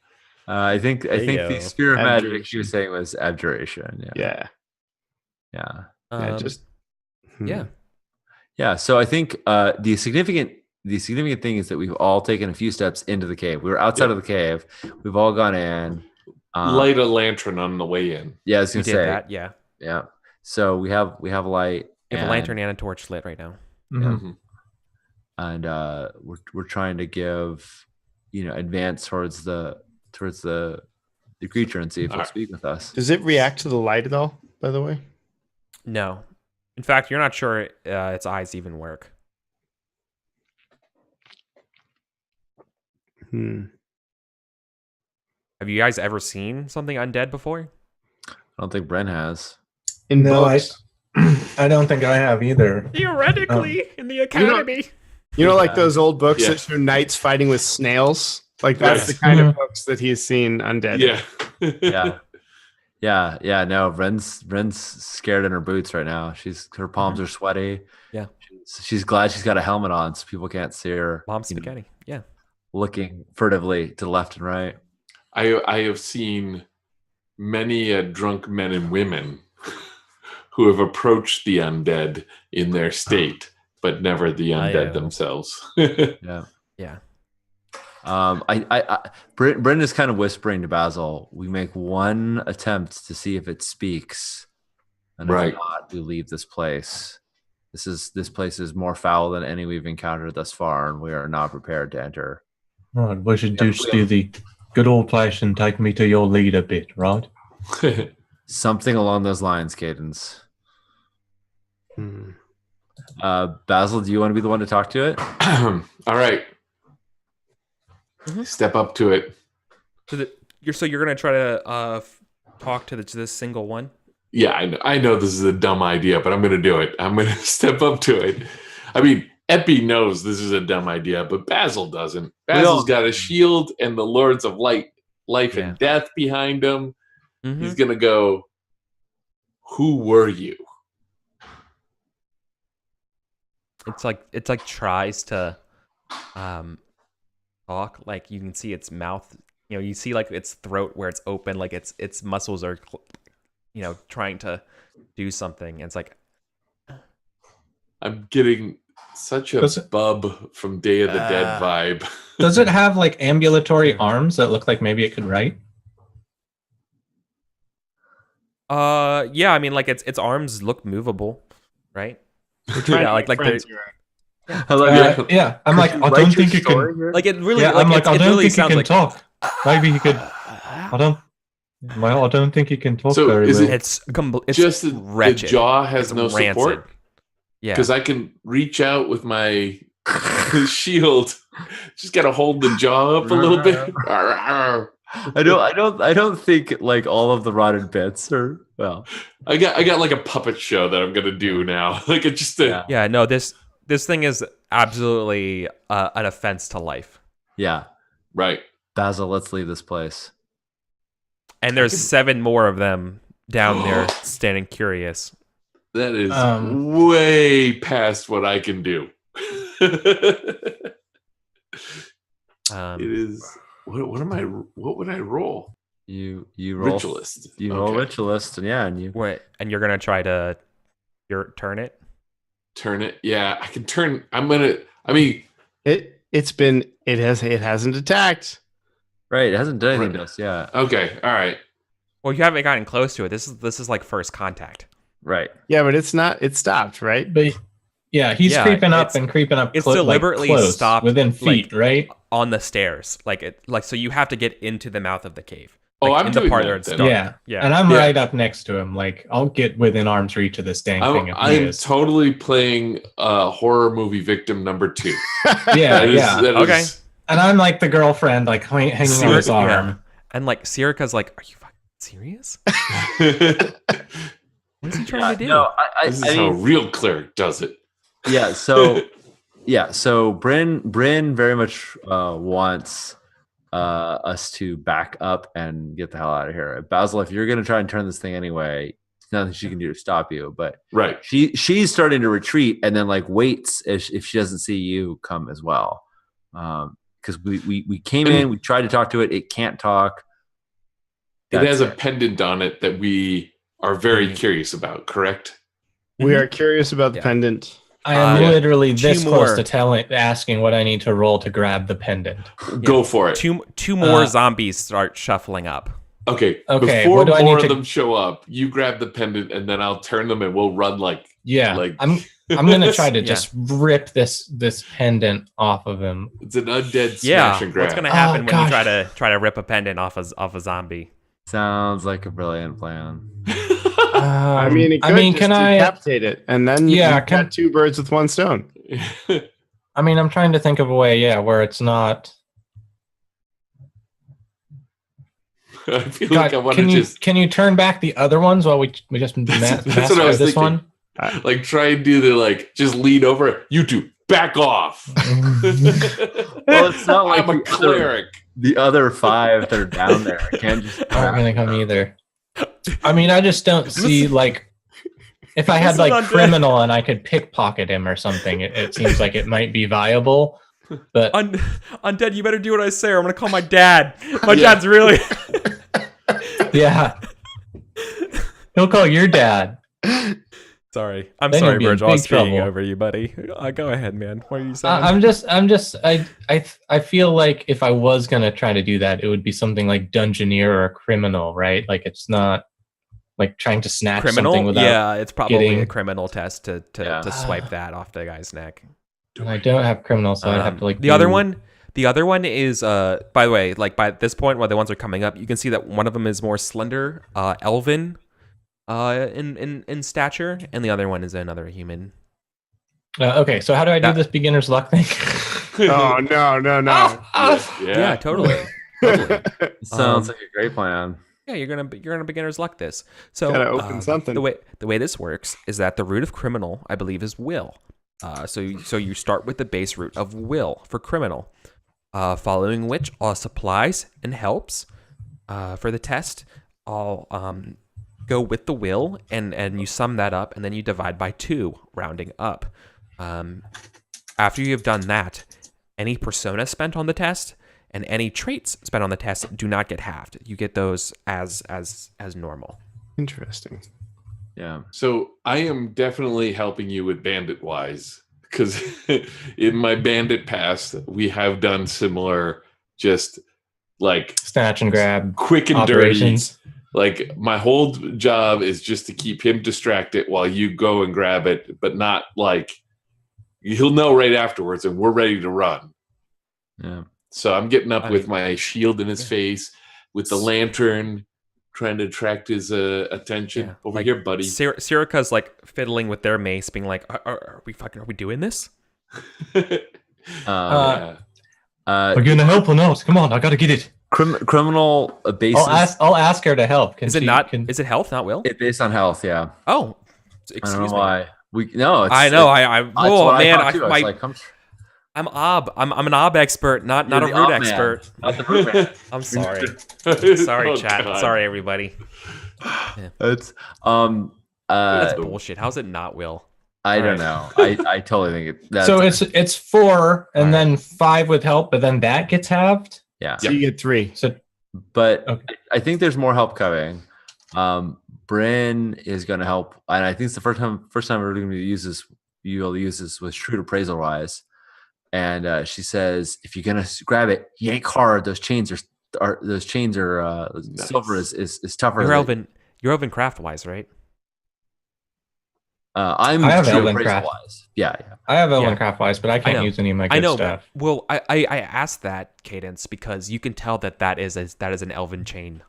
I think you go. the sphere of magic Abjuration. she was saying was abjuration. Yeah. Um, yeah. Yeah. So I think the significant thing is that we've all taken a few steps into the cave. We were outside of the cave. We've all gone in. light a lantern on the way in. Yeah, I was You gonna did say that, yeah. yeah. So we have light. You have a lantern and a torch lit right now. Mhm. and we're trying to give advance towards the creature and see if it'll speak with us. Does it react to the light at all, by the way? No. In fact, you're not sure its eyes even work. Have you guys ever seen something undead before? I don't think Bren has. In No, books? I don't think I have either. Theoretically, in the academy. You know, like those old books Yeah. that show knights fighting with snails? Like that's the kind of books that he's seen undead. Yeah. Yeah. No, Bren's scared in her boots right now. Her palms are sweaty. Yeah. She's glad she's got a helmet on so people can't see her. Mom spaghetti. Yeah. Looking furtively to the left and right. I have seen many drunk men and women who have approached the undead in their state, but never the undead themselves. Yeah. Yeah. Brendan is kind of whispering to Basil. We make one attempt to see if it speaks, and if not, we leave this place. This place is more foul than any we've encountered thus far, and we are not prepared to enter. Right, we should do the good old place and take me to your leader bit, right? Something along those lines, Cadence. Basil, do you want to be the one to talk to it? All right. Step up to it. So you're gonna try to talk to this single one? Yeah, I know this is a dumb idea, but I'm going to do it. I'm going to step up to it. I mean, Epi knows this is a dumb idea, but Basil doesn't. Basil's got a shield and the Lords of Life and Death behind him. Mm-hmm. He's going to go, who were you? It's like tries to talk. Like you can see its mouth. You see like its throat where it's open, like its muscles are, trying to do something. And it's like I'm getting such a bub from Day of the Dead vibe. Does it have like ambulatory arms that look like maybe it could write? Yeah. I mean, like its arms look movable, right? Yeah, like they're. Yeah, I'm like, I don't think it can. Like it really. Yeah, like, I'm like, I don't think he can like, talk. Maybe he could. I don't think he can talk So very is well. It's just wretched. the jaw has It's no rancid. support? Yeah. Because I can reach out with my shield. Just got to hold the jaw up a little bit. I don't think like all of the rotted bits are well. I got like a puppet show that I'm gonna do now. Like it's just a Yeah. No. This thing is absolutely an offense to life. Yeah. right. Basil, let's leave this place. And there's 7 more of them down there standing curious. That is way past what I can do. It is. What would I roll? You roll Ritualist. You roll ritualist, and you. What? And you're gonna try to turn it. Turn it. Yeah, I can turn. I mean, It hasn't attacked. Right, it hasn't done anything to us. Yeah. okay. All right. Well, you haven't gotten close to it. This is like first contact. Right. Yeah, but it's not. It stopped, right? But yeah, he's creeping up and creeping up. It's deliberately close, stopped within feet, right? On the stairs, so you have to get into the mouth of the cave. Oh, I'm in the doing part that where it's then. dark. Yeah. And I'm right up next to him. Like, I'll get within arm's reach of this dang thing. If he I'm is. totally playing horror movie victim number 2. Yeah, That Okay. is- And I'm like the girlfriend, like hanging on his arm. Yeah. And like Sirica's like, are you fucking serious? What is he trying to do? No, this is how a real cleric does it. Yeah. So, So Bryn very much wants us to back up and get the hell out of here. Basil, if you're going to try and turn this thing anyway, there's nothing she can do to stop you. But Right. she's starting to retreat and then like waits if she doesn't see you come as well. Because we came in, we tried to talk to it. It can't talk. It has a pendant on it that we are very curious about, correct? We are curious about the pendant. I am literally this two close more. to asking what I need to roll to grab the pendant. Go for it. Two more zombies start shuffling up. Okay. Okay, Before what do I more need of to- them show up, you grab the pendant, and then I'll turn them, and we'll run like. I'm gonna try to Yeah. just rip this pendant off of him. It's an undead Yeah, smash and grab. what's gonna happen Oh, when you gosh. try to rip a pendant off a zombie? Sounds like a brilliant plan. I mean, it could just can I? decapitate it, and then Yeah, you got two birds with one stone. I mean, I'm trying to think of a way, where it's not. I feel God, like I want to just can you turn back the other ones while we just That's what I massacre was this thinking. one? like try and do the just lean over. You two, back off. Well, it's not like I'm a cleric. the other 5 that are down there can't just. Aren't gonna come either. I mean, I just don't see if I had This is undead. criminal and I could pickpocket him or something. It seems like it might be viable, but Undead, you better do what I say, or I'm gonna call my dad. My Yeah. dad's really. yeah, he'll call your dad. Sorry, I'm Then sorry, you'll be in Virgil. I was big speaking trouble. over you, buddy. Go ahead, man. What are you saying? I feel like if I was gonna try to do that, it would be something like dungeoneer or a criminal, right? Like it's not like trying to snatch something criminal? without. Yeah, it's probably getting- a criminal test to Yeah. swipe that off the guy's neck. And I don't have criminal, so I'd have to The other one is by the way, like by this point while the ones are coming up, you can see that one of them is more slender, elven in stature, and the other one is another human. Okay, so how do I do this beginner's luck thing? Oh no! Yeah, totally. Totally. Sounds like a great plan. Yeah, you're gonna beginner's luck this. So Gotta open something. The way this works is that the root of criminal, I believe, is will. So you start with the base root of will for criminal, following which all supplies and helps for the test all go with the will, and you sum that up, and then you divide by 2, rounding up. After you have done that, any persona spent on the test and any traits spent on the test do not get halved. You get those as normal. Interesting. Yeah. So I am definitely helping you with bandit wise, because in my bandit past we have done similar, just like Snatch and grab quick and operations. dirty. Like my whole job is just to keep him distracted while you go and grab it, but not like he'll know right afterwards, and we're ready to run. Yeah. So I'm getting up with my shield in his face, with the lantern, trying to attract his attention. Over here, buddy. Sirica's like fiddling with their mace, being like, "Are we doing this?" Yeah. Are you gonna help or not? Come on, I gotta get it. Criminal basis. I'll ask her to help. Is it health, not will? Based on health, yeah. Oh, I excuse don't know me. why. It's, I know. that's Oh what man, thought too. I was like, I'm an ob expert, not a you're the root op man, expert. not the root man. I'm sorry. Sorry, Oh, chat. God. Sorry, everybody. It's That's bullshit. How's it not will? I don't know. I totally think that's So it's 4 and then 5 with help, but then that gets halved. yeah. So you get 3. So But Okay. I think there's more help coming. Bryn is going to help, and I think it's the first time we're going to use this. You'll use this with shrewd appraisal wise, and she says if you're going to grab it, yank hard. Those chains are Nice. silver is tougher. You're Elven craft wise, right? I'm I have shrewd Elven appraisal craft. wise. Yeah. I have Elven Yeah. craft wise, but I I can't know. use any of my I good know. stuff. Well, I asked that, Cadence, because you can tell that is an Elven chain.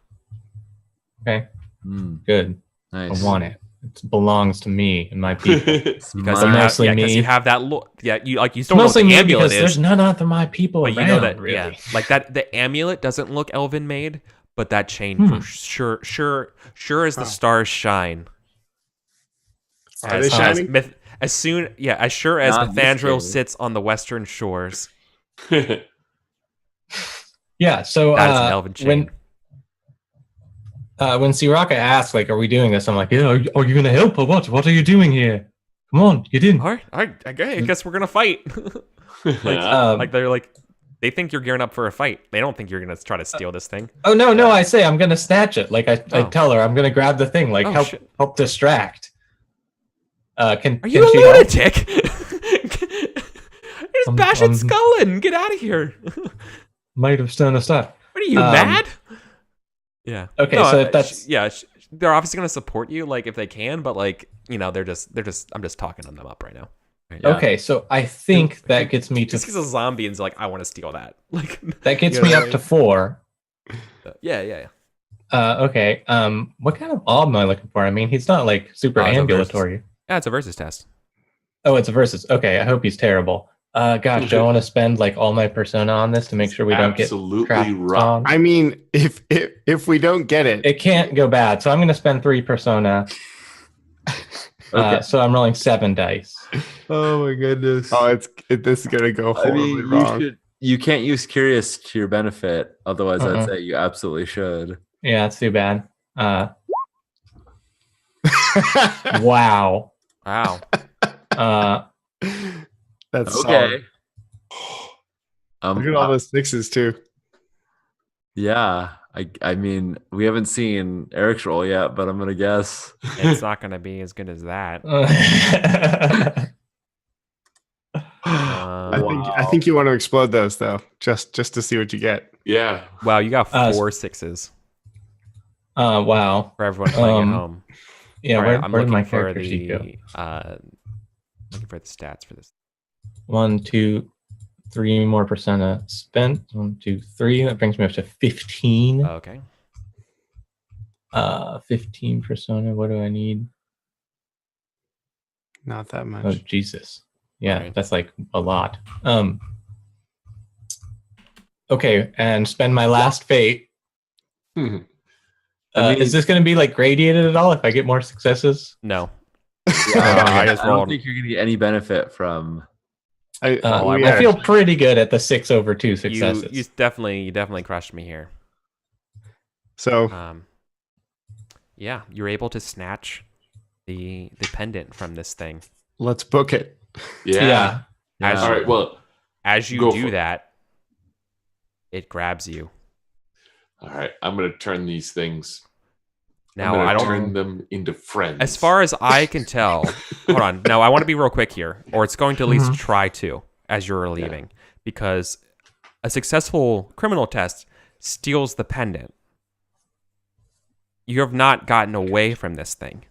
Okay, Mm, good. nice. I want it. It belongs to me and my people. Because But you have, mostly me. you have that look. Yeah, you still know what Mostly the me amulet because is, there's none other my people but around. you know that really. like that the amulet doesn't look Elven made, but that chain for sure as the stars shine. Are they shining? As sure as Not in this Methandril case. sits on the western shores. Yeah. So That is an Elven chain. when Siraka asked, like, "Are we doing this?" I'm like, "Yeah. Are you gonna help or what? What are you doing here? Come on, get in." All right, I guess we're gonna fight. They're like, they think you're gearing up for a fight. They don't think you're gonna try to steal this thing. Oh no! I say I'm gonna snatch it. Like I tell her I'm gonna grab the thing. Like Oh, shit. help distract. Can Are you a she help? lunatic? There's Bash and I'm- Skullin. Get out of here. Made of sterner stuff. What are you mad? Yeah. Okay, No, so if that's they're obviously gonna support you, like if they can, but like they're just. I'm just talking them up right now. Yeah. okay, so I think that gets me to Just because a zombie and's like, I want to steal that. Like that gets you know me what up I to mean? 4. Yeah. Okay. What kind of ob am I looking for? I mean, he's not like super It's a ambulatory. Yeah, it's a versus test. Oh, it's a versus. Okay, I hope he's terrible. Gosh, do I want to spend like all my persona on this to make sure we don't get Absolutely crapped right. on? I mean, if we don't get it, It can't go bad, so I'm going to spend 3 persona. Okay. So I'm rolling 7 dice. Oh my goodness. this is gonna go I horribly mean, wrong. you can't use curious to your benefit. Otherwise, Uh-uh. I'd say you absolutely should. Yeah, that's too bad. Wow. Wow. That's Okay. solid. Look at all those 6s too. Yeah. I mean, we haven't seen Eric's roll yet, but I'm gonna guess. It's not gonna be as good as that. I think you want to explode those though, just to see what you get. Yeah. Wow, you got 4 6s Wow. for everyone playing at home. Yeah, All right, I'm where did looking my for character sheet go? looking for the stats for this. 1, 2, 3 more persona spent. 1, 2, 3. That brings me up to 15. Okay. 15 persona. What do I need? Not that much. Oh Jesus. Yeah, Right. that's like a lot. Okay, and spend my last fate. Mhm. Is this going to be like gradiated at all if I get more successes? No. I I just don't rolled. think you're gonna get any benefit from. I feel pretty good at the 6/2 successes. You definitely crushed me here. So Yeah, you're able to snatch the pendant from this thing. let's book it. Yeah. As All right. Well, as you go do for it. that, it grabs you. all right. I'm going to turn these things. Now I'm I gonna don't. turn them into friends. As far as I can tell, hold on. Now I want to be real quick here, or it's going to at least try to as you're leaving, because a successful criminal test steals the pendant. You have not gotten away from this thing,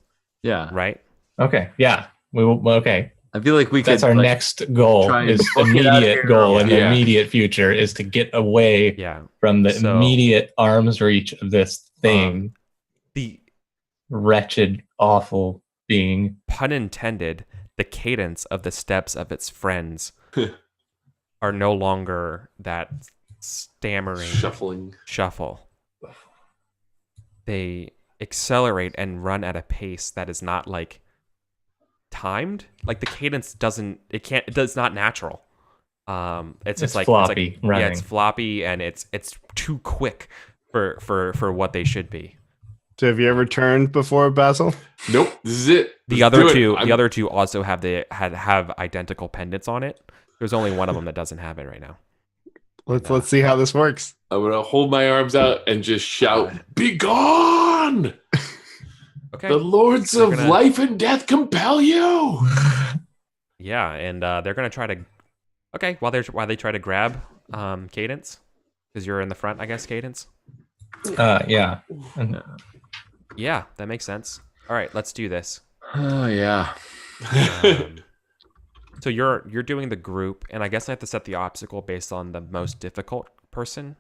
Yeah. right? Okay, yeah. We will. Okay, I feel like we could. that's our like, next goal. try and Is book it out of immediate here. goal in the Yeah. immediate future is to get away Yeah. from the So- immediate arm's reach of this thing. The Wretched, awful being. pun intended, the cadence of the steps of its friends are no longer that stammering Shuffling. shuffle. They accelerate and run at a pace that is not like timed. Like the cadence it's not natural. It's just like floppy it's like, yeah, running. it's floppy and it's too quick for what they should be. So have you ever turned before, Basil? Nope. This is it. The Let's do it. other two also have have identical pendants on it. There's only one of them that doesn't have it right now. Let's see how this works. I'm going to hold my arms out and just shout, "Be gone! Okay. The lords We're of gonna- life and death compel you!" Yeah, and they're gonna try to. Okay, while they try to grab Cadence, because you're in the front, I guess. Cadence. Yeah. Yeah, that makes sense. All right, let's do this. Oh yeah. So you're doing the group, and I guess I have to set the obstacle based on the most difficult person,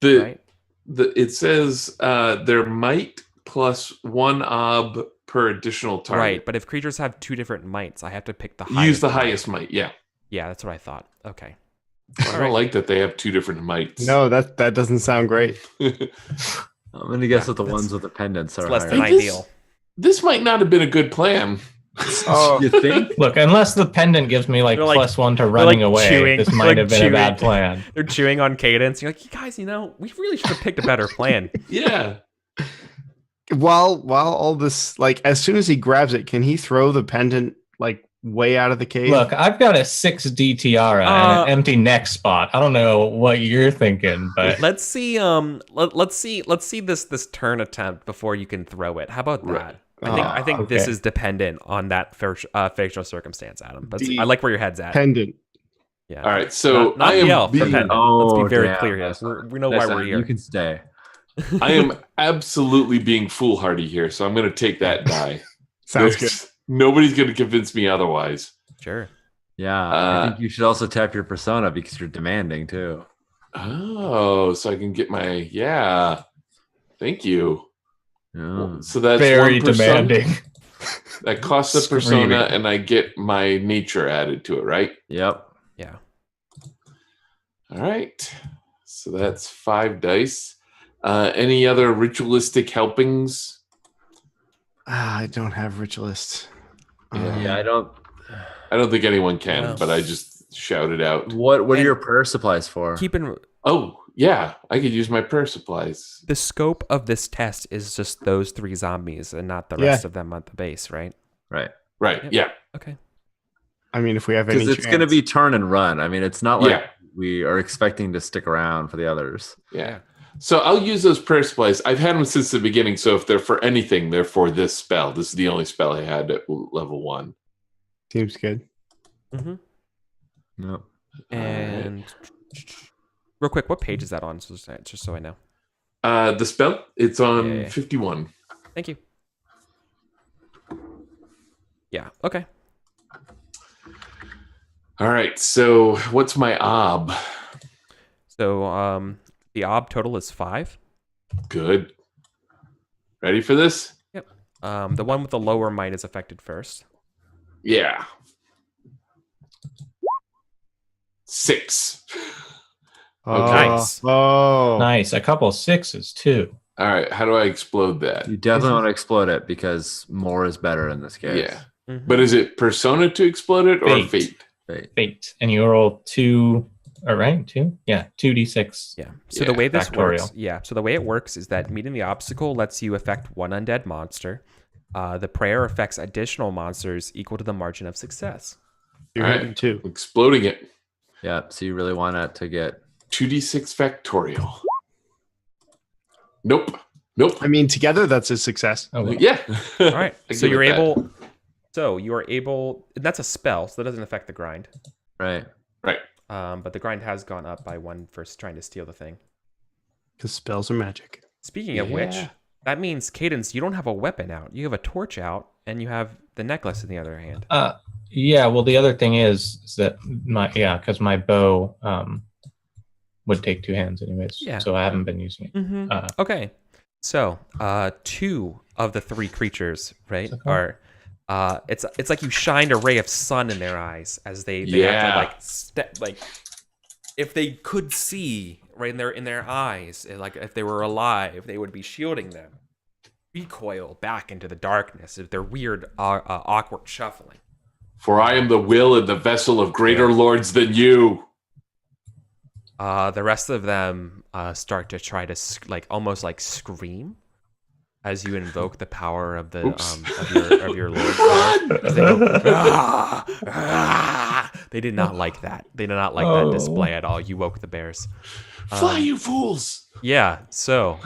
right? It says their might plus 1 ob per additional target. Right, but if creatures have 2 different mights, I have to pick the highest. Use the might. highest might, yeah. Yeah, that's what I thought. Okay. I don't like that they have 2 different mights. No, that doesn't sound great. I'm gonna guess that the that's- ones with the pendants are It's less higher. than Hey, this- ideal. This might not have been a good plan. Oh, You think? Look, unless the pendant gives me like They're like- +1 to running away, chewing- this they're might like have been chewing. a bad plan. They're chewing on Cadence. You're like, you guys, we really should have picked a better plan. Yeah. while all this, like, as soon as he grabs it, can he throw the pendant like way out of the cave? Look, I've got a 6D tiara and an empty neck spot. I don't know what you're thinking, but Let's see. Let's see this turn attempt before you can throw it. How about that? Right. I think this okay. is dependent on that facial circumstance, Adam. But The I like where your head's at. Pendant. Yeah. All right. So Not I am the elf, the being- pendant. Oh, Let's be very damn. clear here. We know why Listen, we're here. You can stay. I am absolutely being foolhardy here, so I'm going to take that die. Sounds good. Nobody's going to convince me otherwise. Sure. Yeah, I think you should also tap your persona because you're demanding too. Oh, so I can get my Thank you. Yeah. So that's Very one persona. demanding. That costs a persona, Screaming. and I get my nature added to it, right? Yep. Yeah. All right. So that's 5 dice. Any other ritualistic helpings? I don't have ritualist. Yeah, I don't. I don't think anyone can, No. but I just shouted out. What are And- your prayer supplies for? Keep in Oh, yeah, I could use my prayer supplies. the scope of this test is just those 3 zombies and not the rest of them at the base, right? Right. Right, Yep. yeah. Okay. I mean, if we have any Because it's going to chance. be turn and run. I mean, it's not like Yeah. we are expecting to stick around for the others. Yeah. So I'll use those prayer supplies. I've had them since the beginning, so if they're for anything, they're for this spell. This is the only spell I had at level 1. Seems good. Mm-hmm. Yep. And real quick, what page is that on? Just so I know. The spell, it's on Yeah. 51. Thank you. Yeah. Okay. All right, so what's my ob? So the ob total is 5. Good. Ready for this? The one with the lower might is affected first. Yeah. 6. Okay. Nice. Oh. Nice. A couple 6s too. All right, how do I explode that? You definitely want to explode it because more is better in this case. Yeah. Mhm. But is it persona to explode it or Fate. fate? Right. Fate. And you roll 2. All right, 2. Yeah, 2d6. Yeah. So Yeah, the way this factorial. works, So the way it works is that meeting the obstacle lets you affect one undead monster. The prayer affects additional monsters equal to the margin of success. You're All right. hitting 2. Exploding it. Yeah. So you really want it to get. 2d6 factorial. Nope. Nope. I mean, together that's a success. Oh, well. Yeah. All right. I So give you're it that. able. So you are able. That's a spell, so that doesn't affect the grind. Right. Right. But the grind has gone up by 1 for trying to steal the thing. Because spells are magic. Speaking of which, Yeah. that means Cadence, you don't have a weapon out. You have a torch out, and you have the necklace in the other hand. Yeah, well, the other thing is that because my bow would take 2 hands anyways. Yeah. So I haven't been using it. Mm-hmm. Uh, Okay. So 2 of the 3 creatures, right, Okay. are it's like you shined a ray of sun in their eyes as they have Yeah. to like step, like if they could see right in their eyes, like if they were alive, they would be shielding them. Recoil back into the darkness of their weird, awkward shuffling. For I am the will and the vessel of greater lords than you. The rest of them start to try to almost like scream as you invoke the power of the of your lord. As they go, "Ah, ah." They did not like that. They did not like that display at all. You woke the bears. Fly, you fools. Yeah. So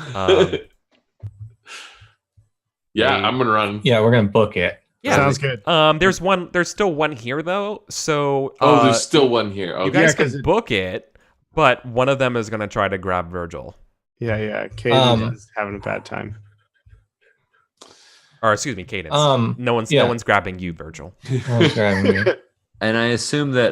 Yeah, I'm going to run. yeah, we're gonna book it. yeah. Sounds good. There's still one here though. So There's still one here. you Okay. guys Yeah, 'cause can it- book it, but one of them is gonna try to grab Virgil. Yeah. Cadence is having a bad time. Or excuse me, Cadence. No one's yeah. grabbing you, Virgil. I was grabbing you. And I assume that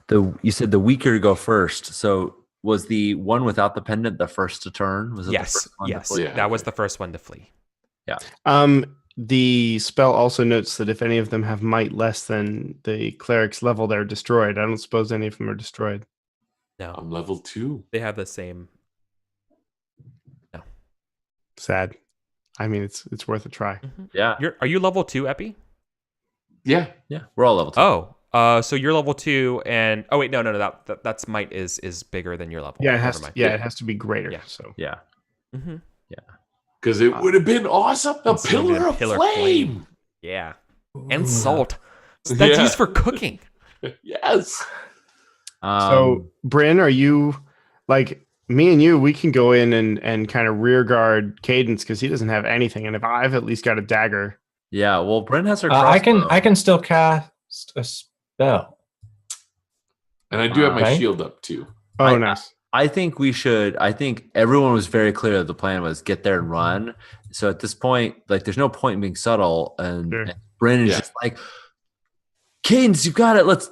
the you said the weaker go first. So was the one without the pendant the first to turn? Was it the Yes, first one to yes. flee? Yeah. That was the first one to flee. The spell also notes that if any of them have might less than the cleric's level, they're destroyed. I don't suppose any of them are destroyed. No, I'm level 2. they have the same. Sad. I mean, it's worth a try. Yeah. Are you level 2, Epi? Yeah. Yeah. We're all level 2. Oh, so you're level 2, and oh wait, no, that's might is bigger than your level. Yeah, it Never has. mind. It has to be greater. Yeah. So Yeah. Mm-hmm. Because it would have been awesome. A It's gonna be pillar a of pillar flame. Yeah, and salt. That's Yeah. used for cooking. Yes. so Bryn, are you like me and you? We can go in and kind of rear guard Cadence because he doesn't have anything, and if I've at least got a dagger. yeah. Well, Bryn has her. I crossbow. can still cast a spell. And I do have my Right. shield up too. Oh, nice. I think we should. I think everyone was very clear that the plan was get there and run. So at this point, like, there's no point in being subtle. And, Sure. and Bryn is Yeah. just like, Cadence, you got it. Let's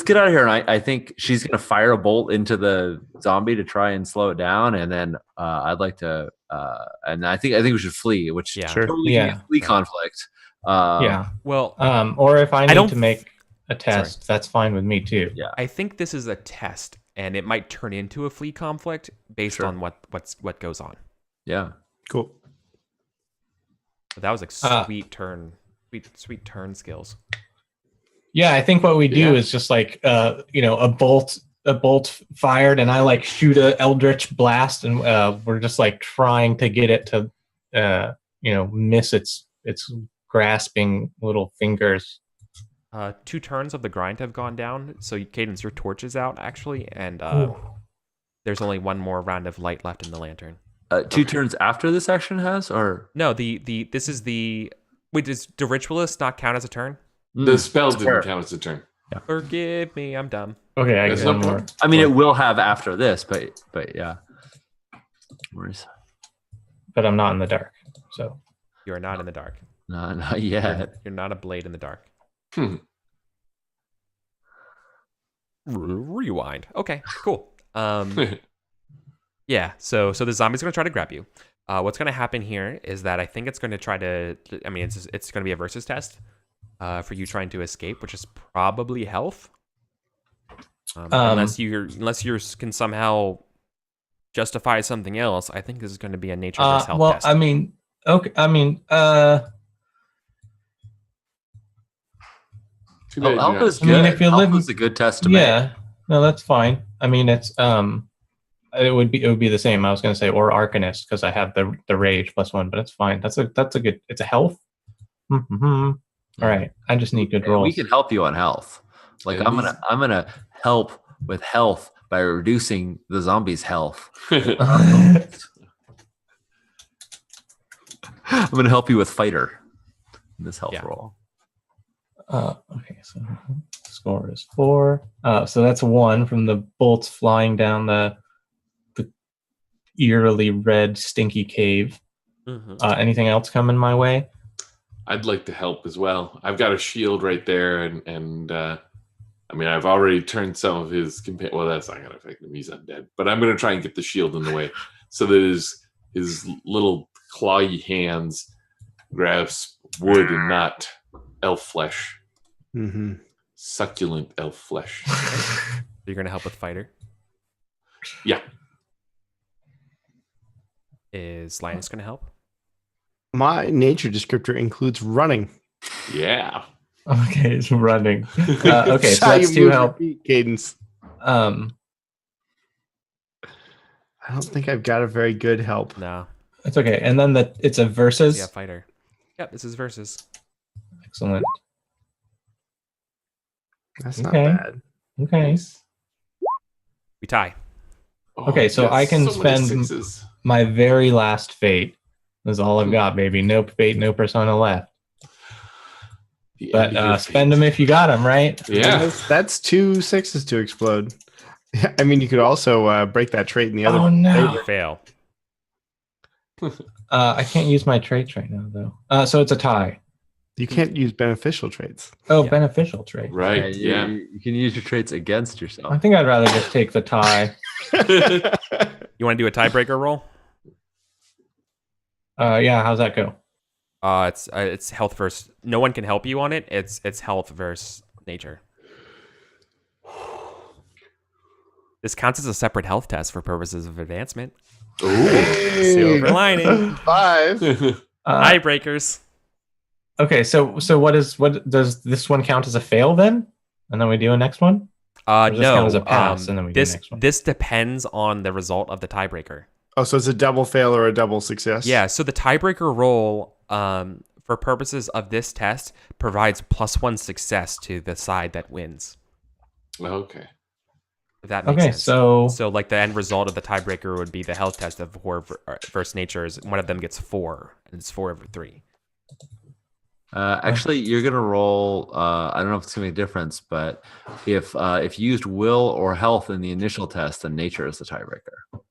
get out of here. And I think she's gonna fire a bolt into the zombie to try and slow it down. And then I'd like to. And I think we should flee, which Yeah. Sure. totally Yeah. flee conflict. Yeah. Well, Or if I need don't to make a test, that's fine with me too. Yeah. I think this is a test, and it might turn into a flee conflict based Sure. on what goes on. Yeah. Cool. But that was like sweet turn skills. Yeah, I think what we do Yeah. is just like a bolt fired, and I like shoot a eldritch blast, and we're just like trying to get it to miss its grasping little fingers. 2 turns of the grind have gone down, so Cadence, your torch is out actually, and there's only 1 more round of light left in the lantern. 2 turns after this action has, or No, this is the wait. Does the ritualist not count as a turn? The spell That's fair. didn't count as a turn. Forgive me, I'm dumb. Okay, I There's get no one more. problem. I mean, it will have after this, but yeah. Where's But I'm not in the dark, so You are not in the dark. not yet. You're not a blade in the dark. Hmm. Rewind. Okay, cool. Yeah, so the zombie's gonna try to grab you. What's gonna happen here is that I think it's gonna try to. I mean, it's gonna be a versus test for you trying to escape, which is probably health. Unless you can somehow justify something else, I think this is going to be a nature versus health test. I mean, okay, Too bad you're Health not- is I mean, good. if you Health live- is a good test to make. yeah, no, that's fine. I mean, it's it would be the same. I was going to say or Arcanist because I have the rage +1, but it's fine. That's a good. It's a health. Mm-hmm. All right, I just need good And rolls. we can help you on health. Like Yeah, I'm gonna help with health by reducing the zombie's health. I'm gonna help you with fighter in this health Yeah. roll. Okay, so score is 4. So that's 1 from the bolts flying down the eerily red, stinky cave. Mhm. Anything else coming my way? I'd like to help as well. I've got a shield right there, and I mean, I've already turned some of his well, that's not gonna affect him. He's undead, but I'm gonna try and get the shield in the way so that his little clawy hands grasp wood and not elf flesh, Mm-hmm. succulent elf flesh. You're going to help with fighter. Yeah. Is Linus going to help? My nature descriptor includes running. Yeah. Okay, it's running. Okay, so How that's you 2 move help. your feet, Cadence. I I don't think I've got a very good help. No. That's okay. And then it's a versus. Yeah, fighter. Yep, this is versus. Excellent. That's Okay. not bad. Okay. Nice. We tie. Oh, Okay, so yes, I can so many spend- sixes. My very last fate. That's all I've got, baby. No fate, no persona left. The But end of your spend fate. them if you got them, right? Yeah. That's 2 6s to explode. I mean, you could also break that trait in the other. Oh no. You fail. I can't use my traits right now, though. So it's a tie. You can't use beneficial traits. Oh, Yeah. beneficial trait. Right. you, Yeah. you can use your traits against yourself. I think I'd rather just take the tie. You want to do a tiebreaker roll? Yeah, how's that go? It's health versus. No one can help you on it. It's health versus nature. This counts as a separate health test for purposes of advancement. Ooh. Silver lining. 5. Tiebreakers. Okay, so what does this one count as a fail then? And then we do a next one? Or does this count No. as a pass, and then we do the next one? This depends on the result of the tiebreaker. Oh, so it's a double fail or a double success? Yeah. So the tiebreaker roll, for purposes of this test, provides +1 success to the side that wins. Okay. If that makes Okay, sense. so like the end result of the tiebreaker would be the health test of horror versus nature. Is one of them gets 4, and it's 4 over 3. Actually, you're gonna roll. I don't know if it's gonna make a difference, but if you used will or health in the initial test, then nature is the tiebreaker.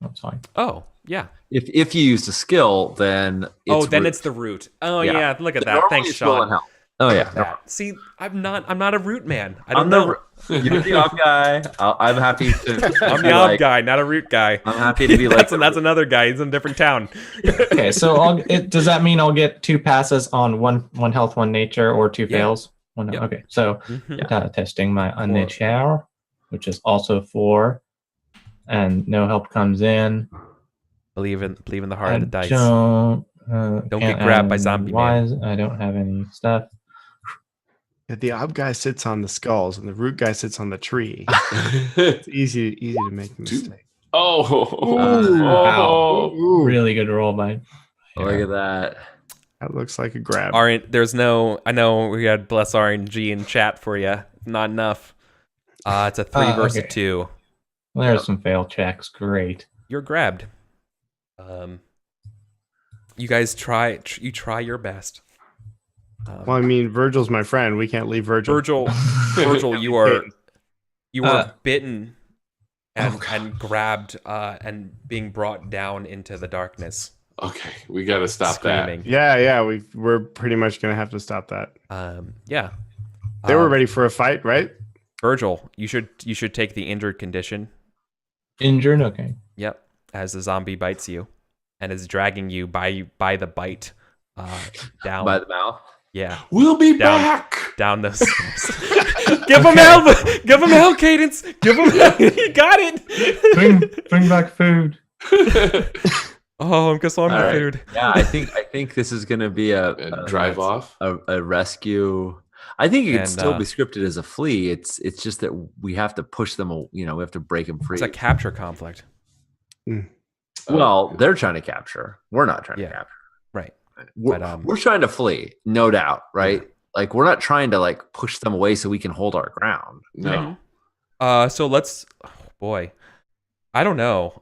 That's fine. Oh, yeah. If you used a skill, then it's the root. Oh yeah, look at that. Normally Thanks, it's will and Sean. health. Oh yeah. That. See, I'm not a root man. I don't I'm know. You're the off guy. I'm happy to. I'm the off guy, not a root guy. I'm happy to be that's like. that's another guy. He's in a different town. Okay, so does that mean I'll get 2 passes on one health, 1 nature, or 2 fails? Yep. Okay, so testing my nature, which is also 4, and no help comes in. Believe in the heart of the dice. Don't get grabbed by zombie man. I don't have any stuff. The ob guy sits on the skulls, and the root guy sits on the tree. It's easy to make a mistake. Wow. Really good roll by. Look at that. That looks like a grab. There's no. I know we had bless RNG in chat for you. Not enough. It's a 3 versus a 2. Well, there's some fail checks. Great. You're grabbed. You guys try your best. Well, I mean, Virgil's my friend. We can't leave Virgil. Virgil, you are bitten and grabbed and being brought down into the darkness. Okay, we got to stop screaming. that. Yeah, we're pretty much gonna have to stop that. Yeah. They were ready for a fight, right? Virgil, you should take the injured condition. Injured, okay. Yep. As the zombie bites you, and is dragging you by the bite down by the mouth. Yeah. We'll be back down those stairs. Give him help! Give him help, Cadence! Give him help! You got it! Bring back food. Oh, I'm just on my food. Yeah, I think this is gonna be a drive off, a rescue. I think it could still be scripted as a flee. It's just that we have to push them. We have to break them free. It's a capture conflict. Well, they're trying to capture. We're not trying to capture. Right. We're trying to flee, no doubt. Right. Yeah. Like we're not trying to like push them away so we can hold our ground. No. So let's. Oh boy, I don't know.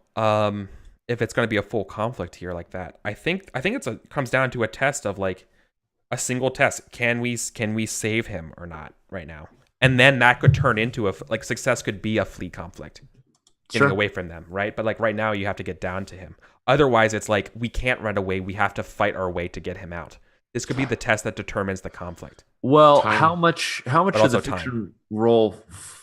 If it's going to be a full conflict here like that. I think it comes down to a test of like a single test. Can we save him or not right now? And then that could turn into success could be a flee conflict, getting away from them, right? But like right now you have to get down to him. Otherwise it's like we can't run away. We have to fight our way to get him out. This could be the test that determines the conflict. Well, how much does the fiction roll?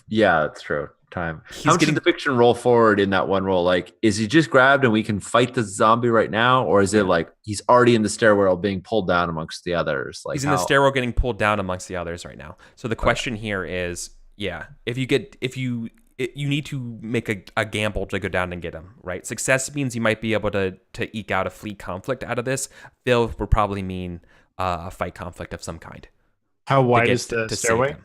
Yeah, that's true. Time. How much did the fiction roll forward in that one roll? Like, is he just grabbed and we can fight the zombie right now, or is it like he's already in the stairwell being pulled down amongst the others? Like he's in the stairwell getting pulled down amongst the others right now. So the question here is, if you need to make a gamble to go down and get him, right? Success means you might be able to eke out a flee conflict out of this. Fail would probably mean a fight conflict of some kind. How wide is the stairway?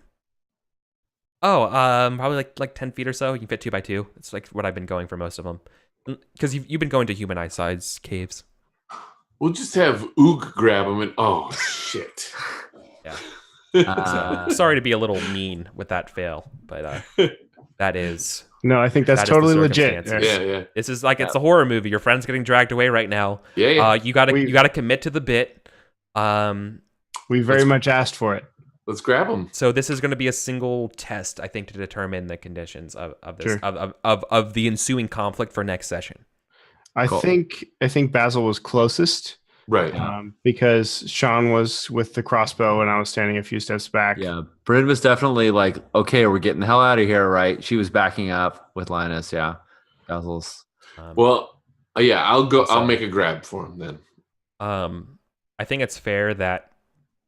Oh, probably like 10 feet or so. You can fit 2 by 2. It's like what I've been going for most of them. Because you've been going to humanized size caves. We'll just have Ook grab him and shit. Yeah. Sorry to be a little mean with that fail, but that is. No, I think that's totally legit. Yeah. This is like it's a horror movie. Your friend's getting dragged away right now. Yeah. You gotta commit to the bit. We very much asked for it. Let's grab them. So this is going to be a single test, I think, to determine the conditions of this Sure. of the ensuing conflict for next session. I think Basil was closest, right? Because Sean was with the crossbow and I was standing a few steps back. Yeah, Bryn was definitely like, "Okay, we're getting the hell out of here," right? She was backing up with Linus. Yeah, Basil's. I'll go. I'll make a grab for him then. I think it's fair that.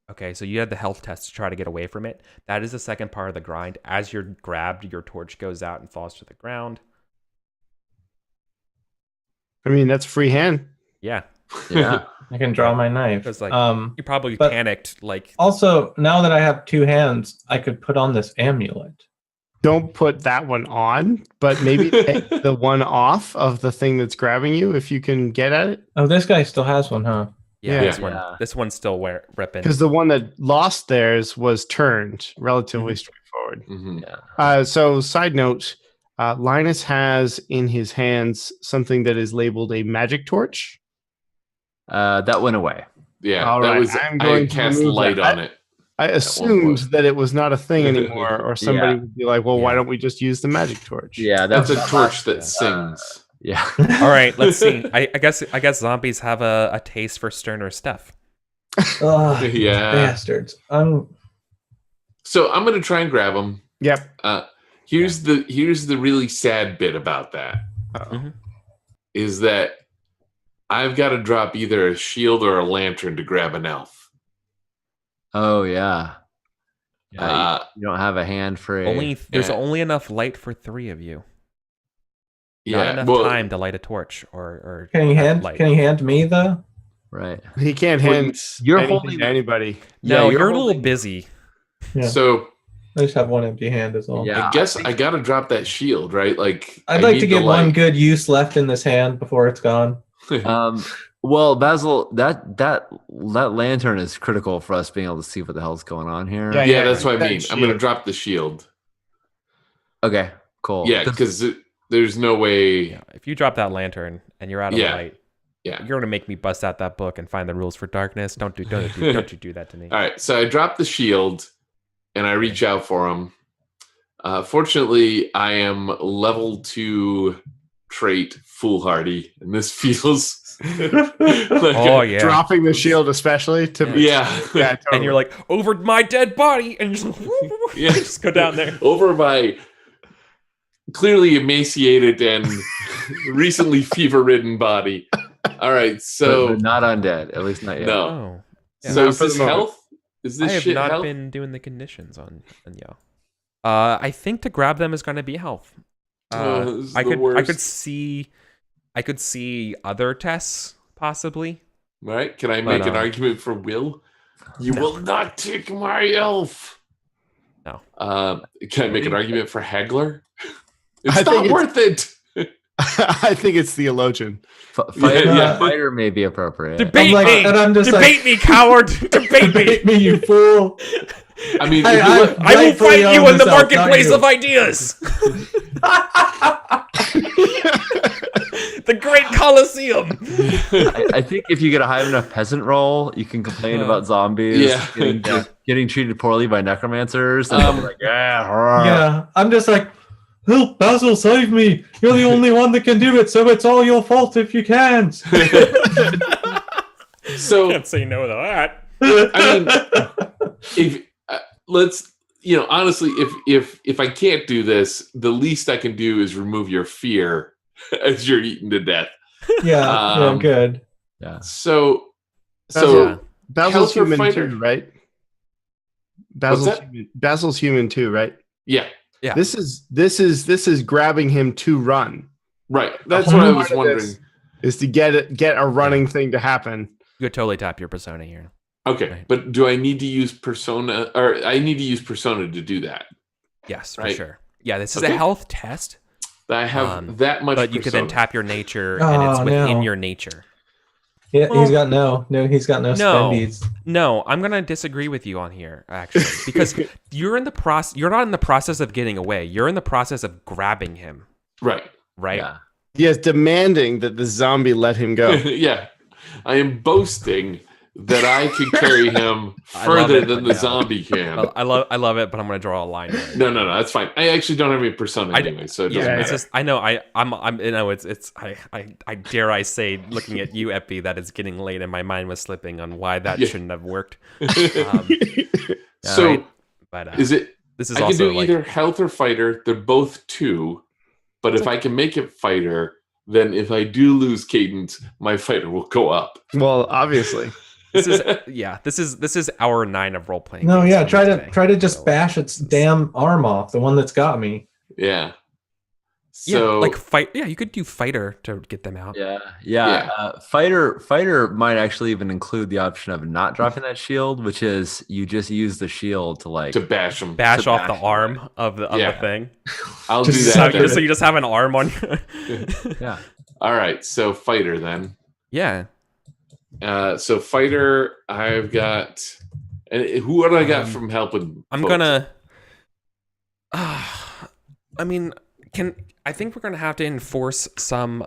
Okay, so you had the health test to try to get away from it. That is the second part of the grind. As you're grabbed, your torch goes out and falls to the ground. I mean, that's free hand. Yeah. I can draw my knife. Because you probably panicked. Like also, now that I have 2 hands, I could put on this amulet. Don't put that one on, but maybe take the one off of the thing that's grabbing you if you can get at it. Oh, this guy still has one, huh? Yeah. This one's still ripping. Because the one that lost theirs was turned relatively straightforward. Mm-hmm. Yeah. So, side note, Linus has in his hands something that is labeled a magic torch. That went away. Yeah, All that right, was I'm I going had to cast remove light that. on it. I assumed that it was not a thing anymore, or somebody Yeah. would be like, "Well, why Yeah. don't we just use the magic torch?" Yeah, That's a that torch that yeah. sings. Yeah. All right, let's see. I guess zombies have a taste for sterner stuff. Ugh, Yeah. bastards. So I'm gonna try and grab him. Yep. Here's the really sad bit about that Mhm. is that I've got to drop either a shield or a lantern to grab an elf. Oh yeah. Yeah. Uh, you don't have a hand for a. There's Yeah. only enough light for 3 of you. Not Yeah, enough well, time to light a torch or Can you have hand? light. Can you hand me the? Right. He can't Well, hand you're anything holding- to anybody. No, Yeah, you're a little holding- busy. Yeah. So I just have one empty hand as well. Yeah. I guess I got to drop that shield, right? Like I'd I like need to the get one light. good use left in this hand before it's gone. Well, Basil, that lantern is critical for us being able to see what the hell's going on here. Yeah, Yeah, that's what I that mean. I'm gonna shield. drop the shield. Okay. Cool. Yeah, because there's no way. Yeah, if you drop that lantern and you're out of Yeah. light, Yeah. you're gonna make me bust out that book and find the rules for darkness. Don't you do that to me. All right, so I drop the shield and I reach out for him. Fortunately, I am level 2 trait foolhardy, and this feels like Oh yeah. Dropping the shield, especially to yeah. yeah, totally. And you're like, over my dead body, and you just, Yeah. just go down there. Over my clearly emaciated and recently fever-ridden body. All right, so but not undead, at least not yet. no. Oh. Yeah. So Not is for the this moment. health? Is I this have shit not health? been doing the conditions on y'all. I think to grab them is going to be health. Oh, this is I the could worst. see other tests possibly. Right? Can I But, make an argument for will? You No. will not take my elf. No. Can I make an argument for Haggler? It's I not think it's- worth it. I think it's theologian. Fighter, Yeah. fighter may be appropriate. Debate I'm like, me, and I'm just debate like, me, coward, debate me. debate me, you fool. I mean, I- if you I- look- I will Rightfully fight you own in the myself, not marketplace you. of ideas. The great Colosseum. I think if you get a high enough peasant role, you can complain about zombies Yeah. getting treated poorly by necromancers. And Um, be like, yeah. Yeah, I'm just like, help, Basil, save me. You're the only one that can do it, so it's all your fault if you can't. so Can't say no to that. I mean, if let's honestly, if I can't do this, the least I can do is remove your fear as you're eaten to death. yeah, good. Yeah. So Yeah. Basil's health or human fighter? too, right? that? Basil's human too, right? yeah, Yeah. This is grabbing him to run. right. That's whole what I part was of wondering. this Is to get a running thing to happen. You could totally tap your persona here. Okay, Right. but do I need to use persona, or I need to use persona to do that? Yes, for Right. sure. Yeah, this is Okay. a health test, I have Um, that much. but you could then persona. tap your nature, and it's Oh, within no. your nature. Yeah, Well, he's got he's got no no. spendies. No, I'm gonna disagree with you on here, actually, because you're in the process. You're not in the process of getting away. You're in the process of grabbing him, Right. right? Yeah. Yes, demanding that the zombie let him go. Yeah, I am boasting that I can carry him I love further it, than but the no. zombie can. I love it, but I'm gonna draw a line. Here. No, that's fine. I actually don't have any persona I- anyway, so it doesn't Yeah, matter. it's just I know I'm you know it's I dare I say looking at you, Epi, that it's getting late and my mind was slipping on why that Yeah. shouldn't have worked. Um, So right? But is it? this is I can also do like either health or fighter. They're both 2, but if I can make it fighter, then if I do lose cadence, my fighter will go up. Well, obviously. this is hour 9 of role playing. No, yeah, try to just bash its damn arm off, the one that's got me. Yeah. Yeah, So like fight. Yeah, you could do fighter to get them out. Yeah. Yeah. Fighter might actually even include the option of not dropping that shield, which is you just use the shield to like to bash them, Bash To off bash the them. arm of the Yeah. thing. I'll Just do so that. you- then. So you just have an arm on you. Yeah. All right. So fighter then. Yeah. So fighter, I've got. And who do I got from helping? I'm folks? gonna. I mean, I think we're gonna have to enforce some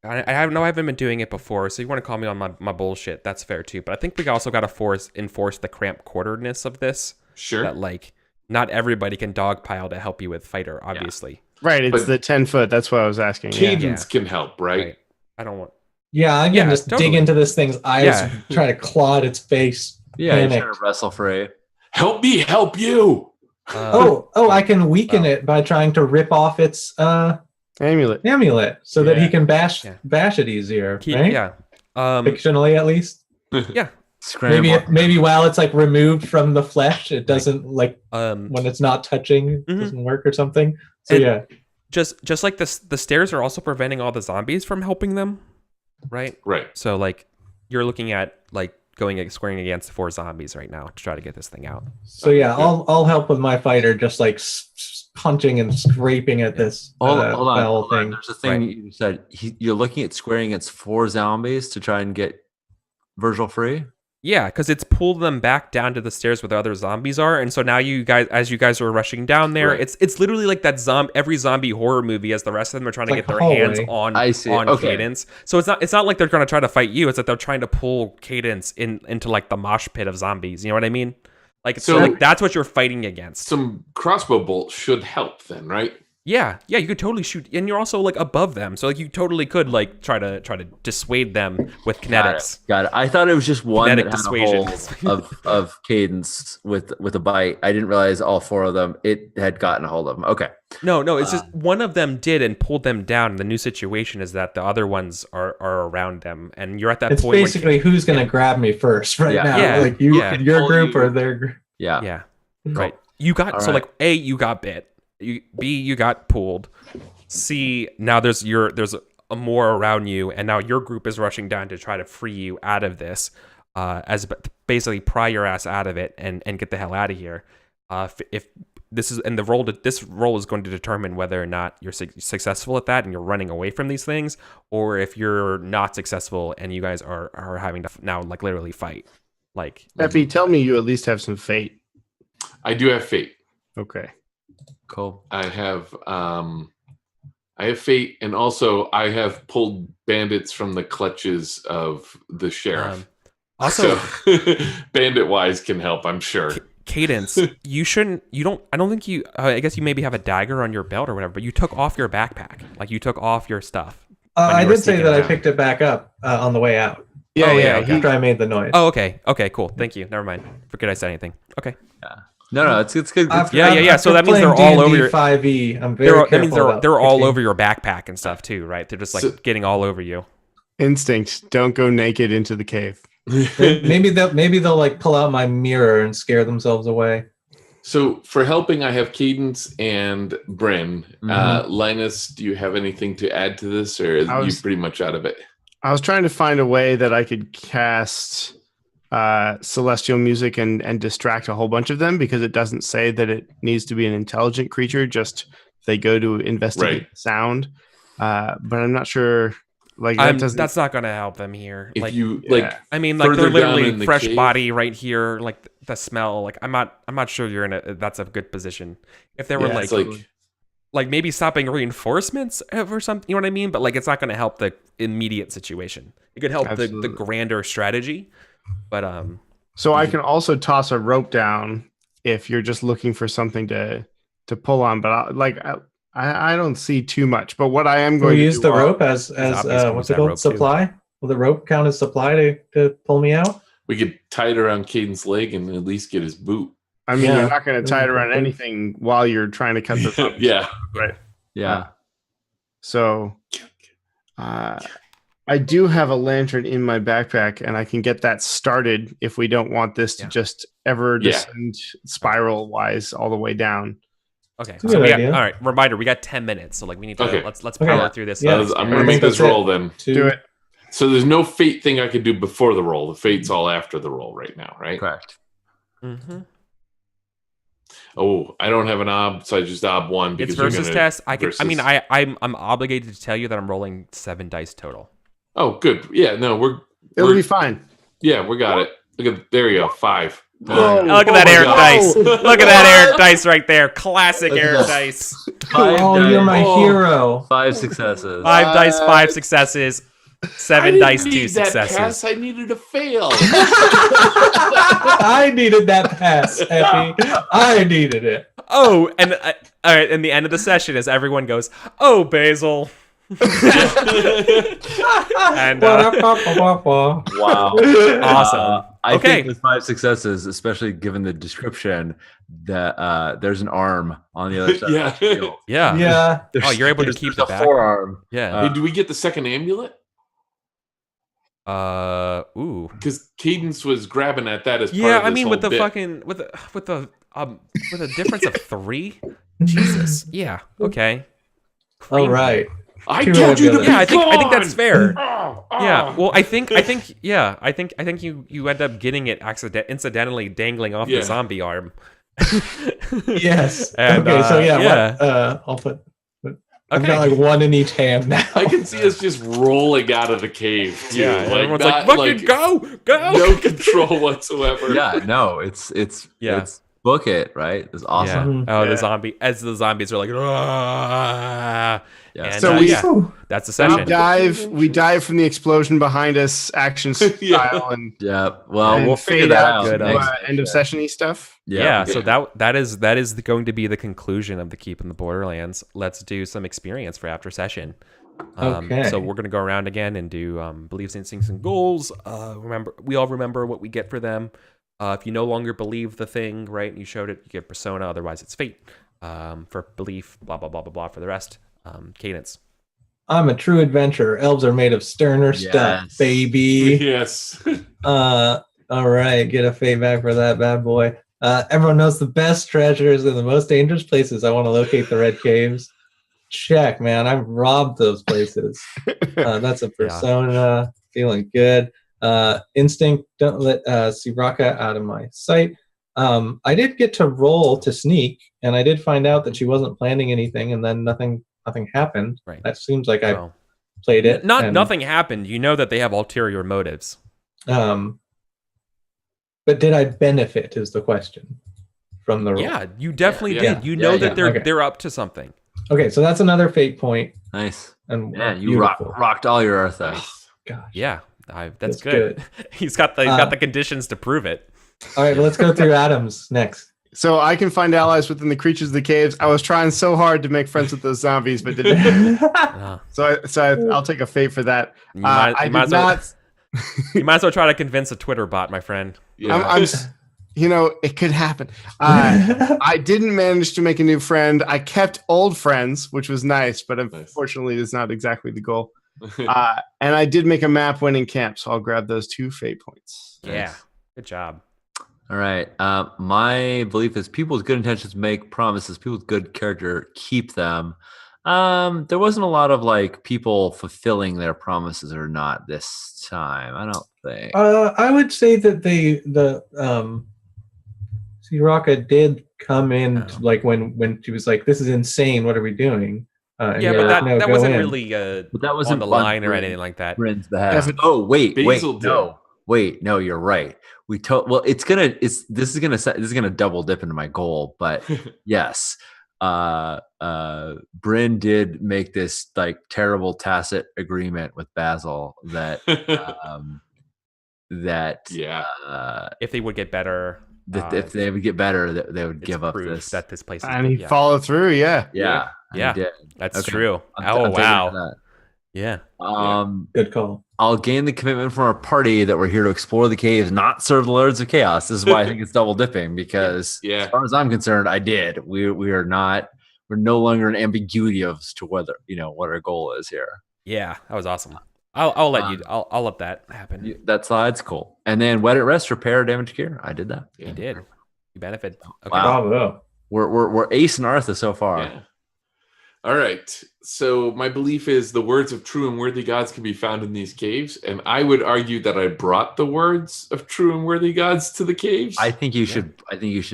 I haven't been doing it before, so you want to call me on my bullshit, that's fair too. But I think we also got to enforce the cramped quarteredness of this. Sure. That like not everybody can dogpile to help you with fighter, obviously. Right, it's But the 10 foot. That's what I was asking. Yeah. Cadence can help, right? Right. I don't want. Yeah, I can just totally. dig into this thing's eyes, Yeah. try to claw at its face. Yeah, you're Panic. trying to wrestle free. Help me help you. I can weaken it by trying to rip off its Amulet. so that he Yeah. can bash it easier, right? Yeah. Fictionally, at least. Yeah. Scramble. Maybe while it's like removed from the flesh, it doesn't like Um. when it's not touching, it Mhm. doesn't work or something. So And- yeah, Just like the stairs are also preventing all the zombies from helping them, right? Right. So like you're looking at like squaring against 4 zombies right now to try to get this thing out. so yeah, I'll help with my fighter, just like punching and scraping at this Hold on. foul thing. There's a thing you said. You're looking at squaring against 4 zombies to try and get Virgil free. Yeah, because it's pulled them back down to the stairs where the other zombies are, and so now you guys, as you guys are rushing down there, Right. it's literally like that every zombie horror movie, as the rest of them are trying to It's get like their a hands hallway. on I see. on Okay. Cadence. So it's not like they're going to try to fight you; it's that they're trying to pull Cadence into like the mosh pit of zombies. You know what I mean? Like so, So- like that's what you're fighting against. Some crossbow bolts should help then, right? Yeah, you could totally shoot, and you're also like above them, so like you totally could like try to dissuade them with kinetics. Got it. I thought it was just one Kinetic that had dissuasion. a hold of Cadence with a bite. I didn't realize all 4 of them. It had gotten a hold of them. Okay. No, it's just one of them did and pulled them down. The new situation is that the other ones are around them, and you're at that It's point. when- basically who's gonna grab me first right Yeah. now, Yeah. like you, Yeah. your Pull group you. or their group. Yeah. yeah, right. You got All so right. like A, you got bit. B, you got pulled. C, now there's a more around you, and now your group is rushing down to try to free you out of this, basically pry your ass out of it and get the hell out of here. If this is and this role is going to determine whether or not you're successful at that and you're running away from these things, or if you're not successful and you guys are having to now like literally fight. Like Peppy, tell me you at least have some fate. I do have fate. Okay. Cool. I have fate, and also I have pulled bandits from the clutches of the sheriff. Also, so, bandit wise can help, I'm sure. Cadence, I don't think you, I guess you maybe have a dagger on your belt or whatever, but you took off your backpack. Like you took off your stuff. when I you were did say sneaking that I around. picked it back up on the way out. Yeah, okay. After I made the noise. Oh, okay. Okay, cool. Thank you. Never mind. Forget I said anything. Okay. No, it's good. Yeah. So that means they're all over your 5e. I'm very that means careful they're about all picking- over your backpack and stuff too, right? They're just like So- getting all over you. Instinct. Don't go naked into the cave. Maybe they'll like pull out my mirror and scare themselves away. So for helping, I have Cadence and Bryn. Linus, do you have anything to add to this, or are you pretty much out of it? I was trying to find a way that I could cast celestial music and distract a whole bunch of them, because it doesn't say that it needs to be an intelligent creature, just they go to investigate sound. But I'm not sure. Like that's not going to help them here. If Like, you I mean, like further they're down in literally the fresh cave- body right here. Like the smell. Like I'm not sure you're that's a good position. If they were Yeah, it's like maybe stopping reinforcements or something, you know what I mean? But like it's not going to help the immediate situation. It could help the Absolutely. grander strategy. But So I can also toss a rope down if you're just looking for something to pull on. But I don't see too much. But what I am We'll going to use do the while- rope as Zombies can use what's that it called? rope, too. Supply? Will the rope count as supply to pull me out? we could tie it around Caden's leg and at least get his boot. I mean, Yeah. you're not going to tie it around anything while you're trying to cut this up. Yeah. Right. Yeah. So I do have a lantern in my backpack, and I can get that started if we don't want this to just ever Yeah. descend spiral wise all the way down. okay. Good So we got, idea. all right. Reminder: we got 10 minutes, so like we need to Okay. let's Okay. power through this. Yeah. I'm I going to think make this that's it. roll then. Do it. So there's no fate thing I could do before the roll. The fate's all after the roll right now, right? Correct. Mm-hmm. Oh, I don't have an ob, so I just ob one because It's you're versus gonna test. I mean, versus- I'm obligated to tell you that I'm rolling 7 dice total. Oh, good. Yeah, no, It'll be fine. yeah, we got it. Look at there you go. 5. Whoa. Look at that my Eric God. dice. Look at that Eric dice right there. Classic Look at Eric that. dice. Oh, you're my Oh. hero. 5 successes. 5 dice, 5 successes. I 7 didn't dice, need 2 that successes. pass. I needed a fail. I needed that pass, Effie. I needed it. Oh, and all right. And the end of the session is everyone goes, "Oh, Basil." And Wow. awesome. I Okay. think with 5 successes, especially given the description that there's an arm on the other side. Yeah. Of the shield. Yeah. Yeah. Oh, you're able to There's keep the a back. forearm. Yeah. Hey, do we get the second amulet? Ooh. Because Cadence was grabbing at that as part Yeah, of I this mean, whole with the bit. fucking with a difference of 3. Jesus. Yeah. Okay. All right. I Two told you to amulet. be Yeah, I think that's gone! fair. Oh, Yeah. oh. Well, I think you end up getting it incidentally dangling off the Yeah. zombie arm. Yes. And, okay, so yeah, yeah. What, I'll put. I've Okay. got like one in each hand now. I can see us just rolling out of the cave too. Yeah. And everyone's like, not, "Fucking go!" no control whatsoever. Yeah, no, it's Yeah. it's book it, right? It's awesome. Yeah. Oh, Yeah. the zombies are like, "Ah." Yeah. And, So we- yeah, that's the We session. dive from the explosion behind us, action style, Yeah. and, Yeah. Well, and we'll figure fade that out out. Good, to next end of session-y stuff. Yeah, so that is going to be the conclusion of the Keep in the Borderlands. Let's do some experience for after session. Okay. So we're gonna go around again and do beliefs, instincts, and goals. We all remember what we get for them. If you no longer believe the thing, right, and you showed it, you get persona. Otherwise, it's fate. For belief, blah blah blah blah blah. For the rest, cadence. I'm a true adventurer. Elves are made of sterner stuff, Yes. baby. Yes. All right, get a fade back for that bad boy. Everyone knows the best treasures in the most dangerous places. I want to locate the red caves. Check, man. I've robbed those places. That's a persona. Feeling good. Instinct. Don't let Siraka out of my sight. I did get to roll to sneak, and I did find out that she wasn't planning anything, and then nothing happened. Right. That seems like I So, played it. and, nothing happened. You know that they have ulterior motives. But did I benefit? Is the question from the roll. Yeah, you definitely Yeah. did. You know that okay. they're up to something. Okay, so that's another fate point. Nice. And Man, you beautiful. rocked all your Earth dice. Gosh. Yeah, that's That's good. he's got the conditions to prove it. All right, let's go through Adams next. So I can find allies within the creatures of the caves. I was trying so hard to make friends with those zombies, but didn't. I'll take a fate for that. You might, I you might did as well, not. you might as well try to convince a Twitter bot, my friend. Yeah. It could happen. I didn't manage to make a new friend. I kept old friends, which was nice, but unfortunately, it's not exactly the goal. And I did make a map winning camp, so I'll grab those 2 fate points. Yeah, good job. All right. My belief is people with good intentions make promises. People with good character keep them. There wasn't a lot of like people fulfilling their promises or not this time. I don't think. I would say that the Siraka did come in like when she was like, "This is insane. What are we doing?" And Yeah, you're but like, "No, that go wasn't in." really But that on wasn't the on line or Bryn- anything like that. Bryn's behalf. Evan- Oh wait, Basil did. no, you're right. Well, this is gonna double dip into my goal, but yes, Bryn did make this like terrible tacit agreement with Basil that Yeah. If they would get better, if they would get better, they would it's give up proof this. that this place is And he yeah. followed through, yeah. Yeah, Yeah. he did. That's Okay. true. I'm taking Wow. that. Yeah. Good call. I'll gain the commitment from our party that we're here to explore the caves, not serve the Lords of Chaos. This is why I think it's double dipping, because Yeah. as far as I'm concerned, I did. We're no longer in ambiguity as to whether what our goal is here. Yeah, that was awesome. I'll let you. I'll let that happen. That slide's cool. And then wet at rest, repair damage gear. I did that. You did. You benefit. Okay. Wow. Bravo. We're Ace and Artha so far. Yeah. All right. So my belief is the words of true and worthy gods can be found in these caves, and I would argue that I brought the words of true and worthy gods to the caves. I think you should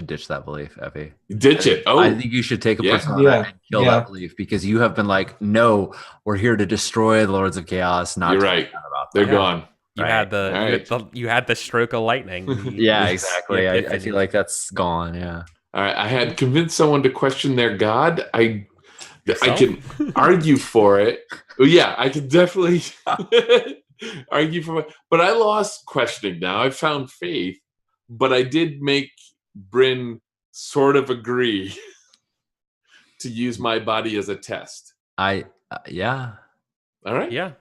ditch that belief, Effie. Ditch it. Oh, I think you should take a Yeah. persona Yeah. and kill Yeah. that belief, because you have been like, no, we're here to destroy the Lords of Chaos. Not You're to right. find out about they're them. gone. You Right. had the, All right. you had the stroke of lightning. Yeah, exactly. Yeah, I epiphany. feel like that's gone. Yeah. All right. I had convinced someone to question their god. I Yourself? can argue for it. Well, yeah, I can definitely argue for it. But I lost questioning now. I found faith, but I did make Bryn sort of agree to use my body as a test. Yeah, All right. Yeah.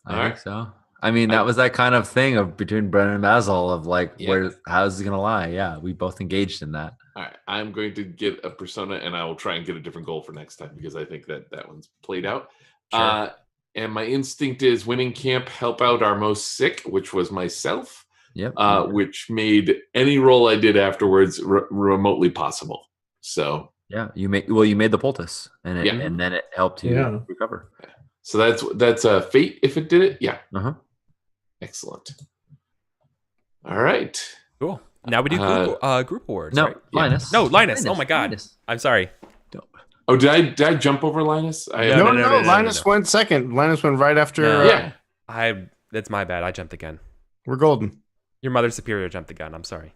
I All think right. so. I mean, that was that kind of thing of between Brennan and Basil of like, Yeah. how's he gonna lie? Yeah, we both engaged in that. All right. I'm going to get a persona, and I will try and get a different goal for next time because I think that one's played out. Sure. And my instinct is winning camp, help out our most sick, which was myself. Yep. Which made any role I did afterwards remotely possible. So Yeah, you made the poultice, and Yeah. and then it helped you Yeah. recover. so that's a fate if it did it. Yeah. Uh-huh. Excellent. All right. Cool. Now we do group awards, No, right? Linus. No, Linus. Oh my God. Linus. I'm sorry. Oh, did I jump over Linus? No, No, Linus went second. Linus went right after. No. Yeah. That's my bad. I jumped the gun. We're golden. Your mother superior jumped the gun. I'm sorry.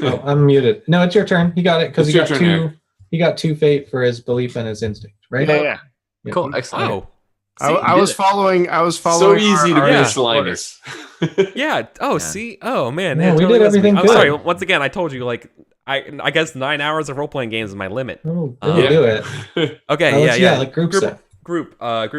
Oh, I'm muted. No, it's your turn. He got it because It's he your got turn, two. Eric. He got 2 fate for his belief and his instinct, right? Yeah. Cool. Excellent. Oh. I was following. So easy to our- miss yeah. Linus. Yeah. Oh, Yeah. see. Oh man. Yeah, it we totally did was me. everything I'm good. sorry. Once again, I told you. Like, I guess 9 hours of role playing games is my limit. Oh, Yeah. do it. Okay. Yeah. Like group stuff. Group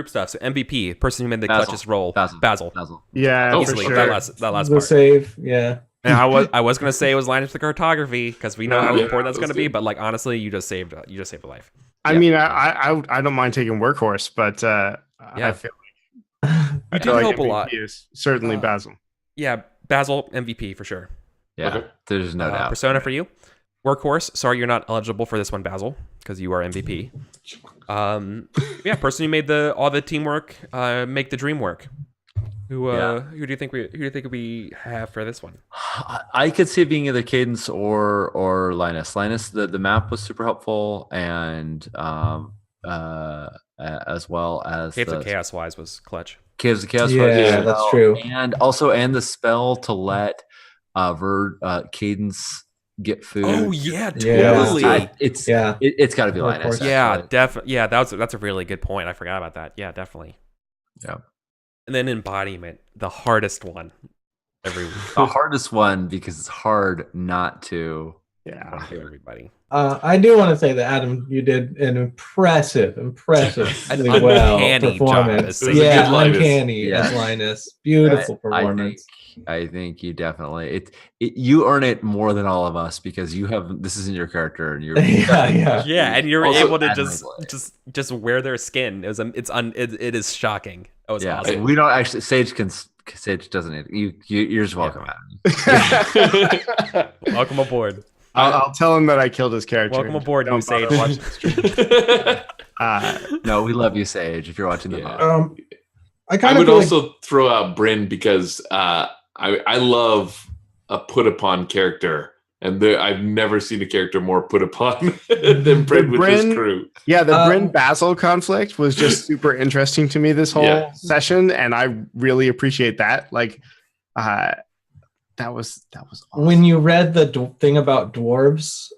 stuff. So MVP, person who made the Basil. clutchest roll. Basil. Basil. Yeah, Oh, for Easily. sure. That last the part. save. Yeah. And I was gonna say it was Linus with the cartography because we know how Yeah, important that's that was gonna be. good. But like honestly, you just saved a life. I mean, I don't mind taking workhorse, but Yeah. I feel You did like help a MVP lot. is certainly Basil. Yeah, Basil MVP for sure. Yeah. Okay. There's no doubt. Persona for you. Workhorse. Sorry, you're not eligible for this one, Basil, because you are MVP. Yeah, person who made all the teamwork, make the dream work. Who do you think we have for this one? I could see it being either Cadence or Linus. Linus, the map was super helpful, and as well as Caves the of Chaos wise was clutch. Caves of Chaos. Yeah, that's true. And the spell to let Cadence get food. Oh yeah, Yeah. totally. It's Yeah. it's got to be Of Linus. course. Yeah, actually. definitely. Yeah, that's a really good point. I forgot about that. Yeah, definitely. Yeah. And then embodiment, the hardest one every week. The hardest one because it's hard not to. Yeah. For everybody. I do want to say that Adam, you did an impressive An well uncanny job performance. as It was a Yeah, good Linus. uncanny Yeah. as Linus. Beautiful performance. I think you definitely you earn it more than all of us because this isn't your character and you're Yeah. Yeah, and you're Also able to admirably. just wear their skin. It is shocking. That was yeah. awesome. We don't actually Sage doesn't need you're just welcome, Adam. Welcome aboard. I'll tell him that I killed his character. Welcome aboard, Don't new Sage. bother watching the stream. No, we love you, Sage. If you're watching the Yeah. VOD. I I kind of would feel also throw out Bryn because I love a put upon character, and I've never seen a character more put upon than Bryn with his Bryn- crew. Yeah, the Bryn Basil conflict was just super interesting to me this whole Yeah. session, and I really appreciate that. Like, that was awesome. when you read the thing about dwarves,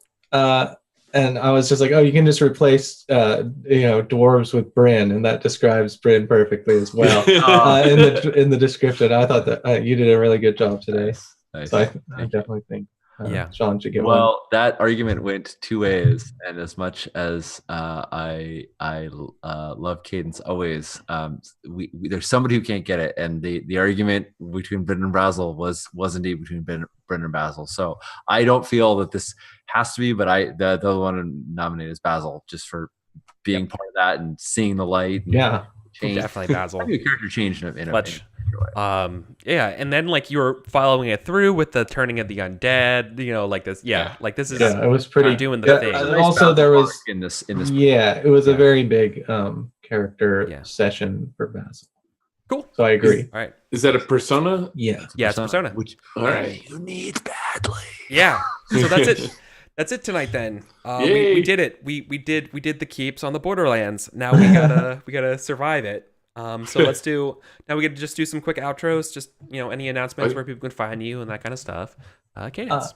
and I was just like, oh, you can just replace dwarves with Bryn, and that describes Bryn perfectly as well. In the description, I thought that you did a really good job today. Nice. So I Thank you. definitely think Yeah. Sean should get one. Well, that argument went two ways, and as much as I love Cadence always, there's somebody who can't get it, and the argument between Bryn and Basil was indeed between Bryn and Basil. So I don't feel that this has to be, but the other one to nominate is Basil just for being part of that and seeing the light. And Yeah. change. Definitely Basil. Having a character change in a Clutch. way. Yeah, and then like you were following it through with the turning of the undead, like this. Yeah, like this is Yeah, it was pretty doing the yeah, thing. and Nice also, there Basil was arc in this. yeah, it was Yeah. a very big character Yeah. session for Basil. Cool. So I agree. All right. Is that a persona? Yeah. Yeah, it's Persona. Which All right. you need badly. Yeah. So that's it. That's it tonight then. We Yay. did it. We did the keeps on the Borderlands. Now we gotta survive it. So let's do now. We get to just do some quick outros. Just any announcements where people can find you and that kind of stuff. Cadence.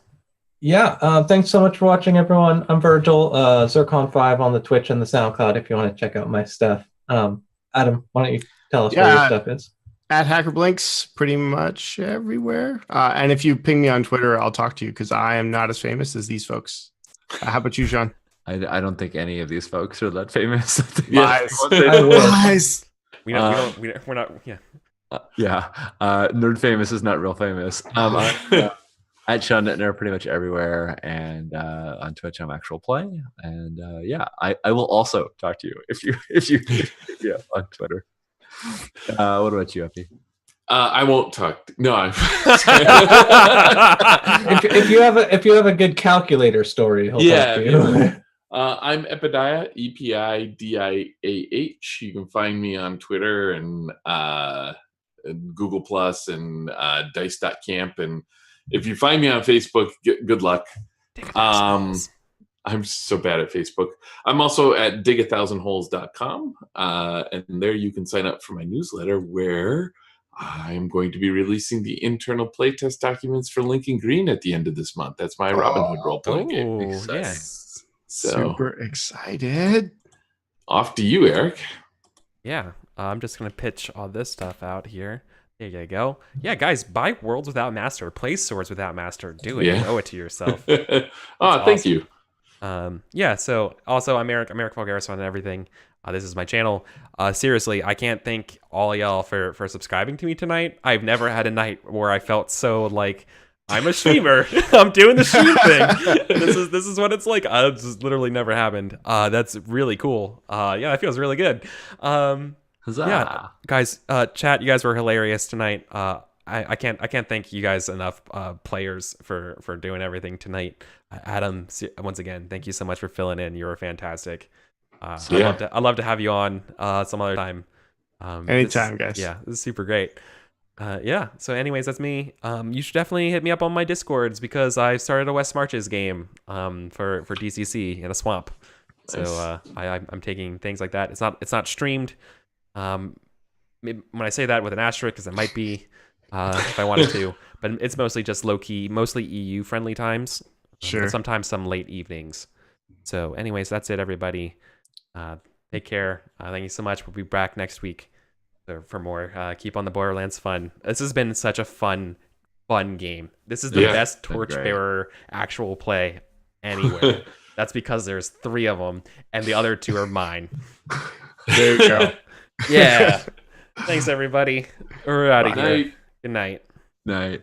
Thanks so much for watching, everyone. I'm Virgil, Zircon5 on the Twitch and the SoundCloud if you want to check out my stuff. Adam, why don't you tell us where your stuff is? At HackerBlinks, pretty much everywhere. And if you ping me on Twitter, I'll talk to you because I am not as famous as these folks. How about you, Sean? I don't think any of these folks are that famous. Lies. We're not. Nerd famous is not real famous. At Sean Nittner pretty much everywhere, and on Twitch I'm Actual Play, and I will also talk to you if you on Twitter. What about you, Effie? I won't talk. No, if you have a good calculator story, he'll talk to you. I'm Epidiah, EPIDIAH. You can find me on Twitter and Google Plus and Dice.camp. And if you find me on Facebook, good luck. I'm so bad at Facebook. I'm also at dig1000holes.com. And there you can sign up for my newsletter where I'm going to be releasing the internal playtest documents for Lincoln Green at the end of this month. That's my Robin Hood role-playing game. Yeah. So, super excited. Off to you, Eric. Yeah, I'm just going to pitch all this stuff out here. There you go. Yeah, guys, buy Worlds Without Master. Play Swords Without Master. Do it. Yeah. Owe it to yourself. Thank you. So also I'm EricVulgaris on everything. This is my channel. Seriously, I can't thank all y'all for subscribing to me tonight. I've never had a night where I felt so like I'm a streamer. I'm doing the stream thing. This is what it's like. It's just literally never happened. That's really cool. It feels really good. Huzzah. Yeah, guys, chat. You guys were hilarious tonight. I can't thank you guys enough, players, for doing everything tonight. Adam, once again, thank you so much for filling in. You were fantastic. I'd love to have you on some other time. Anytime, guys. Yeah, this is super great. So anyways, that's me. You should definitely hit me up on my Discords because I started a West Marches game for DCC in a swamp. Nice. So I'm taking things like that. It's not streamed. When I say that with an asterisk, because it might be if I wanted to, but it's mostly just low key, mostly EU friendly times. Sure. And sometimes some late evenings. So anyways, that's it, everybody. Take care. Thank you so much. We'll be back next week for more. Keep on the Borderlands fun. This has been such a fun game. This is the best Torchbearer actual play anywhere. That's because there's 3 of them, and the other 2 are mine. There you go. Yeah. Thanks, everybody. We're out of here. Night. Good night. Night.